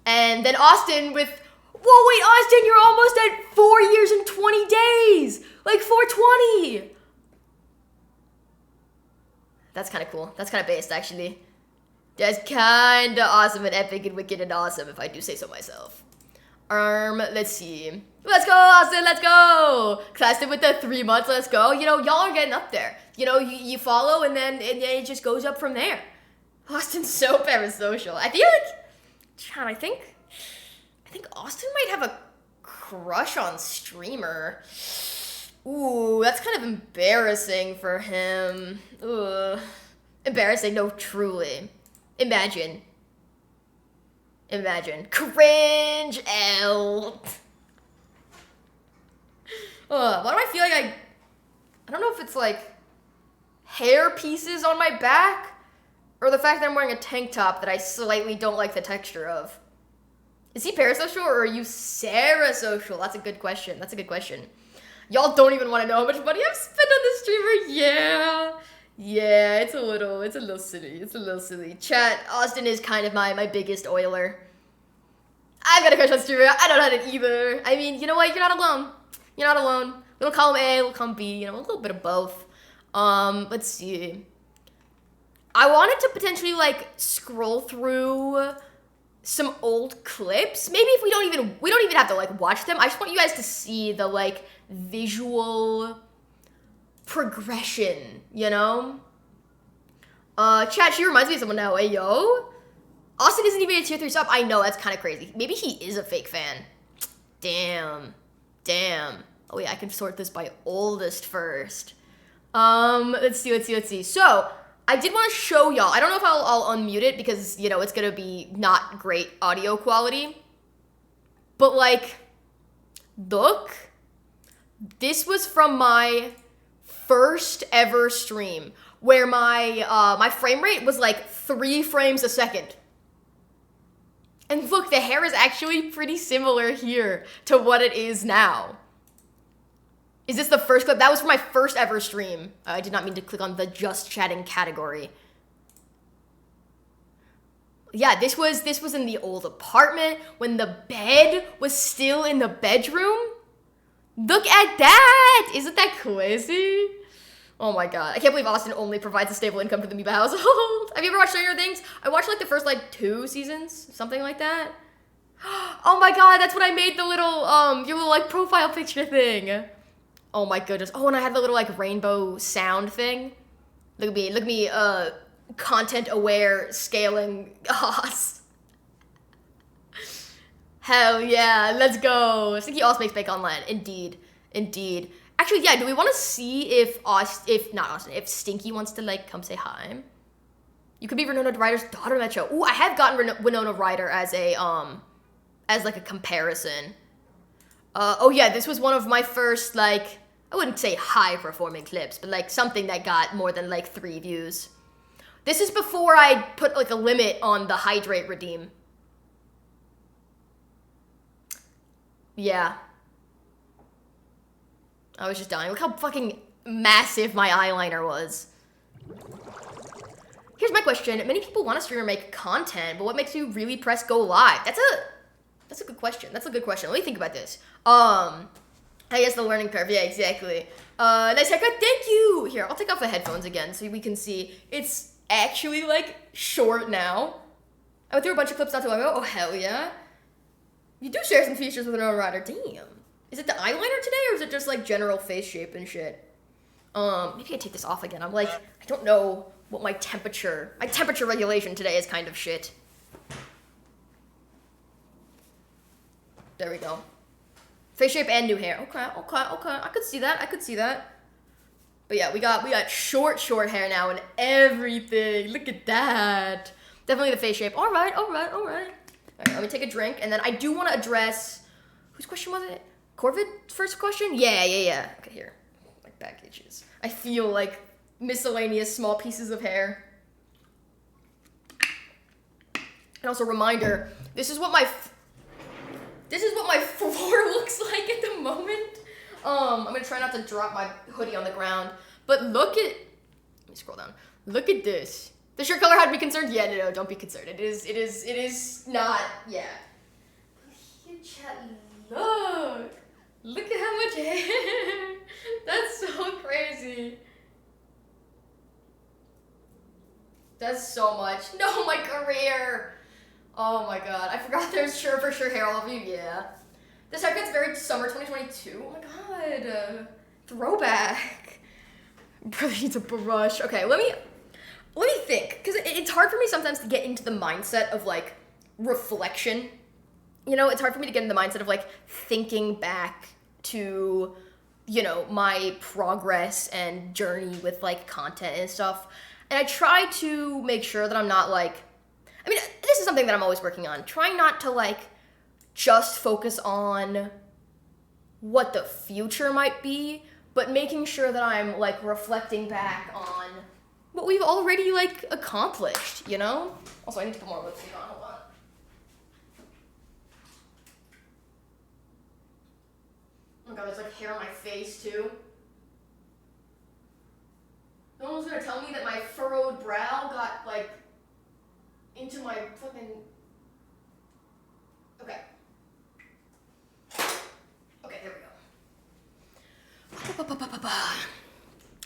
Speaker 1: And then Austin with, whoa, wait, Austin, you're almost at 4 years and 20 days. Like 420. That's kind of cool. That's kind of based, actually. That's kind of awesome and epic and wicked and awesome, if I do say so myself. Let's see. Let's go, Austin, let's go! Classed it with the 3 months, let's go. You know, y'all are getting up there. You know, you follow and then it just goes up from there. Austin's so parasocial. I feel like, I think Austin might have a crush on Streamer. Ooh, that's kind of embarrassing for him. Ugh. Embarrassing, no, truly. Imagine. Cringe, L. Why do I feel like I don't know if it's like hair pieces on my back or the fact that I'm wearing a tank top that I slightly don't like the texture of. Is he parasocial or are you Sarah-social? That's a good question. Y'all don't even want to know how much money I've spent on this streamer. Yeah, it's a little silly. Chat, Austin is kind of my biggest oiler. I've got a crush on streamer. I don't have it either. I mean, you know what? You're not alone. Little column A, little column B, you know, a little bit of both. Let's see. I wanted to potentially, like, scroll through some old clips. Maybe if we don't even have to, like, watch them. I just want you guys to see the, like, visual progression, you know? Chat, she reminds me of someone now. Hey, yo. Austin isn't even a tier 3 sub. I know, that's kind of crazy. Maybe he is a fake fan. Damn. Oh, yeah, I can sort this by oldest first. Let's see. So, I did want to show y'all. I don't know if I'll unmute it because, you know, it's going to be not great audio quality. But, like, look. This was from my first ever stream where my frame rate was like 3 frames a second. And look, the hair is actually pretty similar here to what it is now. Is this the first clip? That was for my first ever stream. I did not mean to click on the just chatting category. Yeah, this was in the old apartment when the bed was still in the bedroom. Look at that! Isn't that crazy? Oh my god. I can't believe Austin only provides a stable income for the MikaMiba household. Have you ever watched Stranger Things? I watched like the first like 2 seasons, something like that. Oh my god, that's when I made the little, your little like profile picture thing. Oh my goodness. Oh, and I had the little like rainbow sound thing. Look at me, content aware scaling Haas. Hell yeah, let's go. Stinky also makes bank online. Indeed. Actually, yeah, do we want to see if Stinky wants to like come say hi? You could be Winona Ryder's daughter in that show. Ooh, I have gotten Winona Ryder as a as like a comparison. Oh yeah, this was one of my first like, I wouldn't say high performing clips, but like something that got more than like 3 views. This is before I put like a limit on the hydrate redeem. Yeah. I was just dying. Look how fucking massive my eyeliner was. Here's my question. Many people want to stream or make content, but what makes you really press go live? That's a good question. Let me think about this. I guess the learning curve. Yeah, exactly. Nice haircut. Thank you. Here, I'll take off the headphones again so we can see. It's actually like short now. I went through a bunch of clips not too long ago. Oh, hell yeah. You do share some features with Winona Ryder. Damn. Is it the eyeliner today or is it just like general face shape and shit? Maybe I take this off again. I'm like, I don't know what my temperature regulation today is kind of shit. There we go. Face shape and new hair. Okay. I could see that. But yeah, we got short hair now and everything. Look at that. Definitely the face shape. All right. Okay, let me take a drink, and then I do want to address, whose question was it? Corvid's first question? Yeah. Okay, here. My back itches. I feel like miscellaneous small pieces of hair. And also, reminder, this is what my floor looks like at the moment. I'm gonna try not to drop my hoodie on the ground, but let me scroll down. Look at this. Does your color have to be concerned? Yeah, no, don't be concerned. It is not, yeah. Look at how much hair. That's so crazy. That's so much. No, my career. Oh my god. I forgot there's for sure hair all of you. Yeah. This haircut's very summer 2022. Oh my god. Throwback. Brother needs a brush. Okay, let me think. Because it's hard for me sometimes to get into the mindset of, like, reflection. You know, it's hard for me to get in the mindset of, like, thinking back to, you know, my progress and journey with, like, content and stuff. And I try to make sure that I'm not, like, I mean, this is something that I'm always working on. Trying not to, like, just focus on what the future might be, but making sure that I'm, like, reflecting back on what we've already, like, accomplished, you know? Also, I need to put more lipstick on. Hold on. Oh my god, there's, like, hair on my face, too. No one's gonna tell me that my furrowed brow got, like, into my fucking... Okay. Okay, there we go.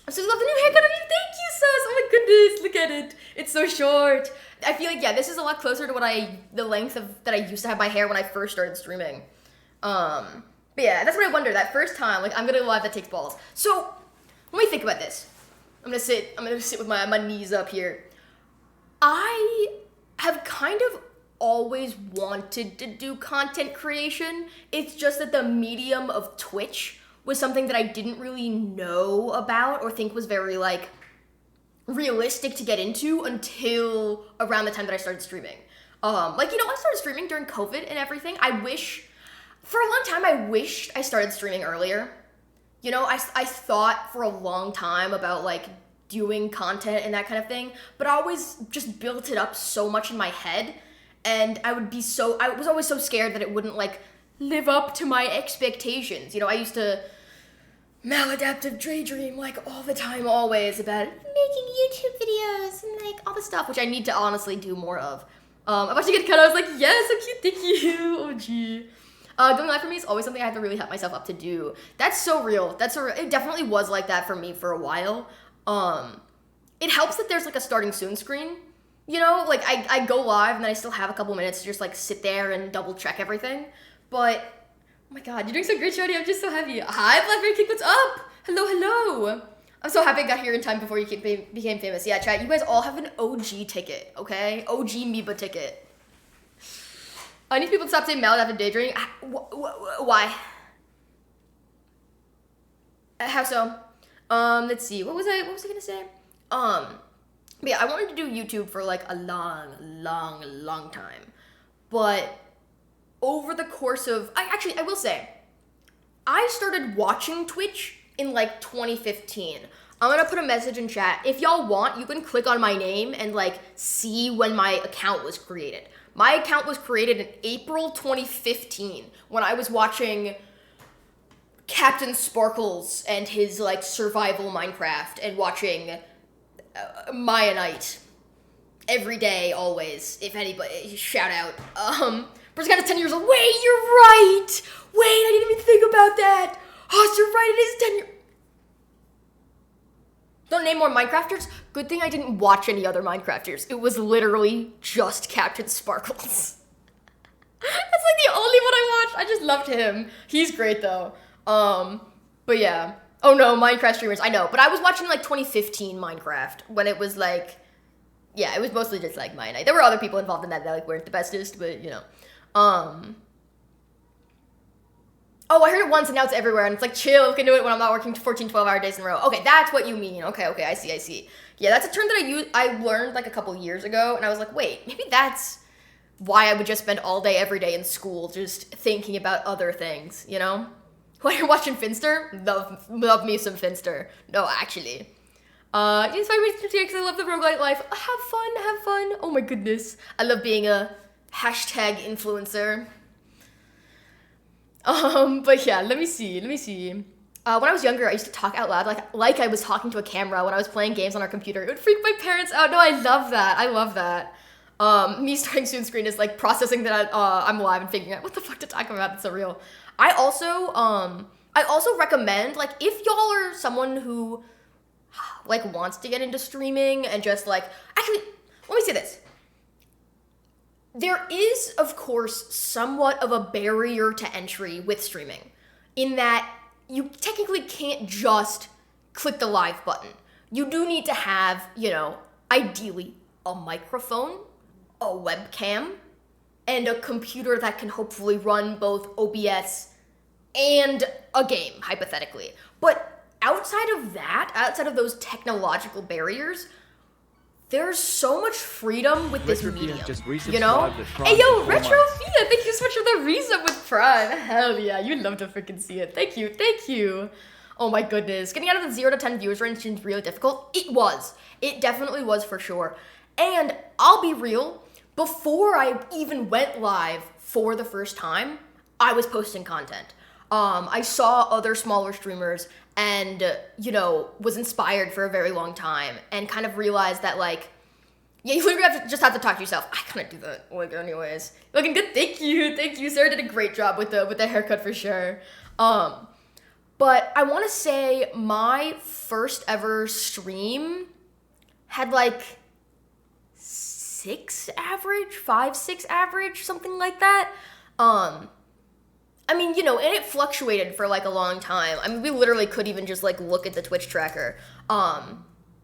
Speaker 1: I'm so love the new haircut of you. Thank you, sus. Oh my goodness, look at it. It's so short. I feel like, yeah, this is a lot closer to the length of that I used to have my hair when I first started streaming. But yeah, that's what I wonder. That first time, like, I'm gonna live that takes balls. So let me think about this. I'm gonna sit with my knees up here. I have kind of always wanted to do content creation. It's just that the medium of Twitch was something that I didn't really know about or think was very, like, realistic to get into until around the time that I started streaming. Like, you know, I started streaming during COVID and everything. For a long time, I wished I started streaming earlier. You know, I thought for a long time about, like, doing content and that kind of thing, but I always just built it up so much in my head, and I was always so scared that it wouldn't, like, live up to my expectations. You know, I used to maladaptive daydream, like, all the time, always, about making YouTube videos and, like, all the stuff, which I need to honestly do more of. I watched it get cut, I was like, yes, so cute, thank you, oh gee. Going live for me is always something I have to really hype myself up to do. That's so real. It definitely was like that for me for a while. It helps that there's, like, a starting soon screen, you know, like, I go live and then I still have a couple minutes to just, like, sit there and double check everything, but, oh my god, you're doing so great, Shorty, I'm just so happy. Hi, Blackberry Kick, what's up? Hello. I'm so happy I got here in time before you became famous. Yeah, chat, you guys all have an OG ticket, okay? OG Miba ticket. I need people to stop saying maladaptive daydreaming. Why? How so? Let's see. What was I gonna say? But yeah, I wanted to do YouTube for, like, a long time. But over the course of, I will say, I started watching Twitch in, like, 2015. I'm gonna put a message in chat. If y'all want, you can click on my name and, like, see when my account was created. My account was created in April 2015 when I was watching Captain Sparkles and his, like, survival Minecraft and watching Maya Knight every day, always. If anybody, shout out. Person got 10 years old. Wait, you're right. Wait, I didn't even think about that. Oh, you're right. It is 10 years. Don't name more Minecrafters. Good thing I didn't watch any other Minecrafters. It was literally just Captain Sparkles. That's, like, the only one I watched. I just loved him. He's great though. But yeah. Oh no, Minecraft streamers. I know, but I was watching, like, 2015 Minecraft when it was, like, yeah, it was mostly just, like, Maya Knight. There were other people involved in that, like, weren't the bestest, but, you know. Oh, I heard it once and now it's everywhere, and it's like, chill, I can do it when I'm not working 14, 12-hour days in a row. Okay, that's what you mean. Okay, I see. Yeah, that's a term that I learned like a couple years ago, and I was like, wait, maybe that's why I would just spend all day, every day in school just thinking about other things, you know? When you're watching Finster, love me some Finster. No, actually. It's my reason to because I love the roguelite life. Have fun. Oh my goodness. I love being a hashtag influencer. But yeah, let me see. When I was younger, I used to talk out loud like I was talking to a camera when I was playing games on our computer. It would freak my parents out. No, I love that. Me starting student screen is like processing that I'm alive and figuring out what the fuck to talk about. It's so real. I also recommend, like, if y'all are someone who like wants to get into streaming and just like, actually, let me say this. There is, of course, somewhat of a barrier to entry with streaming, in that you technically can't just click the live button. You do need to have, ideally a microphone, a webcam, and a computer that can hopefully run both OBS and a game, hypothetically. But outside of those technological barriers, there's so much freedom with this medium, you know? Hey, yo, Retrofia, thank you so much for the resub with Prime. Hell yeah, you'd love to freaking see it. Thank you. Oh my goodness. Getting out of the 0 to 10 viewers range seems really difficult. It was. It definitely was, for sure. And I'll be real, before I even went live for the first time, I was posting content. I saw other smaller streamers and, was inspired for a very long time and kind of realized that, like, yeah, you literally have to talk to yourself. I kind of do that, like, anyways. Looking good, thank you. Sarah did a great job with the haircut for sure. But I want to say my first ever stream had, like, 6 average, something like that. And it fluctuated for, like, a long time. I mean, we literally could even just, like, look at the Twitch tracker.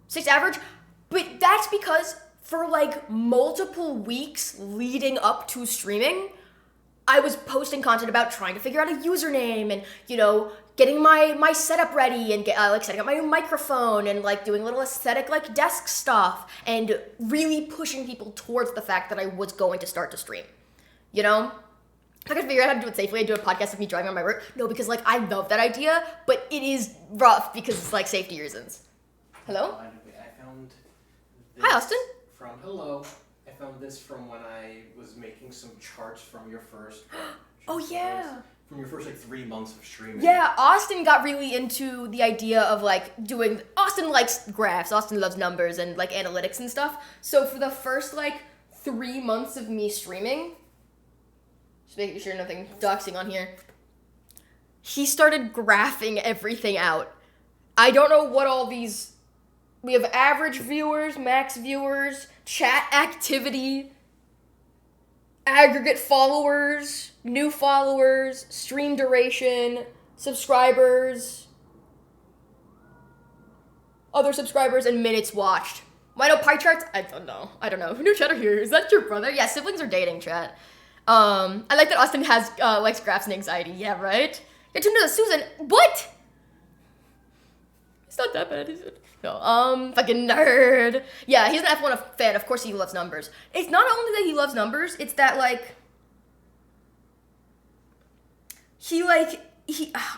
Speaker 1: 6 average, but that's because for, like, multiple weeks leading up to streaming, I was posting content about trying to figure out a username and, getting my setup ready and setting up my microphone and, like, doing little aesthetic, like, desk stuff and really pushing people towards the fact that I was going to start to stream, If I could figure out how to do it safely, I'd do a podcast of me driving on my work. No, because, like, I love that idea, but it is rough because it's, like, safety reasons. Hello?
Speaker 4: I found this
Speaker 1: Hi, Austin.
Speaker 4: I found this from when I was making some charts from your first.
Speaker 1: Oh, yeah.
Speaker 4: From your first, like, 3 months of streaming.
Speaker 1: Yeah, Austin got really into the idea of, like, Austin likes graphs. Austin loves numbers and, like, analytics and stuff. So for the first, like, 3 months of me streaming, just making sure nothing doxing on here, he started graphing everything out. I don't know what all these... We have average viewers, max viewers, chat activity, aggregate followers, new followers, stream duration, subscribers, other subscribers, and minutes watched. Why no pie charts? I don't know. New chatter here. Is that your brother? Yeah, siblings are dating, chat. I like that Austin likes graphs and anxiety. Yeah, right? Get tuned to Susan. What? It's not that bad, is it? No, fucking nerd. Yeah, he's an F1 fan. Of course he loves numbers. It's not only that he loves numbers, it's that, like,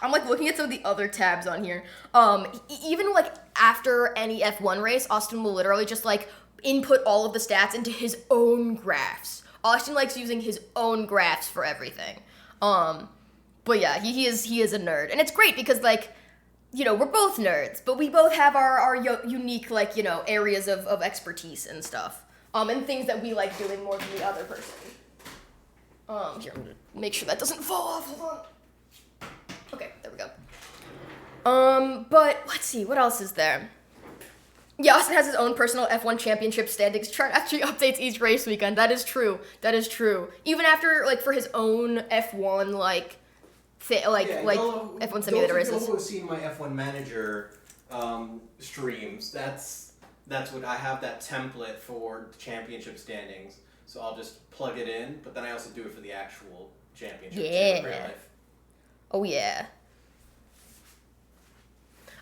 Speaker 1: I'm, like, looking at some of the other tabs on here. Even, like, after any F1 race, Austin will literally just, like, input all of the stats into his own graphs. Austin likes using his own graphs for everything. But yeah, he is a nerd. And it's great because, like, we're both nerds, but we both have our unique, like, areas of expertise and stuff. And things that we like doing more than the other person. Here, I'm gonna make sure that doesn't fall off. Hold on. Okay, there we go. But let's see, what else is there? Yeah, Austin has his own personal F1 championship standings chart after he updates each race weekend. That is true. Even after, like, for his own F1, like, F1 simulator races.
Speaker 4: Those who have seen my F1 manager streams, that's what I have, that template for the championship standings. So I'll just plug it in, but then I also do it for the actual championship in real life.
Speaker 1: Oh yeah.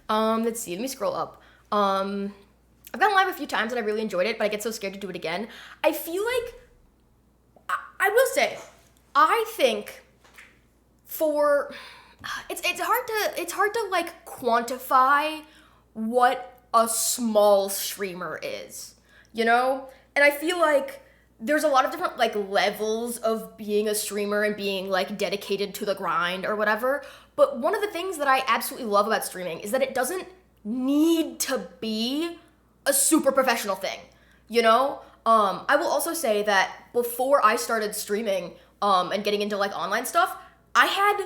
Speaker 1: Let's see. Let me scroll up. I've gone live a few times and I really enjoyed it, but I get so scared to do it again. I feel like I will say, I think for it's hard to like quantify what a small streamer is, you know? And I feel like there's a lot of different like levels of being a streamer and being like dedicated to the grind or whatever. But one of the things that I absolutely love about streaming is that it doesn't need to be a super professional thing, you know? I will also say that before I started streaming and getting into like online stuff, I had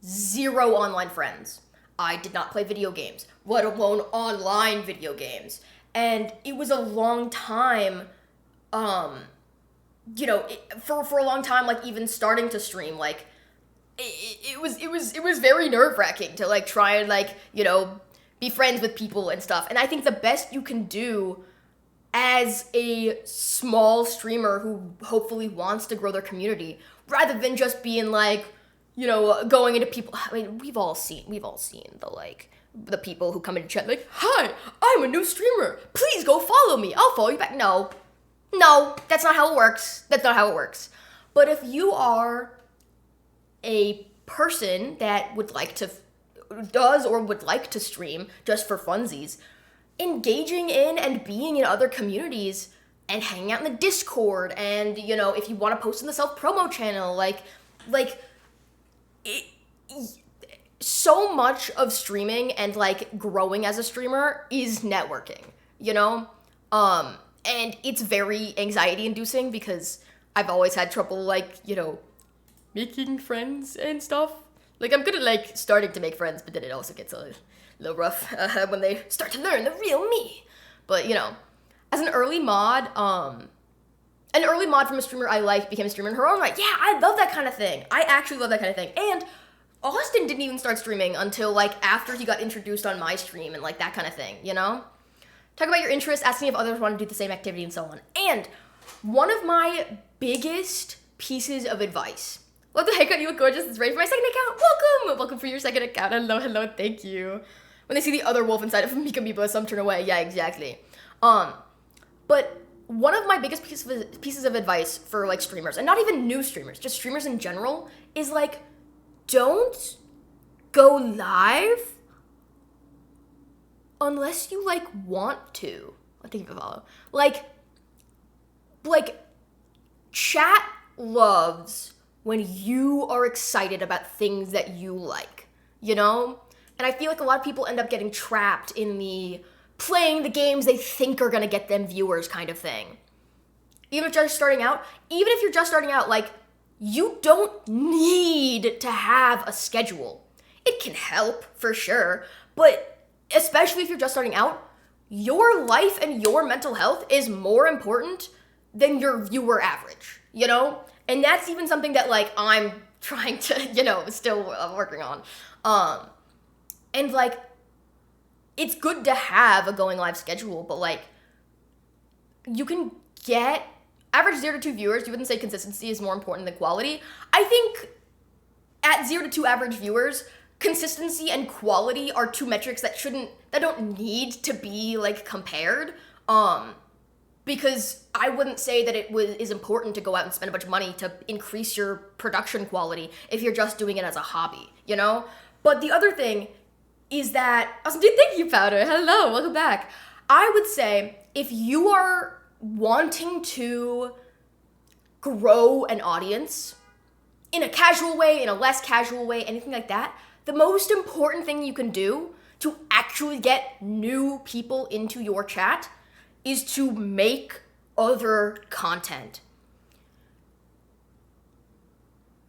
Speaker 1: 0 online friends. I did not play video games, let alone online video games. And it was a long time, you know, for a long time, like even starting to stream, like it was very nerve-wracking to like try and like, you know, be friends with people and stuff. And I think the best you can do as a small streamer who hopefully wants to grow their community, rather than just being like, you know, going into people. I mean, we've all seen the like the people who come into chat like, "Hi, I'm a new streamer. Please go follow me. I'll follow you back." No, that's not how it works. That's not how it works. But if you are a person that would like to stream just for funsies, engaging in and being in other communities and hanging out in the Discord, and you know, if you want to post in the self-promo channel, like so much of streaming and like growing as a streamer is networking, you know? And it's very anxiety inducing because I've always had trouble like, you know, making friends and stuff. Like I'm good at like starting to make friends, but then it also gets a little rough when they start to learn the real me. But you know, as an early mod from a streamer I like became a streamer in her own right. Yeah, I love that kind of thing. I actually love that kind of thing. And Austin didn't even start streaming until like after he got introduced on my stream and like that kind of thing, you know? Talk about your interests, asking if others want to do the same activity and so on. And one of my biggest pieces of advice. What the heck, you look gorgeous. It's ready for my second account. Welcome for your second account. Hello, thank you. When they see the other wolf inside of MikaMiba, some turn away. Yeah, exactly. But one of my biggest pieces of advice for like streamers, and not even new streamers, just streamers in general, is like, don't go live unless you like want to. I think you follow. Like chat loves when you are excited about things that you like, you know? And I feel like a lot of people end up getting trapped in the playing the games they think are gonna get them viewers kind of thing. Even if you're just starting out, like, you don't need to have a schedule. It can help, for sure, but especially if you're just starting out, your life and your mental health is more important than your viewer average, you know? And that's even something that, like, I'm trying to, you know, still working on. And, like, it's good to have a going live schedule, but, like, you can get average 0 to 2 viewers. You wouldn't say consistency is more important than quality. I think at 0 to 2 average viewers, consistency and quality are two metrics that don't need to be, like, compared. Because I wouldn't say that it is important to go out and spend a bunch of money to increase your production quality if you're just doing it as a hobby, you know? But the other thing is that, awesome, dude, thank you, Powder. Hello, welcome back. I would say if you are wanting to grow an audience in a casual way, in a less casual way, anything like that, the most important thing you can do to actually get new people into your chat is to make other content.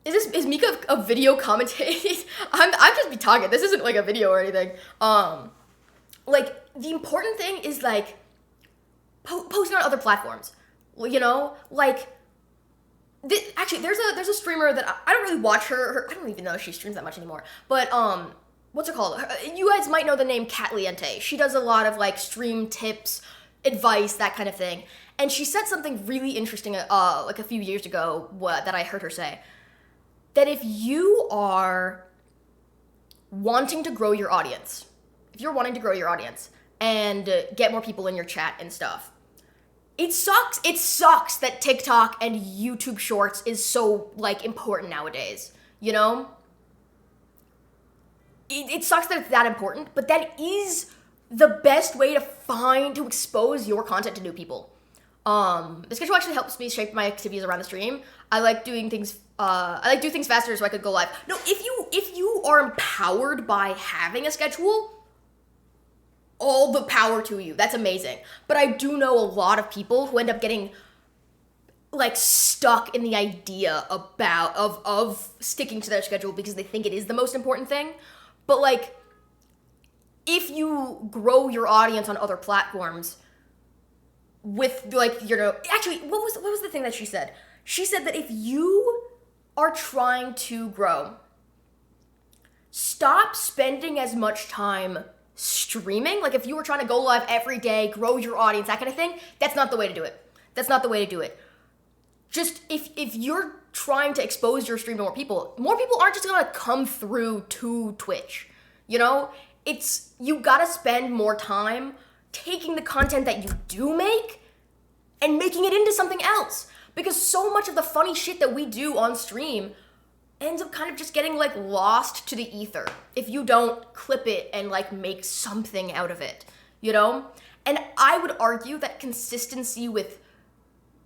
Speaker 1: Is Mika a video commentator? I'm just be talking. This isn't like a video or anything. Like the important thing is like posting on other platforms. You know, like actually there's a streamer that I don't really watch her. I don't even know if she streams that much anymore. But what's it called? You guys might know the name Catliente. She does a lot of like stream tips, advice, that kind of thing. And she said something really interesting like a few years ago that I heard her say, that if you are wanting to grow your audience, and get more people in your chat and stuff, it sucks that TikTok and YouTube Shorts is so, like, important nowadays, you know? It sucks that it's that important, but that is the best way to expose your content to new people. The schedule actually helps me shape my activities around the stream. I like doing things faster so I could go live. No, if you are empowered by having a schedule, all the power to you. That's amazing. But I do know a lot of people who end up getting, like, stuck in the idea of sticking to their schedule because they think it is the most important thing. But, like, if you grow your audience on other platforms with, like, actually, what was the thing that she said? She said that if you are trying to grow, stop spending as much time streaming. Like, if you were trying to go live every day, grow your audience, that kind of thing, that's not the way to do it. Just, if you're trying to expose your stream to more people aren't just gonna come through to Twitch, you know? You gotta spend more time taking the content that you do make and making it into something else. Because so much of the funny shit that we do on stream ends up kind of just getting, like, lost to the ether if you don't clip it and, like, make something out of it, you know? And I would argue that consistency with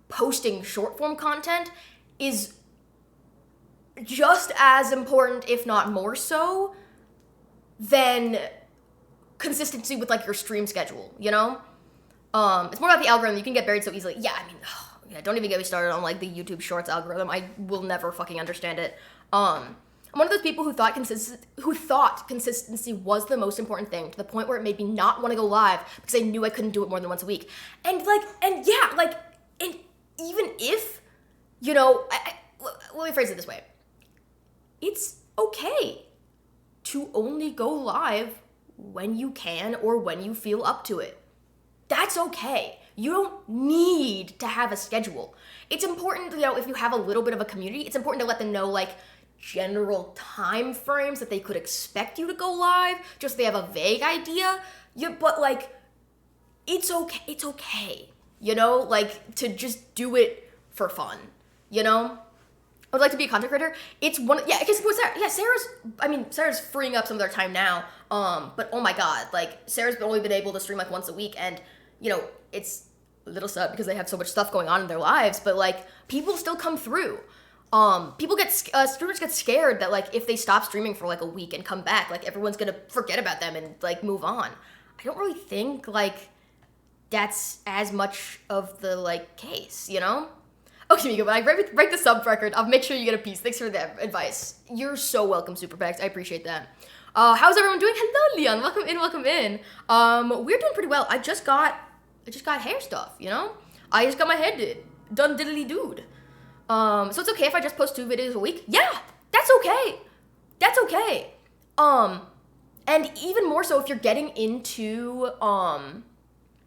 Speaker 1: posting short form content is just as important, if not more so, than consistency with, like, your stream schedule, you know? It's more about the algorithm. You can get buried so easily. Yeah, I mean, don't even get me started on, like, the YouTube Shorts algorithm. I will never fucking understand it. I'm one of those people who thought consistency was the most important thing, to the point where it made me not want to go live because I knew I couldn't do it more than once a week. And even if, you know, let me phrase it this way. It's okay to only go live when you can or when you feel up to it. That's okay. You don't need to have a schedule. It's important, you know, if you have a little bit of a community, it's important to let them know, like, general time frames that they could expect you to go live, just so they have a vague idea. But, like, it's okay, you know, like, to just do it for fun, you know? I would like to be a content creator. Sarah's freeing up some of their time now, but oh my god, like, Sarah's only been able to stream, like, once a week, and, you know, it's a little sad because they have so much stuff going on in their lives, but, like, people still come through. Streamers get scared that, like, if they stop streaming for, like, a week and come back, like, everyone's gonna forget about them and, like, move on. I don't really think, like, that's as much of the, like, case, you know? Okay, Mika, when I break the sub record, I'll make sure you get a piece. Thanks for the advice. You're so welcome, Super Packs. I appreciate that. How's everyone doing? Hello, Leon. Welcome in. We're doing pretty well. I just got hair stuff, you know? I just got my head done diddly dude. So it's okay if I just post 2 videos a week? Yeah, that's okay. And even more so if you're getting into,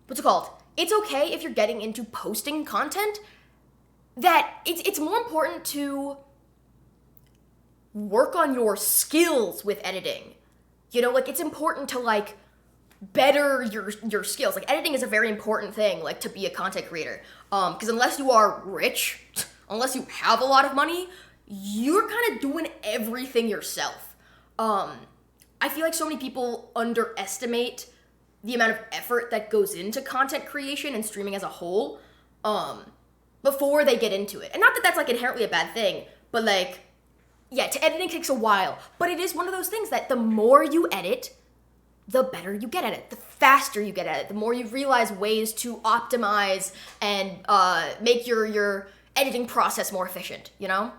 Speaker 1: what's it called? It's okay if you're getting into posting content, that it's more important to work on your skills with editing. You know, like, it's important to, like, better your skills. Like, editing is a very important thing, like, to be a content creator. Because unless you are rich, unless you have a lot of money, you're kind of doing everything yourself. I feel like so many people underestimate the amount of effort that goes into content creation and streaming as a whole, before they get into it. And not that that's, like, inherently a bad thing, but, like, yeah, editing takes a while. But it is one of those things that the more you edit, the better you get at it, the faster you get at it, the more you realize ways to optimize and make your editing process more efficient, you know?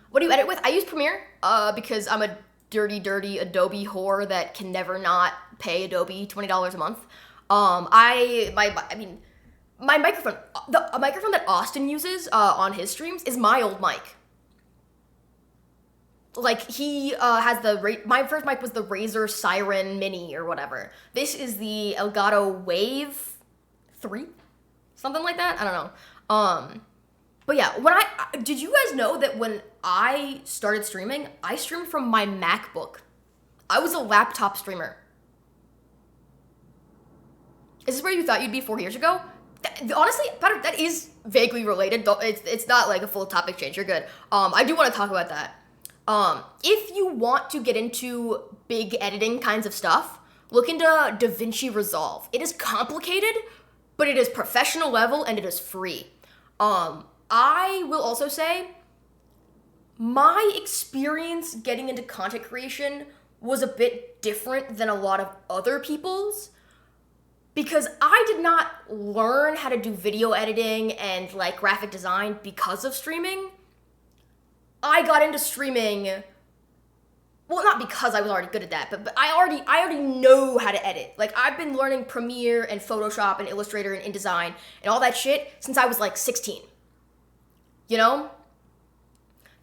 Speaker 1: What do you edit with? I use Premiere because I'm a dirty Adobe whore that can never not pay Adobe $20 a month. My microphone, a microphone that Austin uses on his streams is my old mic. Like, he has my first mic was the Razer Siren Mini or whatever. This is the Elgato Wave 3? Something like that? I don't know. But yeah, did you guys know that when I started streaming, I streamed from my MacBook? I was a laptop streamer. Is this where you thought you'd be 4 years ago? Honestly, that is vaguely related. It's not like a full topic change. You're good. I do want to talk about that. If you want to get into big editing kinds of stuff, look into DaVinci Resolve. It is complicated, but it is professional level and it is free. I will also say, my experience getting into content creation was a bit different than a lot of other people's, because I did not learn how to do video editing and like graphic design because of streaming. I got into streaming, well, not because I was already good at that, but I already know how to edit. Like, I've been learning Premiere and Photoshop and Illustrator and InDesign and all that shit since I was like 16. You know?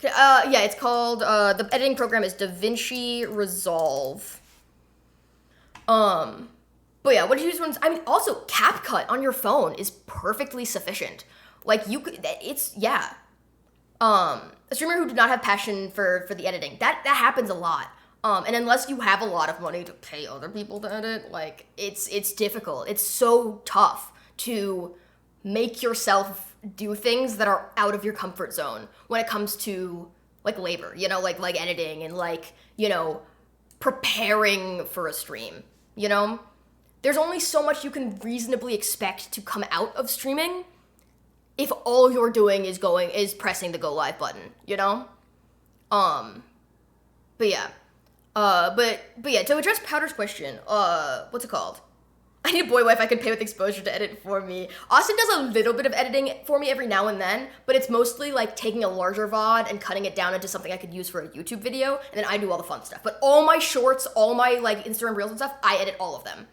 Speaker 1: Yeah, it's called, the editing program is DaVinci Resolve. But yeah, what did you use? I mean, also, CapCut on your phone is perfectly sufficient. Like, you could, it's, yeah. A streamer who did not have passion for the editing, that happens a lot. And unless you have a lot of money to pay other people to edit, like, it's difficult. It's so tough to make yourself do things that are out of your comfort zone when it comes to, like, labor, you know, like editing and, like, you know, preparing for a stream, you know? There's only so much you can reasonably expect to come out of streaming if all you're doing is pressing the go live button, you know? But yeah. But yeah, to address Powder's question, what's it called? I need a boy wife I can pay with exposure to edit for me. Austin does a little bit of editing for me every now and then, but it's mostly like taking a larger VOD and cutting it down into something I could use for a YouTube video, and then I do all the fun stuff. But all my shorts, all my like Instagram Reels and stuff, I edit all of them.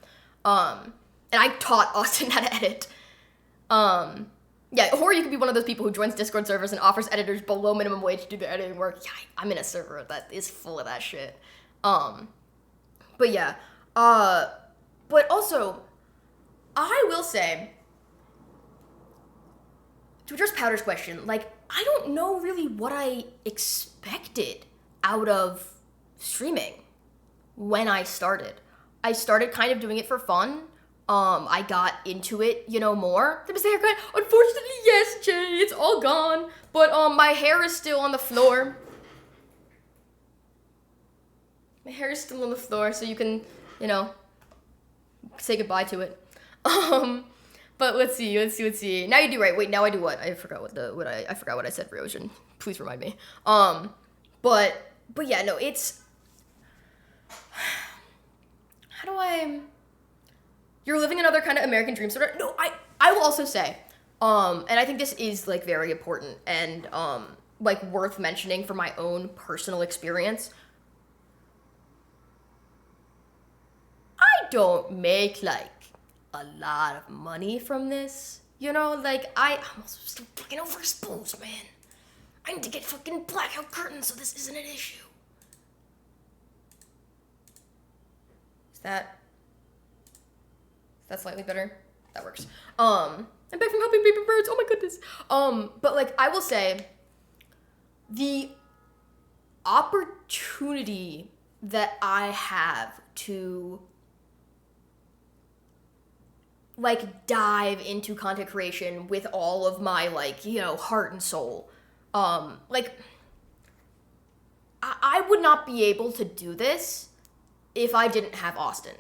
Speaker 1: And I taught Austin how to edit. Yeah, or you could be one of those people who joins Discord servers and offers editors below minimum wage to do the editing work. Yeah, I'm in a server that is full of that shit. But yeah, but also, I will say, to address Powder's question, like, I don't know really what I expected out of streaming when I started. I started kind of doing it for fun. I got into it, you know, more. The mistake haircut, unfortunately, yes, Jay, it's all gone. But my hair is still on the floor. My hair is still on the floor, so you can, you know, say goodbye to it. But let's see. Now you do right. Wait, now I do what? I forgot I forgot what I said for Ocean. Please remind me. But yeah, no, it's, how do I, you're living another kind of American dream sort of. No, I will also say, and I think this is like very important and like worth mentioning for my own personal experience. I don't make like a lot of money from this, you know, like I'm also still fucking overexposed, man. I need to get fucking blackout curtains so this isn't an issue. Is that slightly better? That works. I'm back from helping baby birds. Oh my goodness. But like I will say, the opportunity that I have to like dive into content creation with all of my like, you know, heart and soul. Like I would not be able to do this if I didn't have Austin.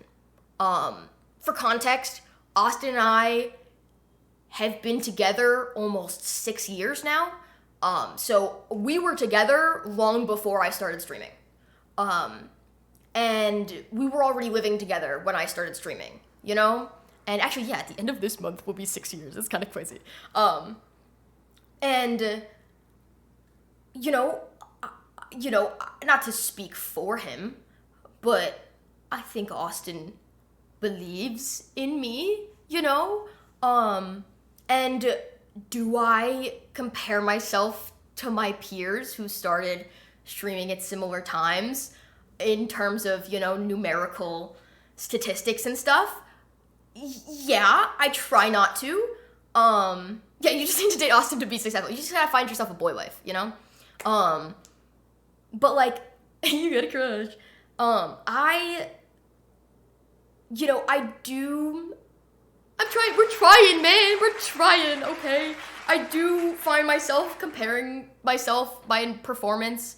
Speaker 1: For context, Austin and I have been together almost 6 years now. So we were together long before I started streaming. And we were already living together when I started streaming, you know? And actually, yeah, at the end of this month will be 6 years. It's kind of crazy. And, you know, not to speak for him, but I think Austin believes in me, you know? And do I compare myself to my peers who started streaming at similar times in terms of, you know, numerical statistics and stuff? Yeah, I try not to. Yeah, you just need to date Austin to be successful. You just gotta find yourself a boy wife, you know? But like, you got a crush. We're trying, man. We're trying, okay? I do find myself comparing my performance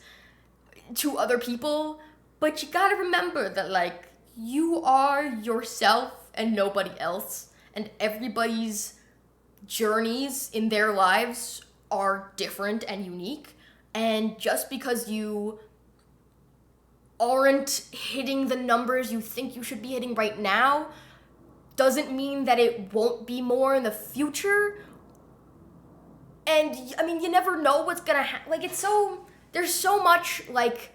Speaker 1: to other people, but you gotta remember that, like, you are yourself and nobody else, and everybody's journeys in their lives are different and unique, and just because you aren't hitting the numbers you think you should be hitting right now doesn't mean that it won't be more in the future. And I mean, you never know what's gonna happen. Like, there's so much, like,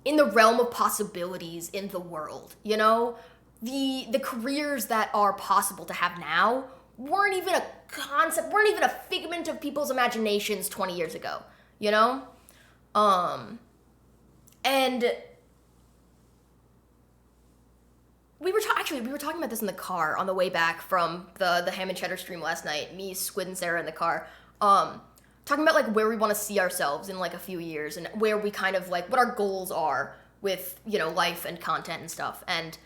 Speaker 1: in the realm of possibilities in the world, you know? The careers that are possible to have now weren't even a concept, weren't even a figment of people's imaginations 20 years ago, you know? And we were talking about this in the car on the way back from the ham and cheddar stream last night, me, Squid, and Sarah in the car, talking about, like, where we want to see ourselves in, like, a few years, and where we kind of, like, what our goals are with, you know, life and content and stuff. And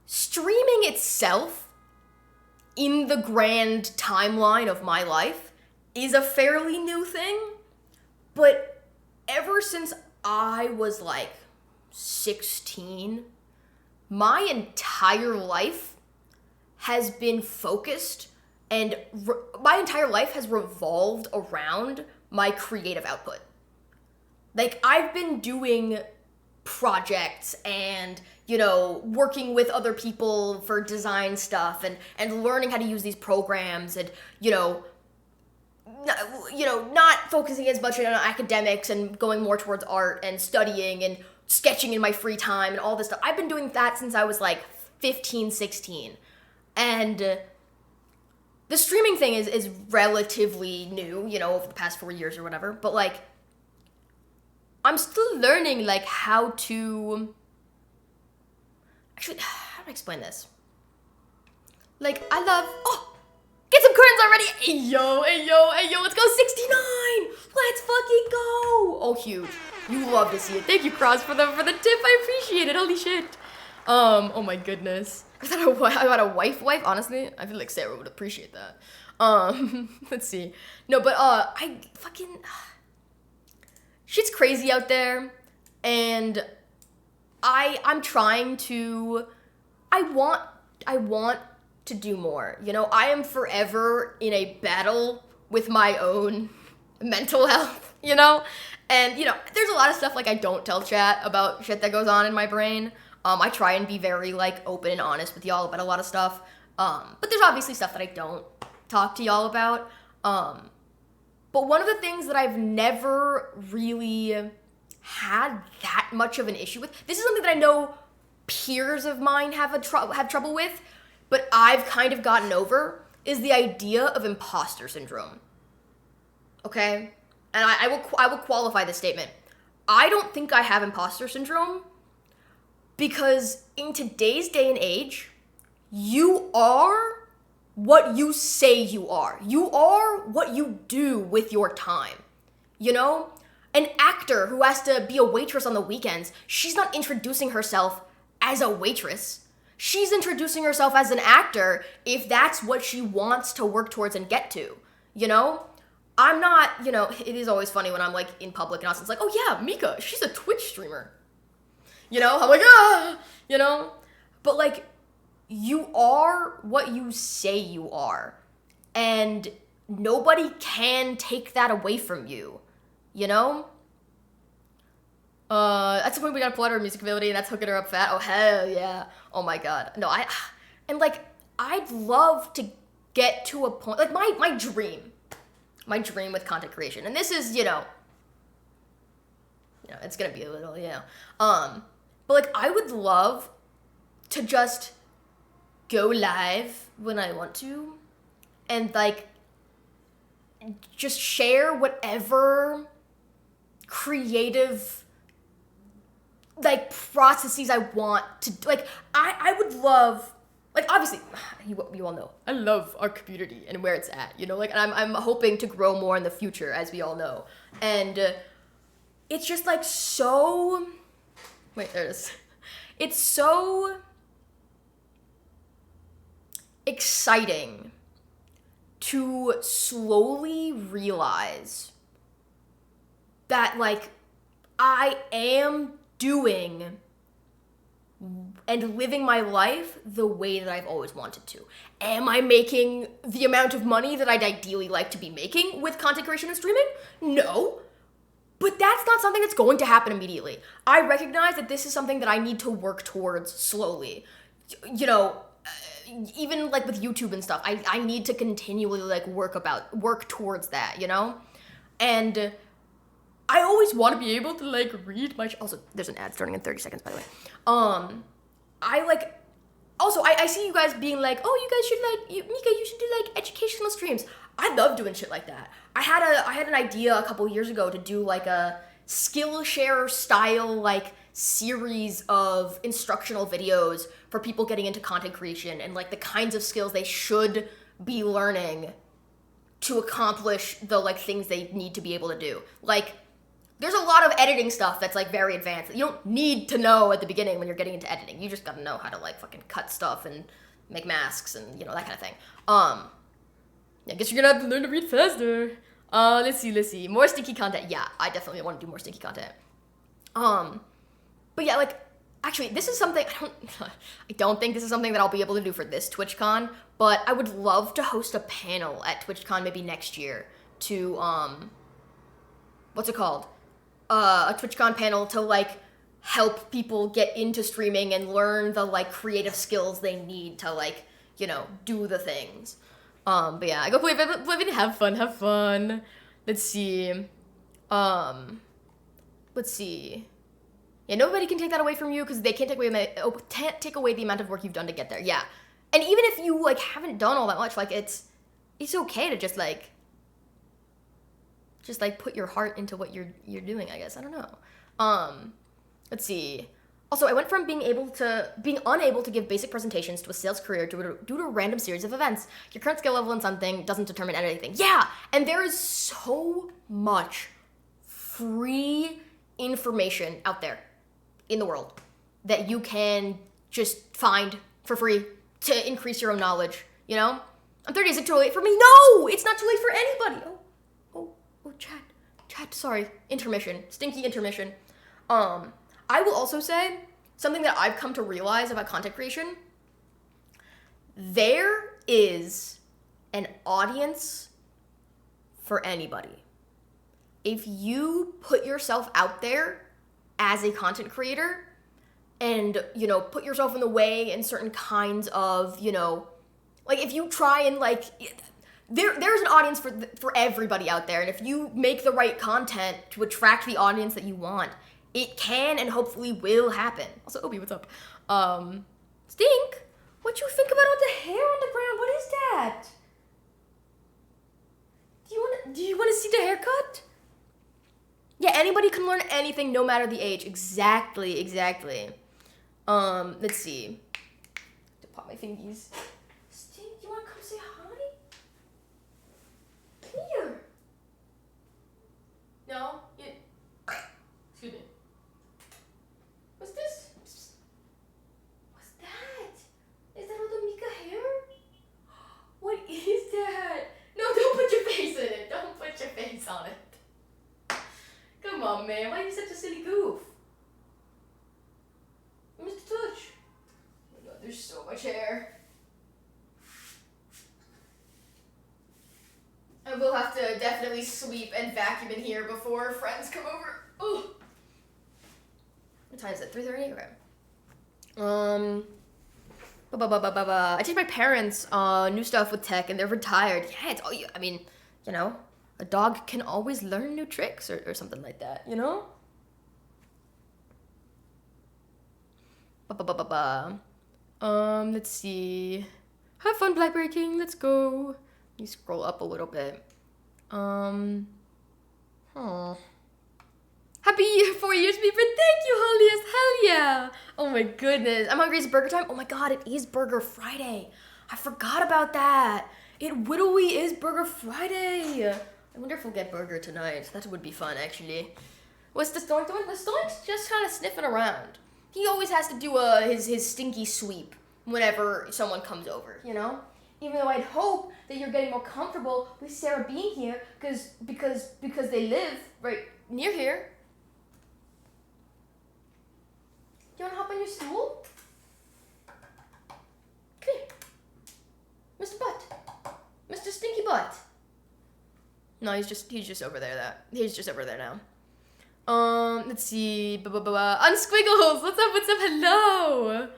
Speaker 1: streaming itself, in the grand timeline of my life, is a fairly new thing, but ever since I was, like, 16, my entire life has been focused, and my entire life has revolved around my creative output. Like, I've been doing projects and, you know, working with other people for design stuff, and learning how to use these programs, and, you know, not focusing as much on academics and going more towards art and studying and sketching in my free time and all this stuff. I've been doing that since I was, like, 15, 16. And the streaming thing is relatively new, you know, over the past 4 years or whatever. But, like, I'm still learning, like, how to... Actually, how do I explain this? Like, I love... Oh! Get some curtains already! Hey, yo, let's go 69! Let's fucking go! Oh, huge. You love to see it. Thank you, Cross, for the tip. I appreciate it. Holy shit. Oh my goodness. I thought a wife? Honestly, I feel like Sarah would appreciate that. Let's see. No, but, I fucking... Shit's crazy out there, and I'm trying to... I want to do more. You know, I am forever in a battle with my own mental health, you know? And, you know, there's a lot of stuff, like, I don't tell chat about shit that goes on in my brain. I try and be very, like, open and honest with y'all about a lot of stuff. But there's obviously stuff that I don't talk to y'all about. But one of the things that I've never really had that much of an issue with, this is something that I know peers of mine have trouble with, but I've kind of gotten over, is the idea of imposter syndrome. Okay? And I will qualify this statement. I don't think I have imposter syndrome because in today's day and age, you are what you say you are. You are what you do with your time. You know? An actor who has to be a waitress on the weekends, she's not introducing herself as a waitress. She's introducing herself as an actor if that's what she wants to work towards and get to. You know? I'm not, you know, it is always funny when I'm, like, in public and Austin's like, oh yeah, Mika, she's a Twitch streamer. You know? I'm like, ah! You know? But, like, you are what you say you are. And nobody can take that away from you. You know? At some point we gotta pull out her music ability and that's hooking her up fat. Oh, hell yeah. Oh my god. No, and, like, I'd love to get to a point, like, my dream with content creation, and this is, you know, it's gonna be a little, but, like, I would love to just go live when I want to, and, like, just share whatever creative, like, processes I want to, like, I would love, like, obviously, you all know, I love our community and where it's at, you know, like, and I'm hoping to grow more in the future, as we all know, and it's just, like, so Wait, there it is. It's so exciting to slowly realize that, like, I am doing and living my life the way that I've always wanted to. Am I making the amount of money that I'd ideally like to be making with content creation and streaming? No. But that's not something that's going to happen immediately. I recognize that this is something that I need to work towards slowly. You know, even like with YouTube and stuff, I need to continually like work towards that, you know? And I always want to be able to like read my, also there's an ad starting in 30 seconds by the way. I see you guys being like, oh, you guys should like, Mika, you should do like educational streams. I love doing shit like that. I had an idea a couple years ago to do like a Skillshare style like series of instructional videos for people getting into content creation and like the kinds of skills they should be learning to accomplish the like things they need to be able to do. Like, there's a lot of editing stuff that's like very advanced that you don't need to know at the beginning when you're getting into editing. You just gotta know how to like fucking cut stuff and make masks and, you know, that kind of thing. I guess you're gonna have to learn to read faster. Let's see. More stinky content. Yeah, I definitely want to do more stinky content. But yeah, like, actually, this is something, I don't think this is something that I'll be able to do for this TwitchCon, but I would love to host a panel at TwitchCon maybe next year to, what's it called? A TwitchCon panel to, like, help people get into streaming and learn the, like, creative skills they need to, like, you know, do the things. But yeah, I go play video, have fun. Let's see. Yeah, nobody can take that away from you because they can't take away the amount of work you've done to get there. Yeah. And even if you, like, haven't done all that much, like, it's okay to just put your heart into what you're doing, I guess. I don't know. Let's see. Also, I went from being unable to give basic presentations to a sales career due to a random series of events. Your current skill level in something doesn't determine anything. Yeah, and there is so much free information out there in the world that you can just find for free to increase your own knowledge, you know? I'm 30, is it too late for me? No, it's not too late for anybody. Oh, chat, sorry. Intermission, stinky intermission. I will also say something that I've come to realize about content creation. There is an audience for anybody. If you put yourself out there as a content creator and, you know, put yourself in the way in certain kinds of, you know, like if you try and like, there's an audience for everybody out there. And if you make the right content to attract the audience that you want, it can and hopefully will happen. Also, Obi, what's up? Stink, what you think about all the hair on the ground? What is that? Do you want to see the haircut? Yeah, anybody can learn anything, no matter the age. Exactly. Let's see. To pop my fingies. Stink, you want to come say hi? Come here. No? Excuse me. What's this? What's that? Is that all the Mika hair? What is that? No, don't put your face in it. Don't put your face on it. Come on, man. Why are you such a silly goof? Mr. Touch. Oh my god, there's so much hair. I will have to definitely sweep and vacuum in here before friends come over. Ooh. What time is it? 3:30? Okay. I teach my parents new stuff with tech, and they're retired. Yeah, it's all you. I mean, you know, a dog can always learn new tricks or something like that. You know. Let's see. Have fun, Blackberry King. Let's go. Let me scroll up a little bit. Happy 4 years, Beaver. Thank you, Holiest. Hell yeah. Oh my goodness. I'm hungry. It's burger time. Oh my god, it is Burger Friday. I forgot about that. It literally is Burger Friday. I wonder if we'll get burger tonight. That would be fun, actually. What's the Stoink doing? The Stoink's just kind of sniffing around. He always has to do his stinky sweep whenever someone comes over, you know? Even though I'd hope that you're getting more comfortable with Sarah being here because they live right near here. You wanna hop on your stool? Come here. Mr. Butt. Mr. Stinky Butt. No, he's just over there. He's just over there now. Let's see. Unsquiggles. What's up? Hello.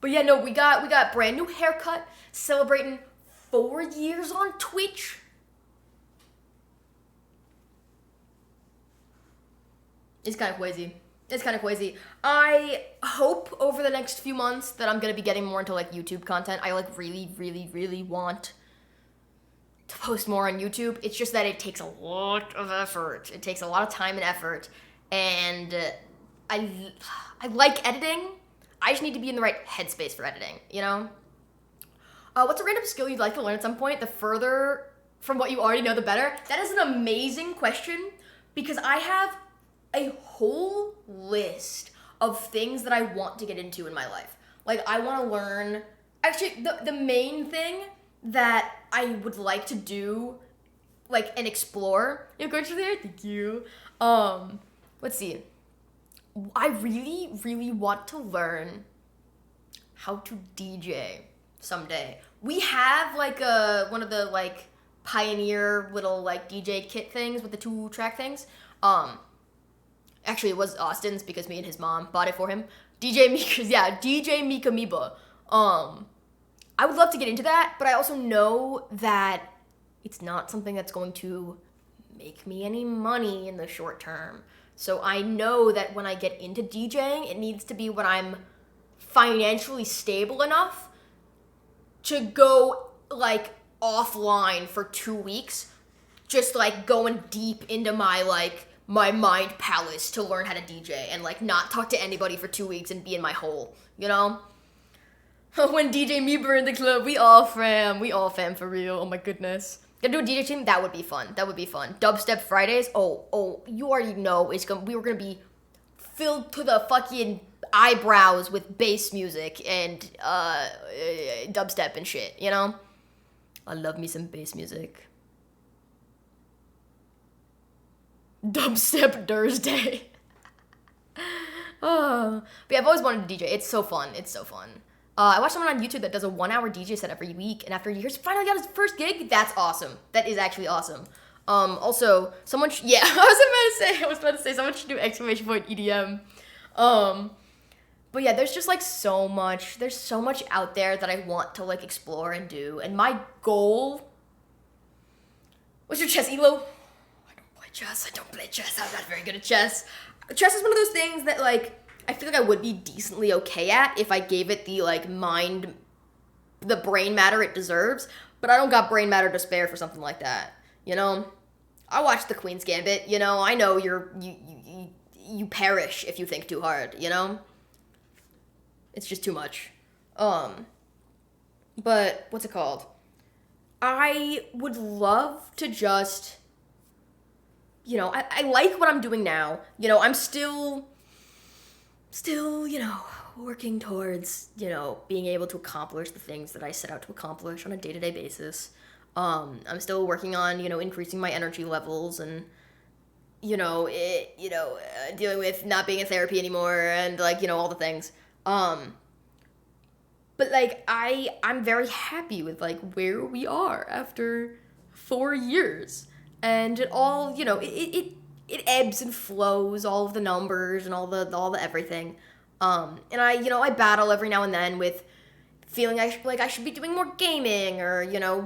Speaker 1: But yeah, no, we got brand new haircut, celebrating 4 years on Twitch. It's kind of crazy. I hope over the next few months that I'm gonna be getting more into like YouTube content. I like really want to post more on YouTube. It's just that it takes a lot of effort. It takes a lot of time and effort, and I like editing. I just need to be in the right headspace for editing, you know? What's a random skill you'd like to learn at some point? The further from what you already know, the better. That is an amazing question because I have a whole list of things that I want to get into in my life. Like, I want to learn... Actually, the main thing that I would like to do, like, and explore... Your question there? Thank you. Let's see. I really want to learn how to DJ someday. We have like one of the like Pioneer little like DJ kit things with the 2-track things. Actually it was Austin's because me and his mom bought it for him. DJ MikaMiba. I would love to get into that, but I also know that it's not something that's going to make me any money in the short term. So I know that when I get into DJing, it needs to be when I'm financially stable enough to go, like, offline for 2 weeks, just, like, going deep into my mind palace to learn how to DJ and, like, not talk to anybody for 2 weeks and be in my hole, you know? When DJ Meeber in the club, we all fam for real, oh my goodness. Gonna do a DJ team? That would be fun. Dubstep Fridays? Oh, you already know we were gonna be filled to the fucking eyebrows with bass music and dubstep and shit, you know? I love me some bass music. Dubstep Thursday. But yeah, I've always wanted to DJ. It's so fun. I watched someone on YouTube that does a 1-hour DJ set every week, and after years, finally got his first gig. That's awesome. That is actually awesome. Also, someone I was about to say someone should do exclamation point EDM. But yeah, there's just like there's so much out there that I want to like explore and do. And my goal, what's your chess elo? I don't play chess. I'm not very good at chess. Chess is one of those things that like, I feel like I would be decently okay at if I gave it the like the brain matter it deserves, but I don't got brain matter to spare for something like that, you know? I watched The Queen's Gambit, you know? I know you perish if you think too hard, you know? It's just too much. But what's it called? I would love to just, you know, I like what I'm doing now. You know, I'm still, you know, working towards, you know, being able to accomplish the things that I set out to accomplish on a day-to-day basis. I'm still working on, you know, increasing my energy levels and, you know, dealing with not being in therapy anymore and, like, you know, all the things. But, like, I'm very happy with, like, where we are after 4 years. And it all, you know, it ebbs and flows, all of the numbers and all the everything. And I battle every now and then with feeling like I should be doing more gaming or, you know,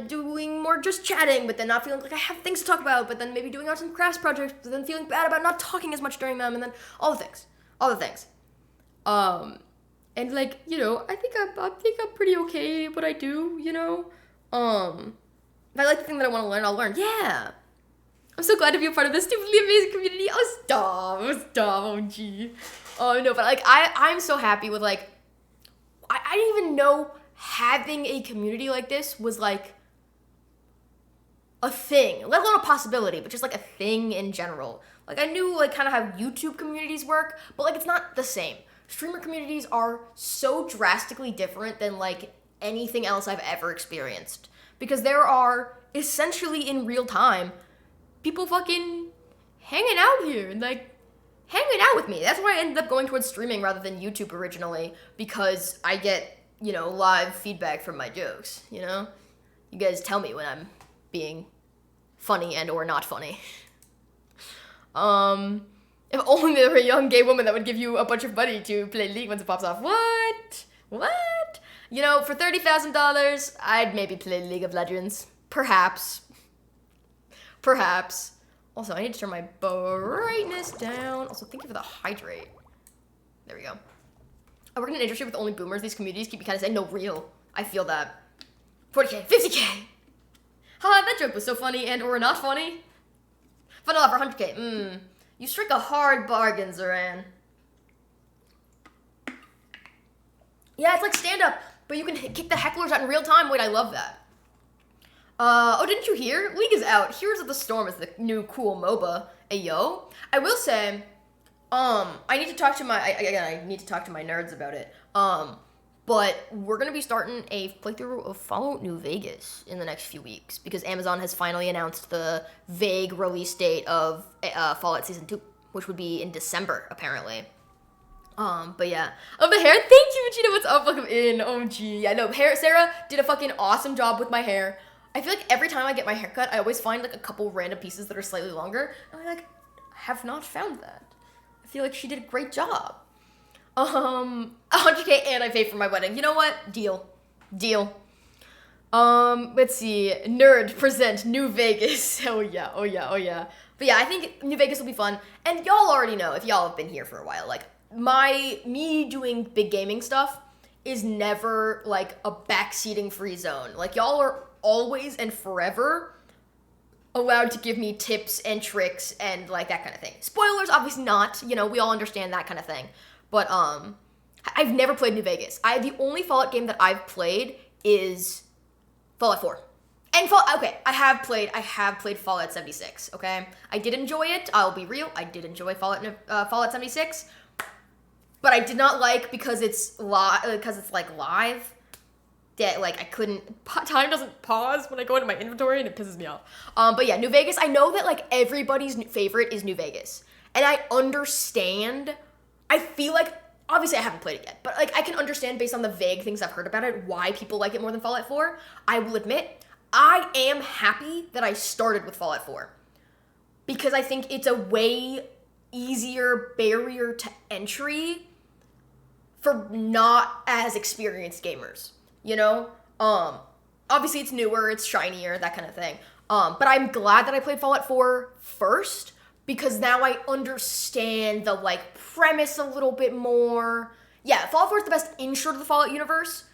Speaker 1: doing more just chatting, but then not feeling like I have things to talk about, but then maybe doing arts and crafts projects, but then feeling bad about not talking as much during them, and then all the things. And like, you know, I think I'm pretty okay at what I do, you know? If I like the thing that I want to learn, I'll learn. Yeah. I'm so glad to be a part of this stupidly amazing community. Oh, stop, OG. Oh, no, but, like, I'm so happy with, like, I didn't even know having a community like this was, like, a thing. Let alone a possibility, but just, like, a thing in general. Like, I knew, like, kind of how YouTube communities work, but, like, it's not the same. Streamer communities are so drastically different than, like, anything else I've ever experienced. Because there are, essentially in real time, people fucking hanging out here and, like, hanging out with me. That's why I ended up going towards streaming rather than YouTube originally, because I get, you know, live feedback from my jokes, you know? You guys tell me when I'm being funny and or not funny. If only there were a young gay woman that would give you a bunch of money to play League once it pops off. What? What? You know, for $30,000, I'd maybe play League of Legends. Perhaps. Perhaps. Also, I need to turn my brightness down. Also, thank you for the hydrate. There we go. I work in an industry with only boomers. These communities keep me kind of saying, no, real. I feel that. 40K, 50K. Haha, that joke was so funny and or not funny. Fun offer, 100K. You strike a hard bargain, Zoran. Yeah, it's like stand-up, but you can kick the hecklers out in real time. Wait, I love that. Oh, didn't you hear? League is out. Heroes of the Storm is the new cool MOBA. Ayo. I will say, I need to talk to I need to talk to my nerds about it. But we're gonna be starting a playthrough of Fallout New Vegas in the next few weeks because Amazon has finally announced the vague release date of Fallout Season 2, which would be in December, apparently. But yeah. Oh, the hair. Thank you, Vegeta. What's up? Welcome in. OMG. I know. Sarah did a fucking awesome job with my hair. I feel like every time I get my hair cut, I always find like a couple random pieces that are slightly longer. And I like have not found that. I feel like she did a great job. 100K and I pay for my wedding. You know what? Deal. Let's see. Nerd present New Vegas. Oh yeah. But yeah, I think New Vegas will be fun. And y'all already know, if y'all have been here for a while, like me doing big gaming stuff is never like a backseating free zone. Like y'all are always and forever allowed to give me tips and tricks and like that kind of thing. Spoilers, obviously not. You know, we all understand that kind of thing. But I've never played New Vegas. The only Fallout game that I've played is Fallout 4. And I have played Fallout 76, okay? I did enjoy it. I'll be real. I did enjoy Fallout 76. But I did not like because it's live. That like I couldn't. Time doesn't pause when I go into my inventory and it pisses me off. But yeah, New Vegas. I know that like everybody's favorite is New Vegas, and I understand. I feel like, obviously I haven't played it yet, but like I can understand based on the vague things I've heard about it, why people like it more than Fallout 4. I will admit, I am happy that I started with Fallout 4. Because I think it's a way easier barrier to entry for not as experienced gamers, you know? Obviously it's newer, it's shinier, that kind of thing. But I'm glad that I played Fallout 4 first, because now I understand the, like, premise a little bit more. Yeah, Fallout 4 is the best intro to the Fallout universe.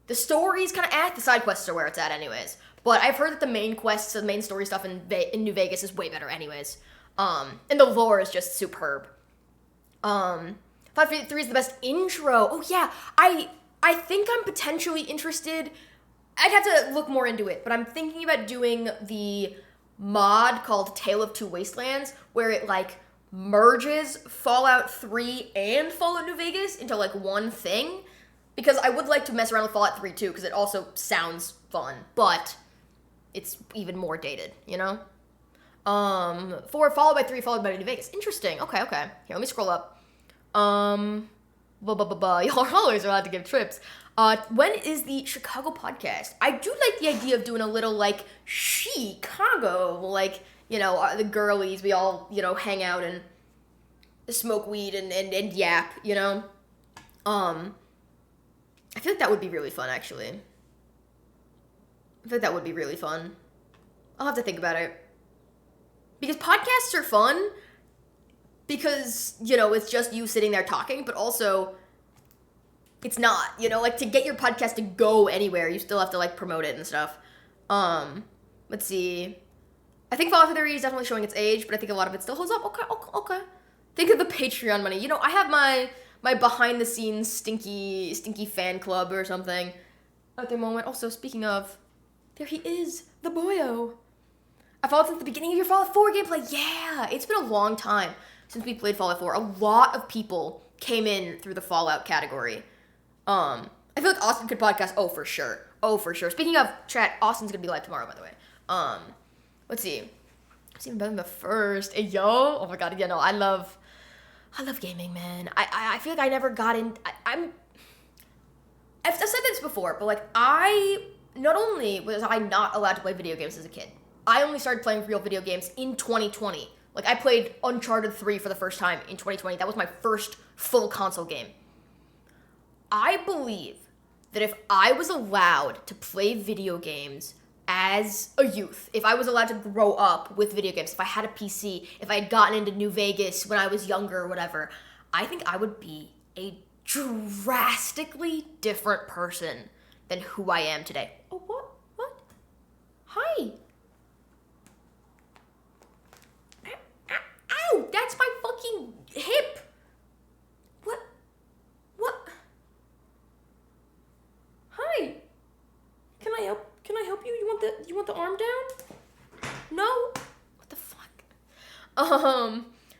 Speaker 1: The story's kind of the side quests are where it's at anyways. But I've heard that the main quests, the main story stuff in New Vegas is way better anyways. And the lore is just superb. Fallout 3 is the best intro. Oh yeah, I think I'm potentially interested. I'd have to look more into it, but I'm thinking about doing the mod called Tale of Two Wastelands, where it like merges Fallout 3 and Fallout New Vegas into like one thing, because I would like to mess around with Fallout 3 too, because it also sounds fun, but it's even more dated, you know? 4 followed by 3 followed by New Vegas. Interesting. Okay. Here, let me scroll up. Y'all are always allowed to give trips. When is the Chicago podcast? I do like the idea of doing a little, like, Chicago, like, you know, the girlies, we all, you know, hang out and smoke weed and yap, you know? I feel like that would be really fun, actually. I feel like that would be really fun. I'll have to think about it. Because podcasts are fun, because, you know, it's just you sitting there talking, but also it's not, you know, like to get your podcast to go anywhere, you still have to like promote it and stuff. Let's see. I think Fallout 3 is definitely showing its age, but I think a lot of it still holds up. Okay. Think of the Patreon money. You know, I have my behind the scenes stinky fan club or something at the moment. Also, speaking of, there he is, the boyo. I followed since the beginning of your Fallout 4 gameplay. Yeah, it's been a long time since we played Fallout 4. A lot of people came in through the Fallout category. I feel like Austin could podcast. Oh, for sure. Oh, for sure. Speaking of chat, Austin's gonna be live tomorrow, by the way. Let's see. It's even better than the first. Hey, yo. Oh my god. Yeah, no, I love gaming, man. I feel like I never got in. I've said this before, but like not only was I not allowed to play video games as a kid, I only started playing real video games in 2020. Like I played Uncharted 3 for the first time in 2020. That was my first full console game. I believe that if I was allowed to play video games as a youth, if I was allowed to grow up with video games, if I had a PC, if I had gotten into New Vegas when I was younger or whatever, I think I would be a drastically different person than who I am today. Oh, what? What? Hi. Ow, that's my fucking hip. What? Hi. Can I help you? You want the arm down? No? What the fuck?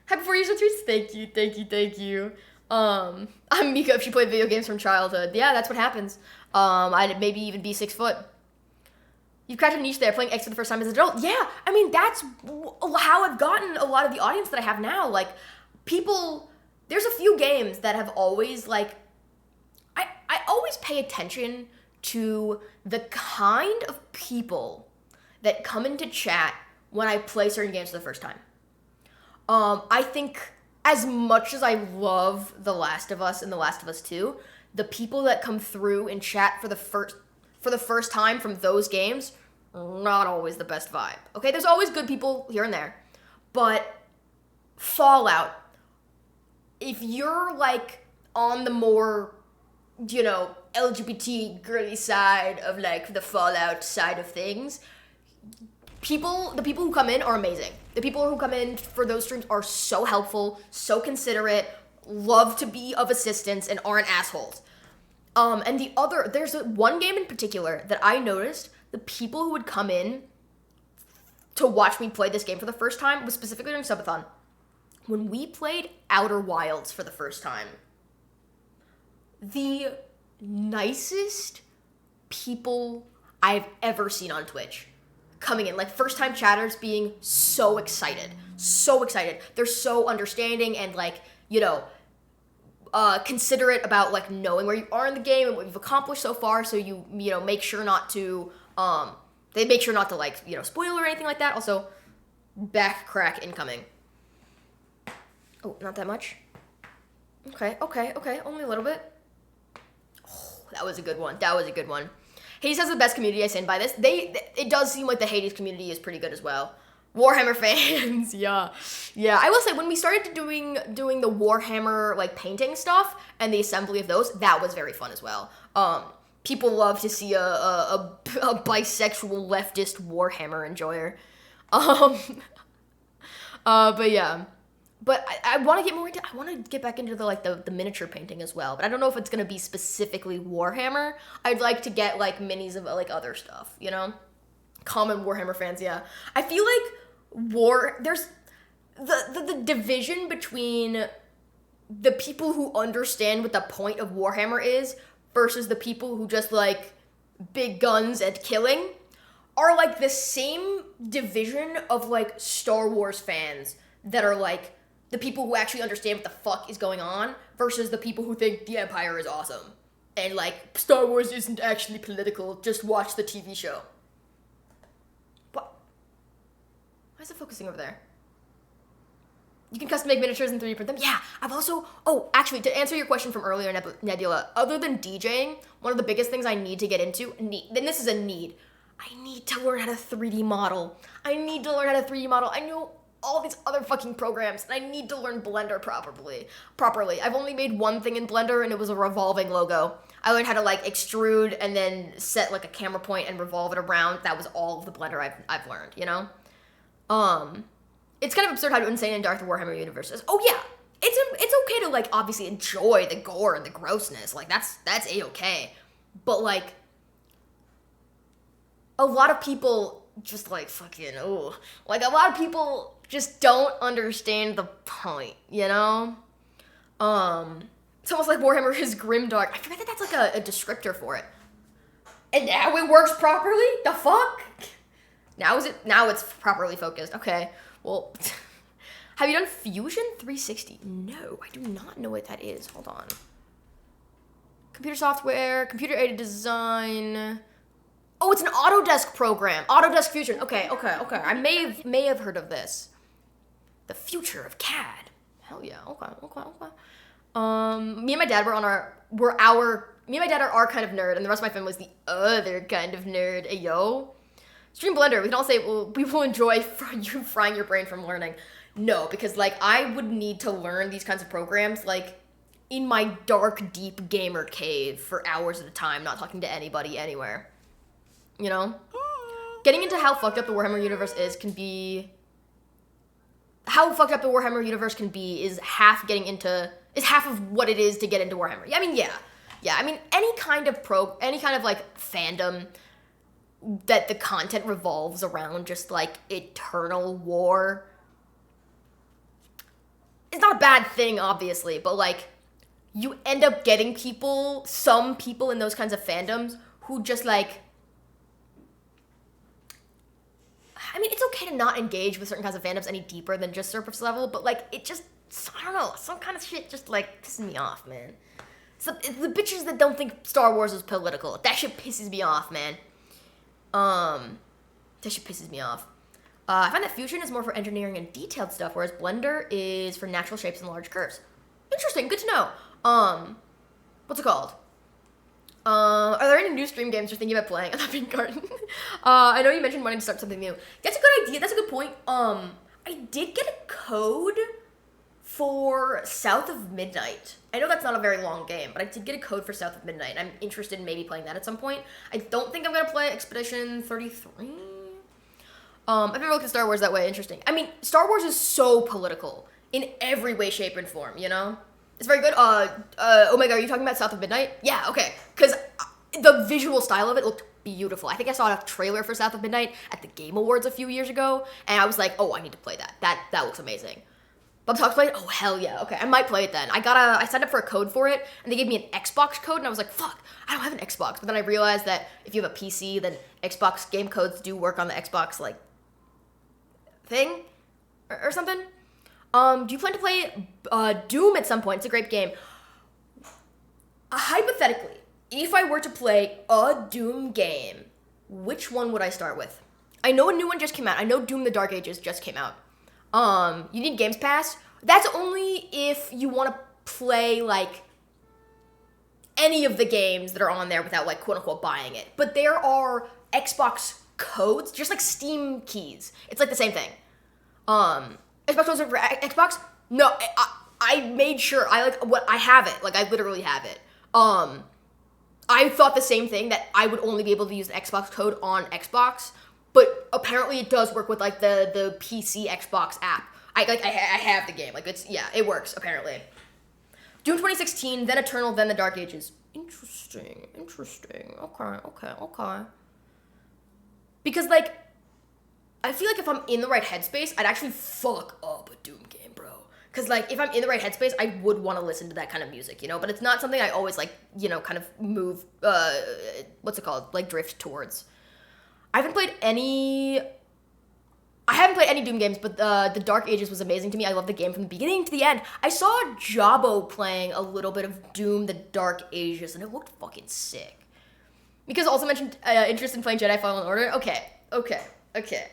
Speaker 1: Happy 4 years of treats. Thank you. I'm Mika if she played video games from childhood. Yeah, that's what happens. I'd maybe even be 6 foot. You've cracked a niche there, playing X for the first time as an adult. Yeah, I mean, that's how I've gotten a lot of the audience that I have now. Like, there's a few games that have always, like, I always pay attention to the kind of people that come into chat when I play certain games for the first time. I think as much as I love The Last of Us and The Last of Us 2, the people that come through in chat for the first time from those games, not always the best vibe. Okay, there's always good people here and there, but Fallout, if you're like on the more, LGBT girly side of like the Fallout side of things, the people who come in are amazing. The people who come in for those streams are so helpful, so considerate, love to be of assistance, and aren't assholes. And there's one game in particular that I noticed the people who would come in to watch me play this game for the first time was specifically during Subathon. When we played Outer Wilds for the first time, the nicest people I've ever seen on Twitch coming in, like first time chatters being so excited. They're so understanding and like, considerate about like knowing where you are in the game and what you've accomplished so far, so you make sure not to they make sure not to like spoil or anything like that. Also, back crack incoming. Oh, not that much. Okay, only a little bit. Oh, that was a good one. Hades has the best community. I stand by this. It does seem like the Hades community is pretty good as well. Warhammer fans, yeah. I will say, when we started doing the Warhammer like painting stuff and the assembly of those, that was very fun as well. People love to see a bisexual leftist Warhammer enjoyer. But yeah. But I want to get more into. I want to get back into the miniature painting as well. But I don't know if it's gonna be specifically Warhammer. I'd like to get like minis of like other stuff. Common Warhammer fans. Yeah, I feel like there's the division between the people who understand what the point of Warhammer is versus the people who just like big guns and killing are like the same division of like Star Wars fans that are like the people who actually understand what the fuck is going on versus the people who think the Empire is awesome and like Star Wars isn't actually political, just watch the TV show. What? Why is it focusing over there? You can custom make miniatures and 3D print them. Yeah, I've also... Oh, actually, to answer your question from earlier, Nebula, other than DJing, one of the biggest things I need to get into... Then this is a need. I need to learn how to 3D model. I know all these other fucking programs, and I need to learn Blender properly. I've only made one thing in Blender, and it was a revolving logo. I learned how to, like, extrude and then set, like, a camera point and revolve it around. That was all of the Blender I've learned, It's kind of absurd how insane and dark the Warhammer universe is. Oh yeah, it's okay to like obviously enjoy the gore and the grossness. Like that's A-okay. But like a lot of people just like fucking, ooh. Like a lot of people just don't understand the point, you know? It's almost like Warhammer is grimdark. I forget that that's like a descriptor for it. And now it works properly? The fuck? Now it's properly focused. Okay, well, have you done Fusion 360? No, I do not know what that is. Hold on. Computer software, computer-aided design. Oh, it's an Autodesk program. Autodesk Fusion. Okay. I may have heard of this. The future of CAD. Hell yeah. Okay. Me and my dad me and my dad are our kind of nerd, and the rest of my family is the other kind of nerd. Hey, yo. Stream Blender, we can all say, well, we will enjoy you frying your brain from learning. No, because, like, I would need to learn these kinds of programs, like, in my dark, deep gamer cave for hours at a time, not talking to anybody anywhere. You know? Getting into how fucked up the Warhammer universe is half of what it is to get into Warhammer. I mean, yeah. I mean, any kind of like fandom that the content revolves around just like eternal war. It's not a bad thing, obviously, but like you end up getting some people in those kinds of fandoms who just like, I mean, it's okay to not engage with certain kinds of fandoms any deeper than just surface level, but like it just, I don't know, some kind of shit just like pisses me off, man. So the bitches that don't think Star Wars is political, that shit pisses me off, man. That shit pisses me off. I find that Fusion is more for engineering and detailed stuff, whereas Blender is for natural shapes and large curves. Interesting, good to know. What's it called? Are there any new stream games you're thinking about playing? I'm not being garden. I know you mentioned wanting to start something new. That's a good idea, that's a good point. I did get a code for South of Midnight. I know that's not a very long game, but I did get a code for South of Midnight. I'm interested in maybe playing that at some point. I don't think I'm gonna play Expedition 33. I've never looked at Star Wars that way. Interesting. I mean, Star Wars is so political in every way, shape, and form, you know? It's very good. Oh my god, are you talking about South of Midnight? Yeah, okay. Because the visual style of it looked beautiful. I think I saw a trailer for South of Midnight at the Game Awards a few years ago, and I was like, oh, I need to play that. That looks amazing. Bob Talks play it? Oh, hell yeah. Okay, I might play it then. I signed up for a code for it, and they gave me an Xbox code, and I was like, fuck, I don't have an Xbox. But then I realized that if you have a PC, then Xbox game codes do work on the Xbox, like, thing or something. Do you plan to play Doom at some point? It's a great game. Hypothetically, if I were to play a Doom game, which one would I start with? I know a new one just came out. I know Doom the Dark Ages just came out. You need Games Pass. That's only if you want to play, like, any of the games that are on there without, like, quote-unquote buying it. But there are Xbox codes, just like Steam keys. It's like the same thing. Xbox codes are for Xbox? No, I made sure. I have it. Like, I literally have it. I thought the same thing, that I would only be able to use the Xbox code on Xbox. But apparently it does work with, like, the PC Xbox app. I have the game. Like, it works, apparently. Doom 2016, then Eternal, then The Dark Ages. Interesting. Okay. Because, like, I feel like if I'm in the right headspace, I'd actually fuck up a Doom game, bro. Because, like, if I'm in the right headspace, I would want to listen to that kind of music, you know? But it's not something I always, like, you know, kind of move, like, drift towards. I haven't played any Doom games, but The Dark Ages was amazing to me. I loved the game from the beginning to the end. I saw Jabo playing a little bit of Doom The Dark Ages, and it looked fucking sick. Because also mentioned interest in playing Jedi Fallen Order. Okay.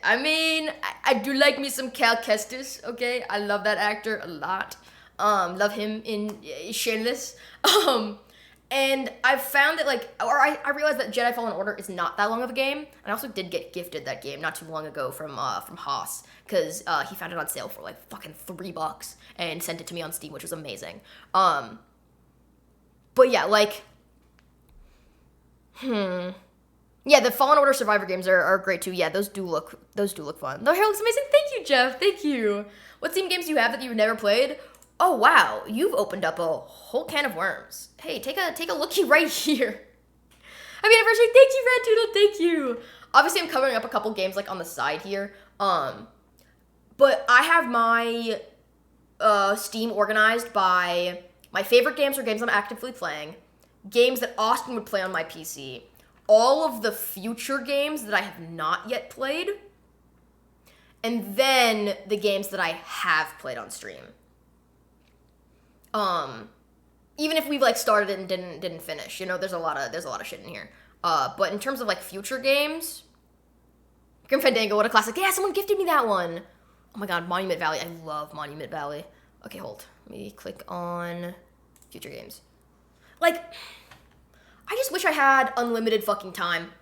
Speaker 1: I mean, I do like me some Cal Kestis, okay? I love that actor a lot. Love him in Shameless. And I've found that, like, I realized that Jedi Fallen Order is not that long of a game. And I also did get gifted that game not too long ago from Haas, because he found it on sale for, like, fucking $3 and sent it to me on Steam, which was amazing. But yeah, like, yeah, the Fallen Order Survivor games are great too. Yeah, those do look fun. The hair looks amazing. Thank you, Jeff. Thank you. What Steam games do you have that you've never played? Oh wow, you've opened up a whole can of worms. Hey, take a lookie right here. Happy anniversary. Thank you, Red Doodle. Thank you. Obviously, I'm covering up a couple games like on the side here. But I have my Steam organized by my favorite games or games I'm actively playing, games that Austin would play on my PC, all of the future games that I have not yet played, and then the games that I have played on stream. Even if we've like started and didn't finish, you know, there's a lot of shit in here. But in terms of like future games, Grim Fandango, what a classic. Yeah, someone gifted me that one. Oh my god, Monument Valley. I love Monument Valley. Okay, hold. Let me click on future games. Like, I just wish I had unlimited fucking time.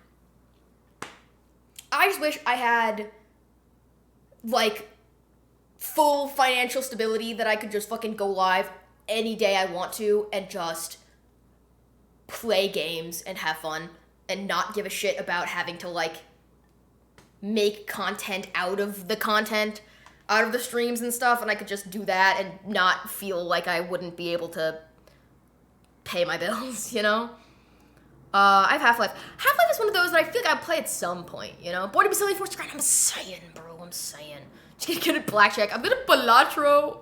Speaker 1: I just wish I had, like, full financial stability that I could just fucking go live any day I want to and just play games and have fun and not give a shit about having to, like, make content out of the content, out of the streams and stuff, and I could just do that and not feel like I wouldn't be able to pay my bills, you know? I have Half-Life. Half-Life is one of those that I feel like I'll play at some point, you know? Boy, to be silly for grind, I'm saying, bro, I'm saying. Just gonna get a blackjack. I'm gonna Balatro.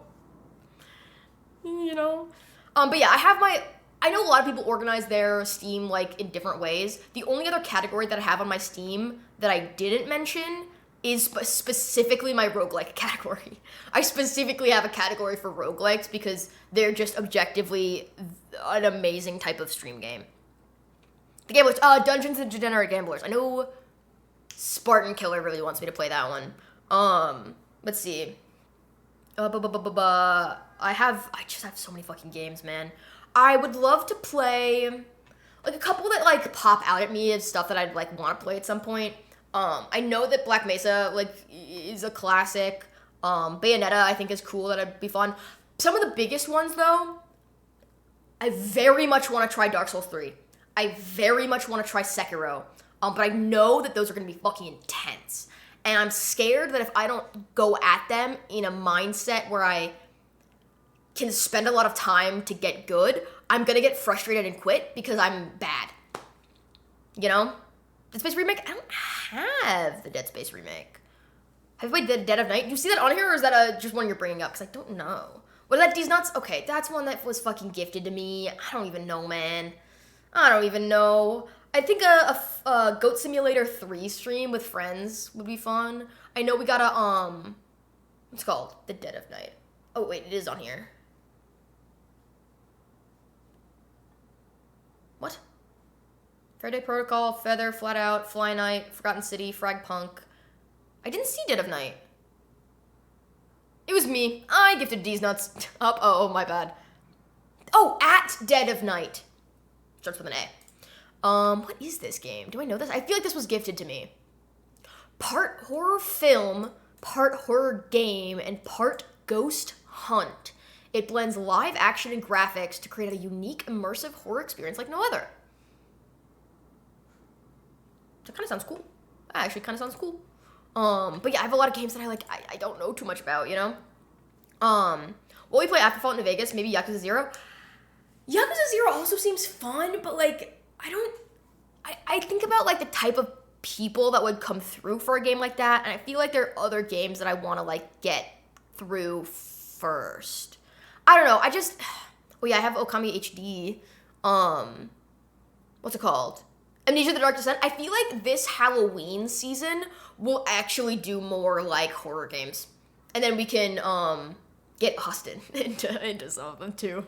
Speaker 1: You know? But yeah, I know a lot of people organize their Steam, like, in different ways. The only other category that I have on my Steam that I didn't mention is specifically my roguelike category. I specifically have a category for roguelikes because they're just objectively an amazing type of stream game. The Gamblers, Dungeons and Degenerate Gamblers. I know Spartan Killer really wants me to play that one. Let's see. I just have so many fucking games, man. I would love to play, like, a couple that, like, pop out at me as stuff that I'd, like, want to play at some point. I know that Black Mesa, like, is a classic. Bayonetta, I think, is cool. That'd be fun. Some of the biggest ones, though, I very much want to try Dark Souls 3. I very much want to try Sekiro. But I know that those are going to be fucking intense. And I'm scared that if I don't go at them in a mindset where I can spend a lot of time to get good, I'm going to get frustrated and quit because I'm bad. You know? Dead Space Remake? I don't have the Dead Space Remake. Have you played the Dead of Night? Do you see that on here, or is that just one you're bringing up? Because I don't know. What is that? These Nuts? Okay, that's one that was fucking gifted to me. I don't even know, man. I don't even know. I think a Goat Simulator 3 stream with friends would be fun. I know we got a, what's it called? The Dead of Night. Oh, wait, it is on here. What? Faraday Protocol, Feather, Flat Out, Fly Night, Forgotten City, Frag Punk. I didn't see Dead of Night. It was me. I gifted D's Nuts up. Oh, my bad. Oh, at Dead of Night. Starts with an A. What is this game? Do I know this? I feel like this was gifted to me. Part horror film, part horror game, and part ghost hunt. It blends live action and graphics to create a unique, immersive horror experience like no other. That kind of sounds cool. That actually kind of sounds cool. But yeah, I have a lot of games that I don't know too much about, you know? Will we play after Fallout New Vegas? Maybe Yakuza 0? Yakuza 0 also seems fun, but, like, I think about, like, the type of people that would come through for a game like that, and I feel like there are other games that I want to, like, get through first. I don't know, oh yeah, I have Okami HD. What's it called? Amnesia: The Dark Descent. I feel like this Halloween season will actually do more, like, horror games. And then we can, get Austin into some of them, too.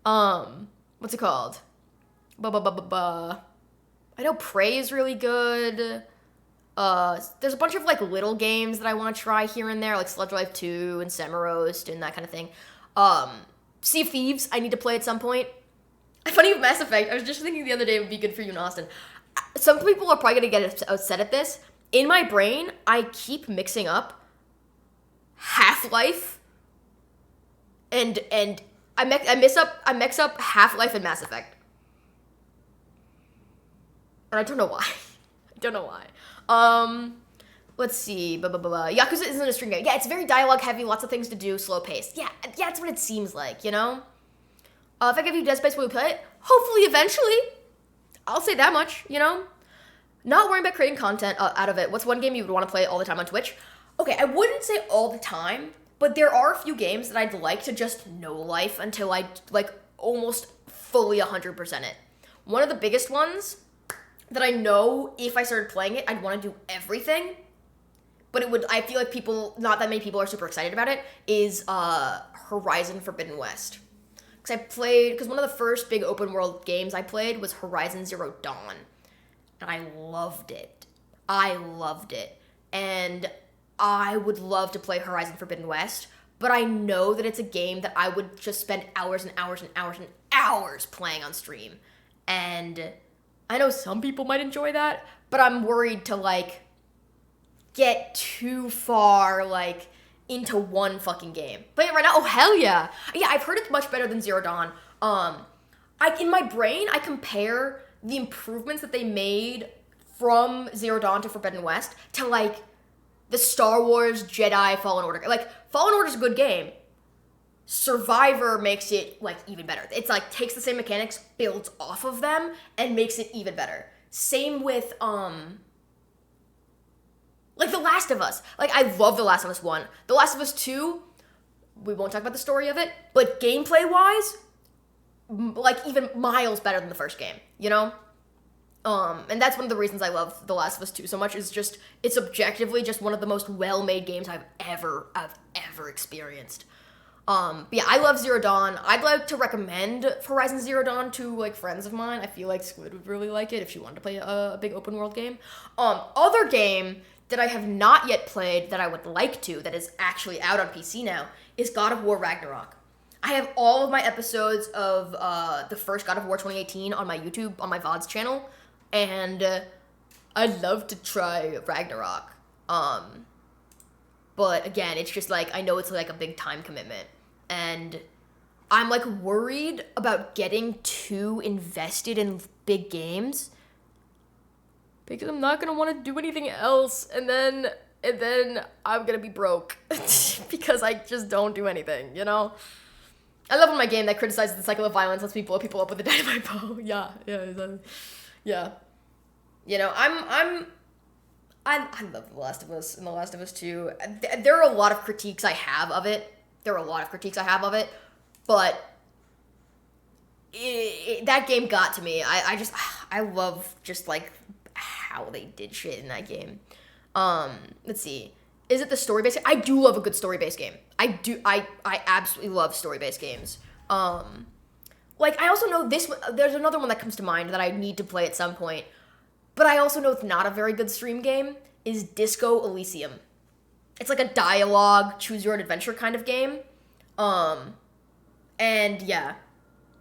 Speaker 1: What's it called? I know Prey is really good. There's a bunch of, like, little games that I want to try here and there, like Sludge Life 2 and Semiroast and that kind of thing. Sea of Thieves, I need to play at some point. Funny with Mass Effect, I was just thinking the other day it would be good for you and Austin. Some people are probably going to get upset at this. In my brain, I keep mixing up Half-Life and I mix up Half-Life and Mass Effect. And I don't know why. I don't know why. Let's see. Yakuza isn't a string game. Yeah, it's very dialogue heavy, lots of things to do, slow paced. Yeah, that's what it seems like, you know? If I give you Dead Space, will you play it? Hopefully, eventually. I'll say that much, you know? Not worrying about creating content out of it. What's one game you would want to play all the time on Twitch? Okay, I wouldn't say all the time, but there are a few games that I'd like to just no life until I, like, almost fully 100% it. One of the biggest ones that I know if I started playing it, I'd want to do everything, but I feel like not that many people are super excited about it, is Horizon Forbidden West. Because one of the first big open world games I played was Horizon Zero Dawn, and I loved it. And I would love to play Horizon Forbidden West, but I know that it's a game that I would just spend hours and hours and hours and hours playing on stream. And I know some people might enjoy that, but I'm worried to, like, get too far, like, into one fucking game. But right now, oh hell yeah. Yeah, I've heard it's much better than Zero Dawn. In my brain, I compare the improvements that they made from Zero Dawn to Forbidden West to, like, the Star Wars Jedi Fallen Order. Like, Fallen Order's a good game. Survivor makes it, like, even better. It's, like, takes the same mechanics, builds off of them, and makes it even better. Same with, like, The Last of Us. Like, I love The Last of Us 1. The Last of Us 2, we won't talk about the story of it, but gameplay-wise, like, even miles better than the first game, you know? And that's one of the reasons I love The Last of Us 2 so much, is just, it's objectively just one of the most well-made games I've ever experienced. But yeah, I love Zero Dawn. I'd like to recommend Horizon Zero Dawn to, like, friends of mine. I feel like Squid would really like it if she wanted to play a big open world game. Other game that I have not yet played that I would like to, that is actually out on PC now, is God of War Ragnarok. I have all of my episodes of the first God of War 2018 on my YouTube, on my VODs channel, and I'd love to try Ragnarok. But again, it's just, like, I know it's, like, a big time commitment, and I'm, like, worried about getting too invested in big games, because I'm not gonna want to do anything else, and then I'm gonna be broke because I just don't do anything, you know? I love when my game that criticizes the cycle of violence lets me blow people up with a dynamite bow. Yeah. You know, I love The Last of Us and The Last of Us 2. There are a lot of critiques I have of it. But that game got to me. I love just, like, how they did shit in that game. Let's see. Is it the story-based game? I do love a good story-based game. I absolutely love story-based games. Like, I also know there's another one that comes to mind that I need to play at some point, but I also know it's not a very good stream game, is Disco Elysium. It's like a dialogue, choose-your-own-adventure kind of game. And yeah,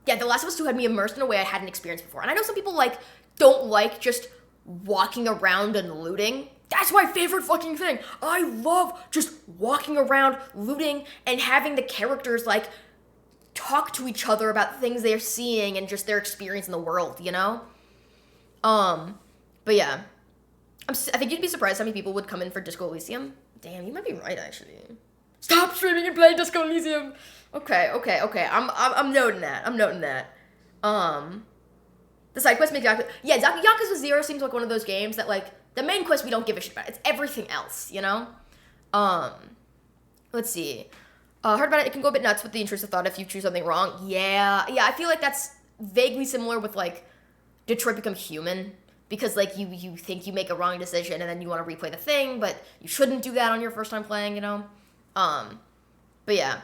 Speaker 1: The Last of Us 2 had me immersed in a way I hadn't experienced before. And I know some people, like, don't like just walking around and looting. That's my favorite fucking thing. I love just walking around, looting, and having the characters, like, talk to each other about things they're seeing and just their experience in the world, you know? But yeah. I think you'd be surprised how many people would come in for Disco Elysium. Damn, you might be right, actually. Stop streaming and play Disco Elysium! Okay. I'm noting that. The side quest make Yakuza 0 seems like one of those games that, like, the main quest we don't give a shit about. It's everything else, you know? Let's see. Heard about it. It can go a bit nuts with the intrusive thought if you choose something wrong. Yeah, I feel like that's vaguely similar with, like, Detroit Become Human. Because, like, you think you make a wrong decision and then you want to replay the thing, but you shouldn't do that on your first time playing, you know? But yeah.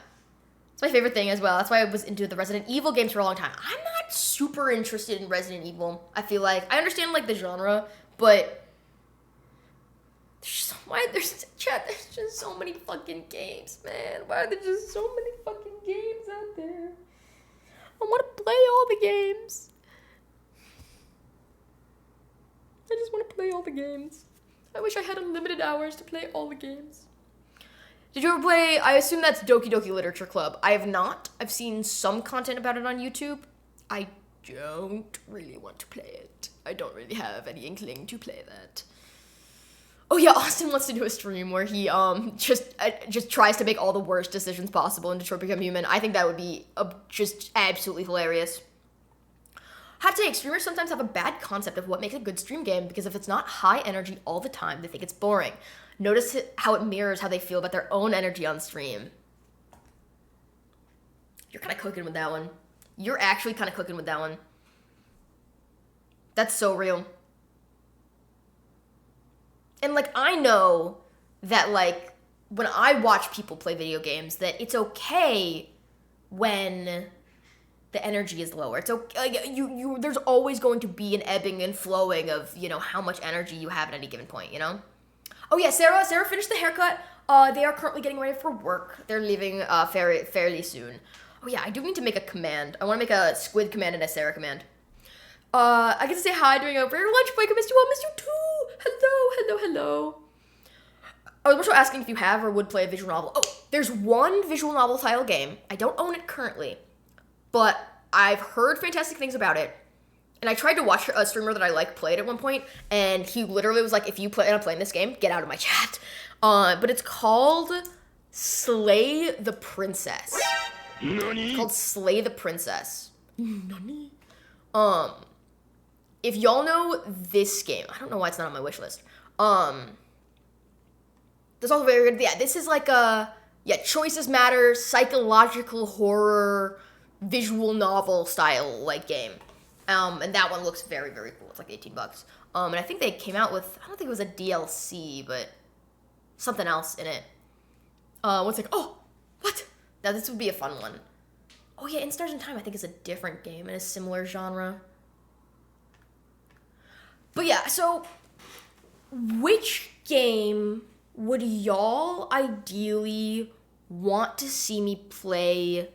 Speaker 1: It's my favorite thing as well. That's why I was into the Resident Evil games for a long time. I'm not super interested in Resident Evil, I feel like. I understand, like, the genre, but there's just so many fucking games, man. Why are there just so many fucking games out there? I want to play all the games. I just want to play all the games. I wish I had unlimited hours to play all the games. Did you ever play, I assume that's Doki Doki Literature Club. I have not. I've seen some content about it on YouTube. I don't really want to play it. I don't really have any inkling to play that. Oh yeah, Austin wants to do a stream where he just tries to make all the worst decisions possible in Detroit Become Human. I think that would be just absolutely hilarious. Hot take, streamers sometimes have a bad concept of what makes a good stream game because if it's not high energy all the time, they think it's boring. Notice how it mirrors how they feel about their own energy on stream. You're kind of cooking with that one. You're actually kind of cooking with that one. That's so real. And, like, I know that, like, when I watch people play video games, that it's okay when the energy is lower. It's okay. Like, there's always going to be an ebbing and flowing of, you know, how much energy you have at any given point, you know? Oh, yeah, Sarah finished the haircut. They are currently getting ready for work. They're leaving fairly soon. Oh, yeah, I do need to make a command. I want to make a squid command and a Sarah command. I get to say hi during a rare lunch break. I missed you all. Missed you too. Hello. I was also asking if you have or would play a visual novel. Oh, there's one visual novel style game. I don't own it currently, but I've heard fantastic things about it. And I tried to watch a streamer that I like play it at one point, and he literally was like, if you end up playing this game, get out of my chat. But it's called Slay the Princess. It's called Slay the Princess. Nani? If y'all know this game, I don't know why it's not on my wish list. That's also very good. Yeah, this is like choices matter, psychological horror, visual novel style like game. And that one looks very, very cool. It's like $18. And I think they came out with, I don't think it was a DLC, but something else in it. What's like, oh, what? Now this would be a fun one. Oh yeah, In Stars in Time I think is a different game in a similar genre. But yeah, so which game would y'all ideally want to see me play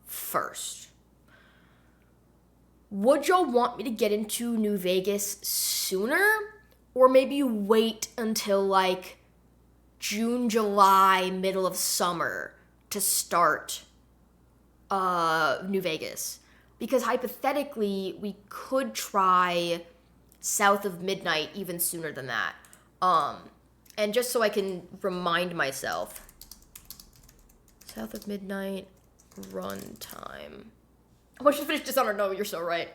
Speaker 1: first? Would y'all want me to get into New Vegas sooner? Or maybe wait until like June, July, middle of summer to start New Vegas? Because hypothetically, we could try South of Midnight even sooner than that. And just so I can remind myself, South of Midnight runtime. I want you to finish Dishonored. No, you're so right.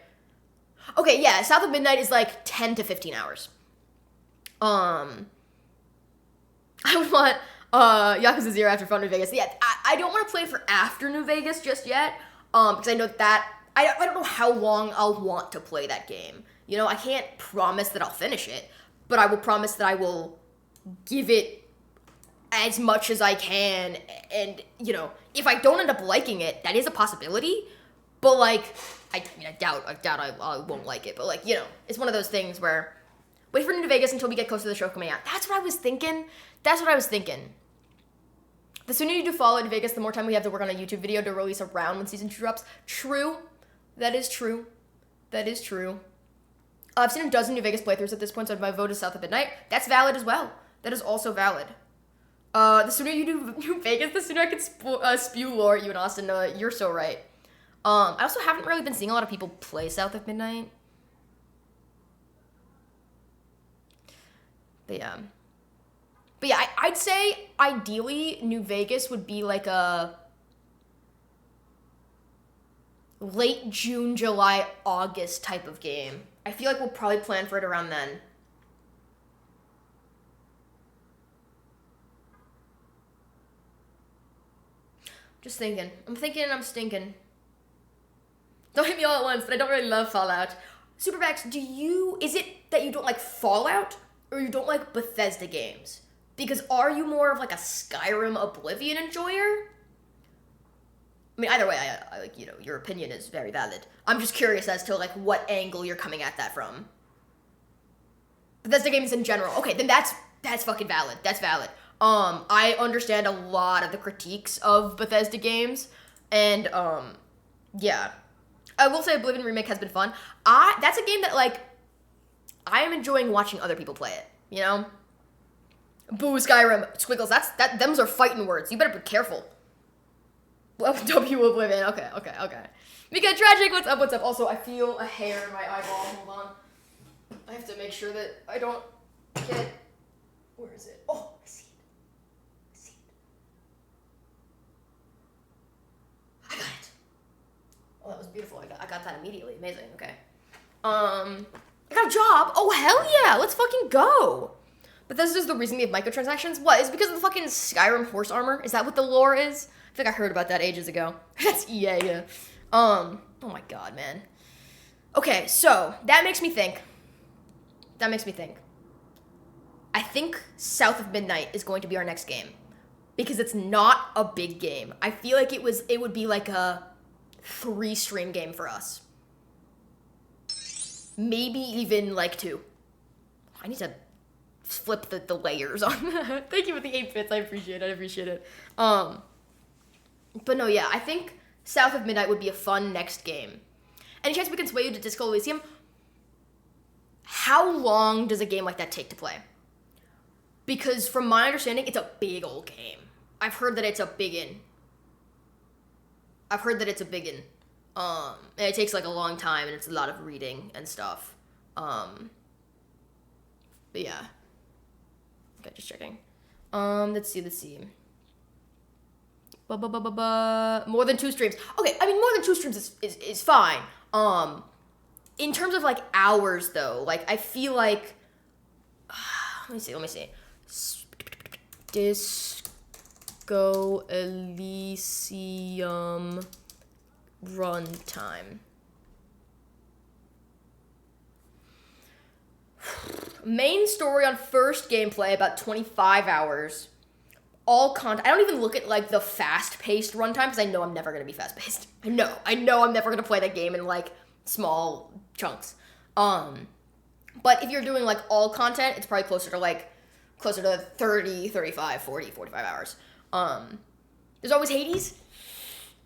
Speaker 1: Okay, yeah, South of Midnight is like 10 to 15 hours. I would want Yakuza 0 after Fun New Vegas. Yeah, I don't want to play for after New Vegas just yet, because I know that I don't know how long I'll want to play that game. You know, I can't promise that I'll finish it, but I will promise that I will give it as much as I can. And, you know, if I don't end up liking it, that is a possibility. But, like, I doubt I won't like it. But, like, you know, it's one of those things where wait for New Vegas until we get close to the show coming out. That's what I was thinking. The sooner you do follow New Vegas, the more time we have to work on a YouTube video to release around when Season 2 drops. True. That is true. I've seen a dozen New Vegas playthroughs at this point, so my vote is South of Midnight. That's valid as well. That is also valid. The sooner you do New Vegas, the sooner I can spew lore at you and Austin. You're so right. I also haven't really been seeing a lot of people play South of Midnight. But yeah, I'd say ideally New Vegas would be like a late June, July, August type of game. I feel like we'll probably plan for it around then. Just thinking. I'm thinking and I'm stinking. Don't hit me all at once, but I don't really love Fallout. Supermax, is it that you don't like Fallout or you don't like Bethesda games? Because are you more of like a Skyrim Oblivion enjoyer? I mean, either way, I like, you know, your opinion is very valid. I'm just curious as to like what angle you're coming at that from. Bethesda games in general. Okay, then that's fucking valid. That's valid. I understand a lot of the critiques of Bethesda games, and yeah. I will say Oblivion Remake has been fun. That's a game that like I am enjoying watching other people play it, you know? Boo, Skyrim, squiggles, them's are fighting words. You better be careful. W Oblivion, okay. Mika Tragic, what's up? Also, I feel a hair in my eyeball, hold on. I have to make sure that I don't get, where is it? Oh, I see it. I got it. Oh, that was beautiful, I got that immediately, amazing, okay. I got a job. Oh, hell yeah. Let's fucking go. But this is the reason we have microtransactions. What? Is it because of the fucking Skyrim horse armor? Is that what the lore is? I think I heard about that ages ago. That's EA, yeah. Oh my god, man. Okay, so that makes me think. I think South of Midnight is going to be our next game. Because it's not a big game. I feel like it would be like a 3-stream game for us. Maybe even like 2. I need to flip the layers on that. Thank you for the 8 bits. I appreciate it. But no, yeah, I think South of Midnight would be a fun next game. Any chance we can sway you to Disco Elysium? How long does a game like that take to play? Because from my understanding, it's a big old game. I've heard that it's a biggin. And it takes like a long time and it's a lot of reading and stuff. But yeah. Okay, just checking. Let's see. More than 2 streams. Okay, I mean more than 2 streams is fine. In terms of like hours though, like I feel like let me see. Disco Elysium runtime. Main story on first gameplay about 25 hours. All content. I don't even look at like the fast-paced runtime because I know I'm never gonna be fast-paced. I know I'm never gonna play that game in like small chunks. But if you're doing like all content, it's probably closer to 30, 35, 40, 45 hours. There's always Hades.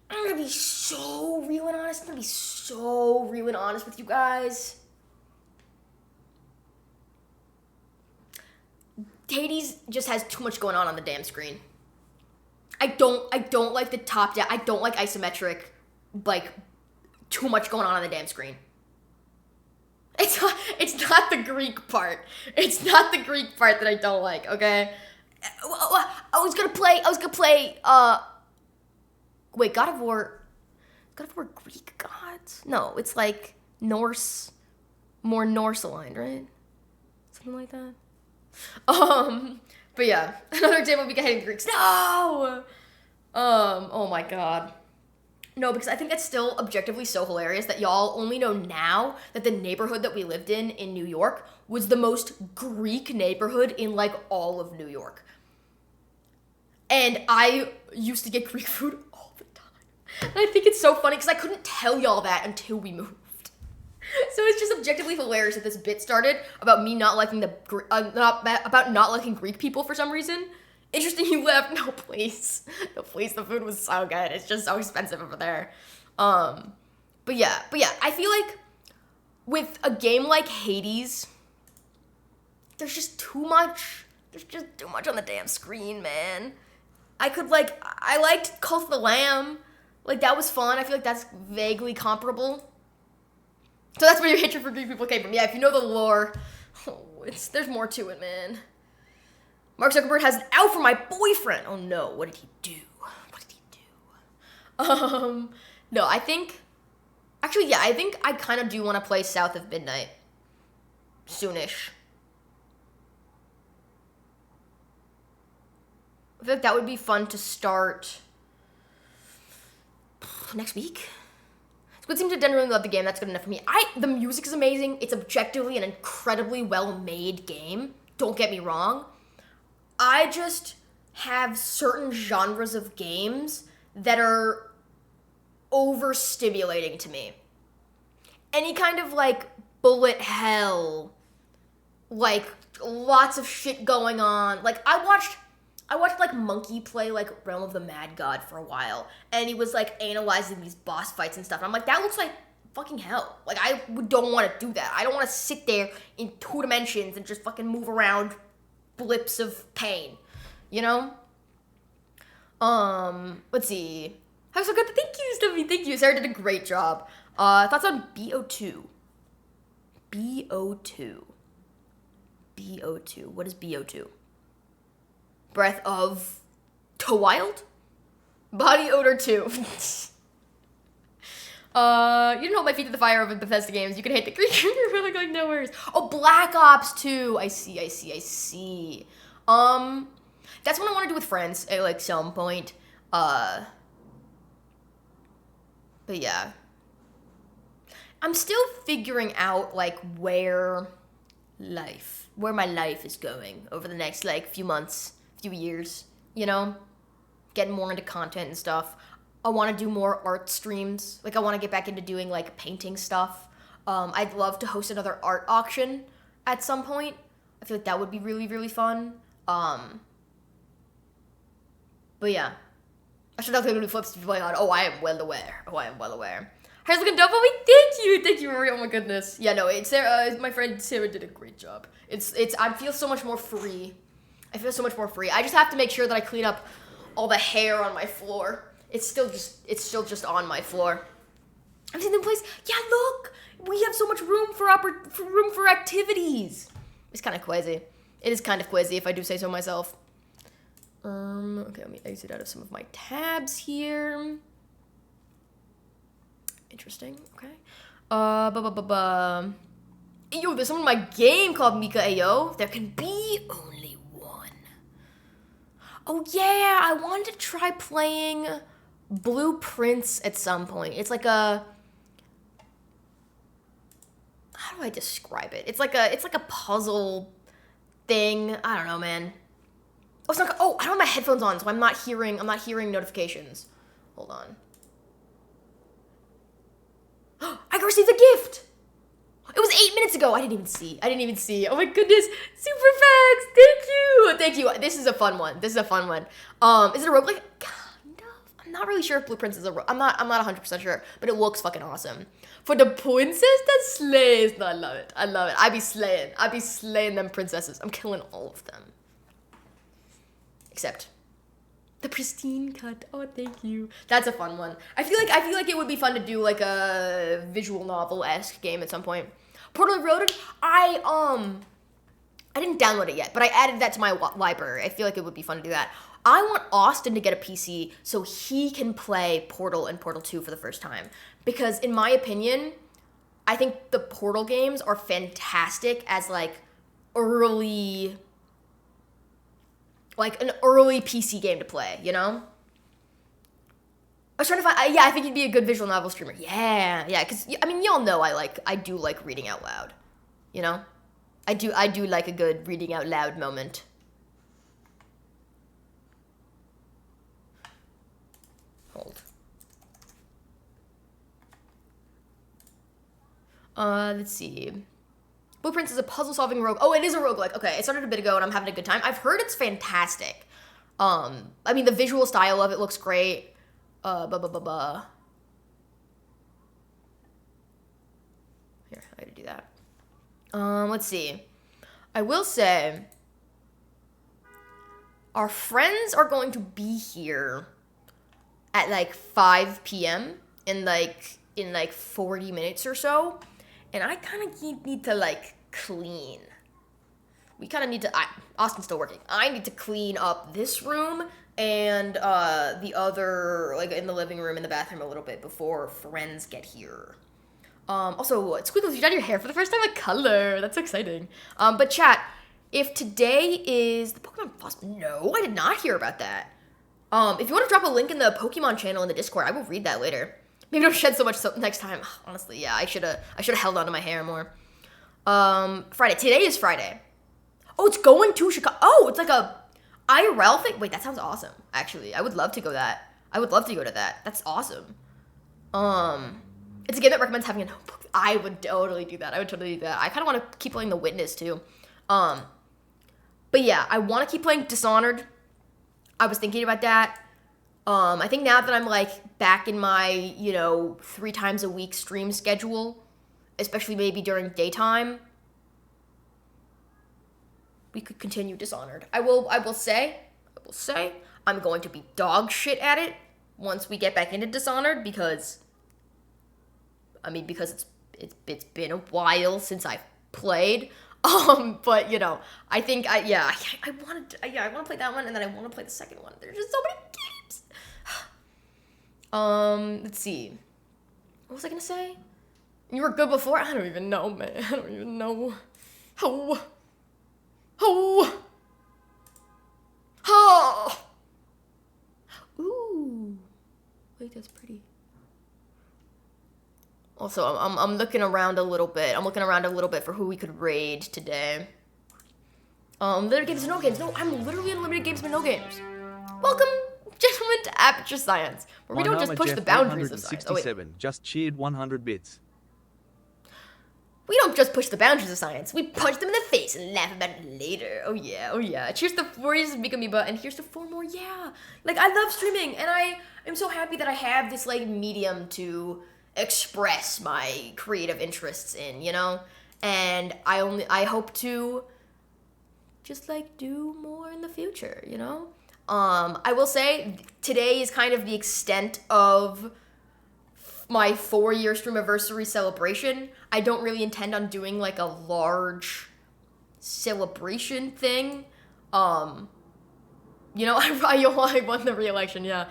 Speaker 1: I'm gonna be so real and honest with you guys. Hades just has too much going on the damn screen. I don't like the top down. I don't like isometric, like too much going on the damn screen. It's not the Greek part. It's not the Greek part that I don't like, okay? I was gonna play, wait, God of War Greek gods? No, it's like Norse, more Norse aligned, right? Something like that. But yeah, another example of me hating Greeks. No! Oh my god. No, because I think that's still objectively so hilarious that y'all only know now that the neighborhood that we lived in New York was the most Greek neighborhood in like all of New York. And I used to get Greek food all the time. And I think it's so funny because I couldn't tell y'all that until we moved. So it's just objectively hilarious that this bit started about me not liking about not liking Greek people for some reason. Interesting you left. No, please. No, please. The food was so good. It's just so expensive over there. But yeah. I feel like with a game like Hades, there's just too much. There's just too much on the damn screen, man. I liked Cult of the Lamb. Like, that was fun. I feel like that's vaguely comparable. So that's where your hatred for Greek people came from. Yeah, if you know the lore, there's more to it, man. Mark Zuckerberg has an out for my boyfriend. Oh no, what did he do? No, I think I kind of do want to play South of Midnight soonish. I feel like that would be fun to start next week. Squid seems to generally love the game. That's good enough for me. The music is amazing. It's objectively an incredibly well-made game. Don't get me wrong. I just have certain genres of games that are overstimulating to me. Any kind of like bullet hell, like lots of shit going on. Like I watched like Monkey play like Realm of the Mad God for a while, and he was like analyzing these boss fights and stuff. And I'm like, that looks like fucking hell. Like I don't want to do that. I don't want to sit there in 2 dimensions and just fucking move around blips of pain, you know? Let's see. How's so good? Thank you, Stubby. Thank you. Sarah did a great job. Thoughts on BO2? BO2. What is BO2? Breath of Wild? Body Odor 2. You didn't hold my feet to the fire of Bethesda games. You can hate the creature. Like, no worries. Oh, Black Ops 2. I see. That's what I want to do with friends at, like, some point. But yeah. I'm still figuring out, like, where my life is going over the next, like, few months, few years, you know? Getting more into content and stuff. I want to do more art streams. Like, I want to get back into doing, like, painting stuff. I'd love to host another art auction at some point. I feel like that would be really, really fun. But yeah. I should not think of flips to be playing on. Oh, I am well aware. Hair's looking dope, thank you, Marie. Oh my goodness. Yeah, no, it's Sarah. My friend Sarah did a great job. I feel so much more free. I just have to make sure that I clean up all the hair on my floor. It's still just on my floor. I've seen them place. Yeah, look, we have so much room for activities. It's kind of crazy. It is kind of crazy if I do say so myself. Okay, let me exit out of some of my tabs here. Interesting. Okay. Yo, there's someone in my game called Mika Ayo. There can be only one. Oh yeah, I wanted to try playing Blueprints at some point. It's like a, how do I describe it? It's like a puzzle thing. I don't know, man. Oh, it's not. Oh, I don't have my headphones on, so I'm not hearing notifications. Hold on. I received a gift. It was 8 minutes ago. I didn't even see. Oh my goodness. Super facts. Thank you. This is a fun one. Is it a roguelike? Kind of. I'm not really sure if Blueprints is a roguelike. I'm not 100% sure, but it looks fucking awesome. For the princess that slays. No, I love it. I be slaying them princesses. I'm killing all of them. Except the pristine cut. Oh, thank you. That's a fun one. I feel like it would be fun to do like a visual novel-esque game at some point. Portal Reloaded. I didn't download it yet, but I added that to my library. I feel like it would be fun to do that. I want Austin to get a PC so he can play Portal and Portal 2 for the first time. Because in my opinion, I think the Portal games are fantastic as like an early PC game to play, you know? I was trying to find, yeah, I think he'd be a good visual novel streamer. Yeah, because, I mean, y'all know I do like reading out loud, you know? I do like a good reading out loud moment. Hold. Let's see. Blueprints is a puzzle-solving rogue. Oh, it is a roguelike. Okay, it started a bit ago, and I'm having a good time. I've heard it's fantastic. I mean, the visual style of it looks great. Here, I gotta do that. Let's see. I will say, our friends are going to be here at like 5 p.m. in like 40 minutes or so. And I kind of need to, like, clean. We kind of need to... Austin's still working. I need to clean up this room and the other, like, in the living room and the bathroom a little bit before friends get here. Also, Squiggles, you dyed your hair for the first time, like, color. That's so exciting. But chat, if today is the Pokemon Floss... No, I did not hear about that. If you want to drop a link in the Pokemon channel in the Discord, I will read that later. Maybe don't shed so much soap next time. Honestly, yeah, I should have held on to my hair more. Friday. Today is Friday. Oh, it's going to Chicago. Oh, it's like a IRL thing. Wait, that sounds awesome. Actually, I would love to go to that. That's awesome. It's a game that recommends having a notebook. I would totally do that. I kind of want to keep playing The Witness too. But yeah, I want to keep playing Dishonored. I was thinking about that. I think now that I'm, like, back in my, 3 times a week stream schedule, especially maybe during daytime, we could continue Dishonored. I will say, I'm going to be dog shit at it once we get back into Dishonored because it's been a while since I've played. But I think I want to play that one, and then I want to play the second one. There's just so many games. Let's see. What was I gonna say? You were good before? I don't even know, man. I don't even know. Oh. Ooh. Wait, that's pretty. Also, I'm looking around a little bit. I'm looking around a little bit for who we could raid today. Limited games and no games. No, I'm literally in limited games but no games. Welcome, gentlemen, to Aperture Science, where we don't just push the boundaries of science. Oh, wait.
Speaker 3: Just cheered 100 bits.
Speaker 1: We don't just push the boundaries of science. We punch them in the face and laugh about it later. Oh yeah, oh yeah. Cheers to 4 years of MikaMiba, and here's to 4 more. Yeah, like I love streaming, and I am so happy that I have this like medium to express my creative interests in, you know. And I hope to just like do more in the future, you know. I will say today is kind of the extent of my 4-year streamiversary celebration. I don't really intend on doing like a large celebration thing. You know, I won the re-election, yeah.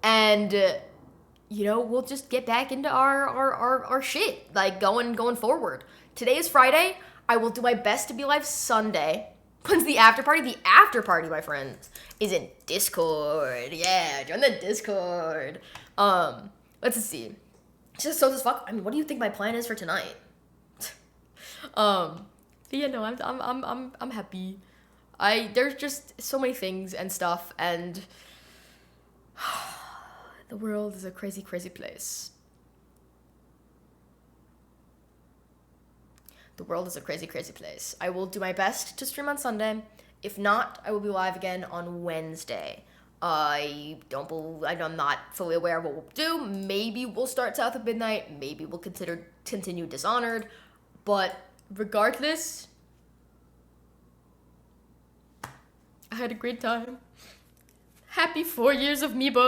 Speaker 1: And you know, we'll just get back into our shit, like going forward. Today is Friday. I will do my best to be live Sunday. When's the after party? The after party, my friends, is in Discord. Yeah, join the Discord. Let's see. Just so as fuck. I mean, what do you think my plan is for tonight? But yeah, no, I'm happy. There's just so many things and stuff, and the world is a crazy, crazy place. The world is a crazy, crazy place. I will do my best to stream on Sunday. If not, I will be live again on Wednesday. I'm not fully aware of what we'll do. Maybe we'll start South of Midnight. Maybe we'll continue Dishonored. But regardless, I had a great time. Happy 4 years of Miba.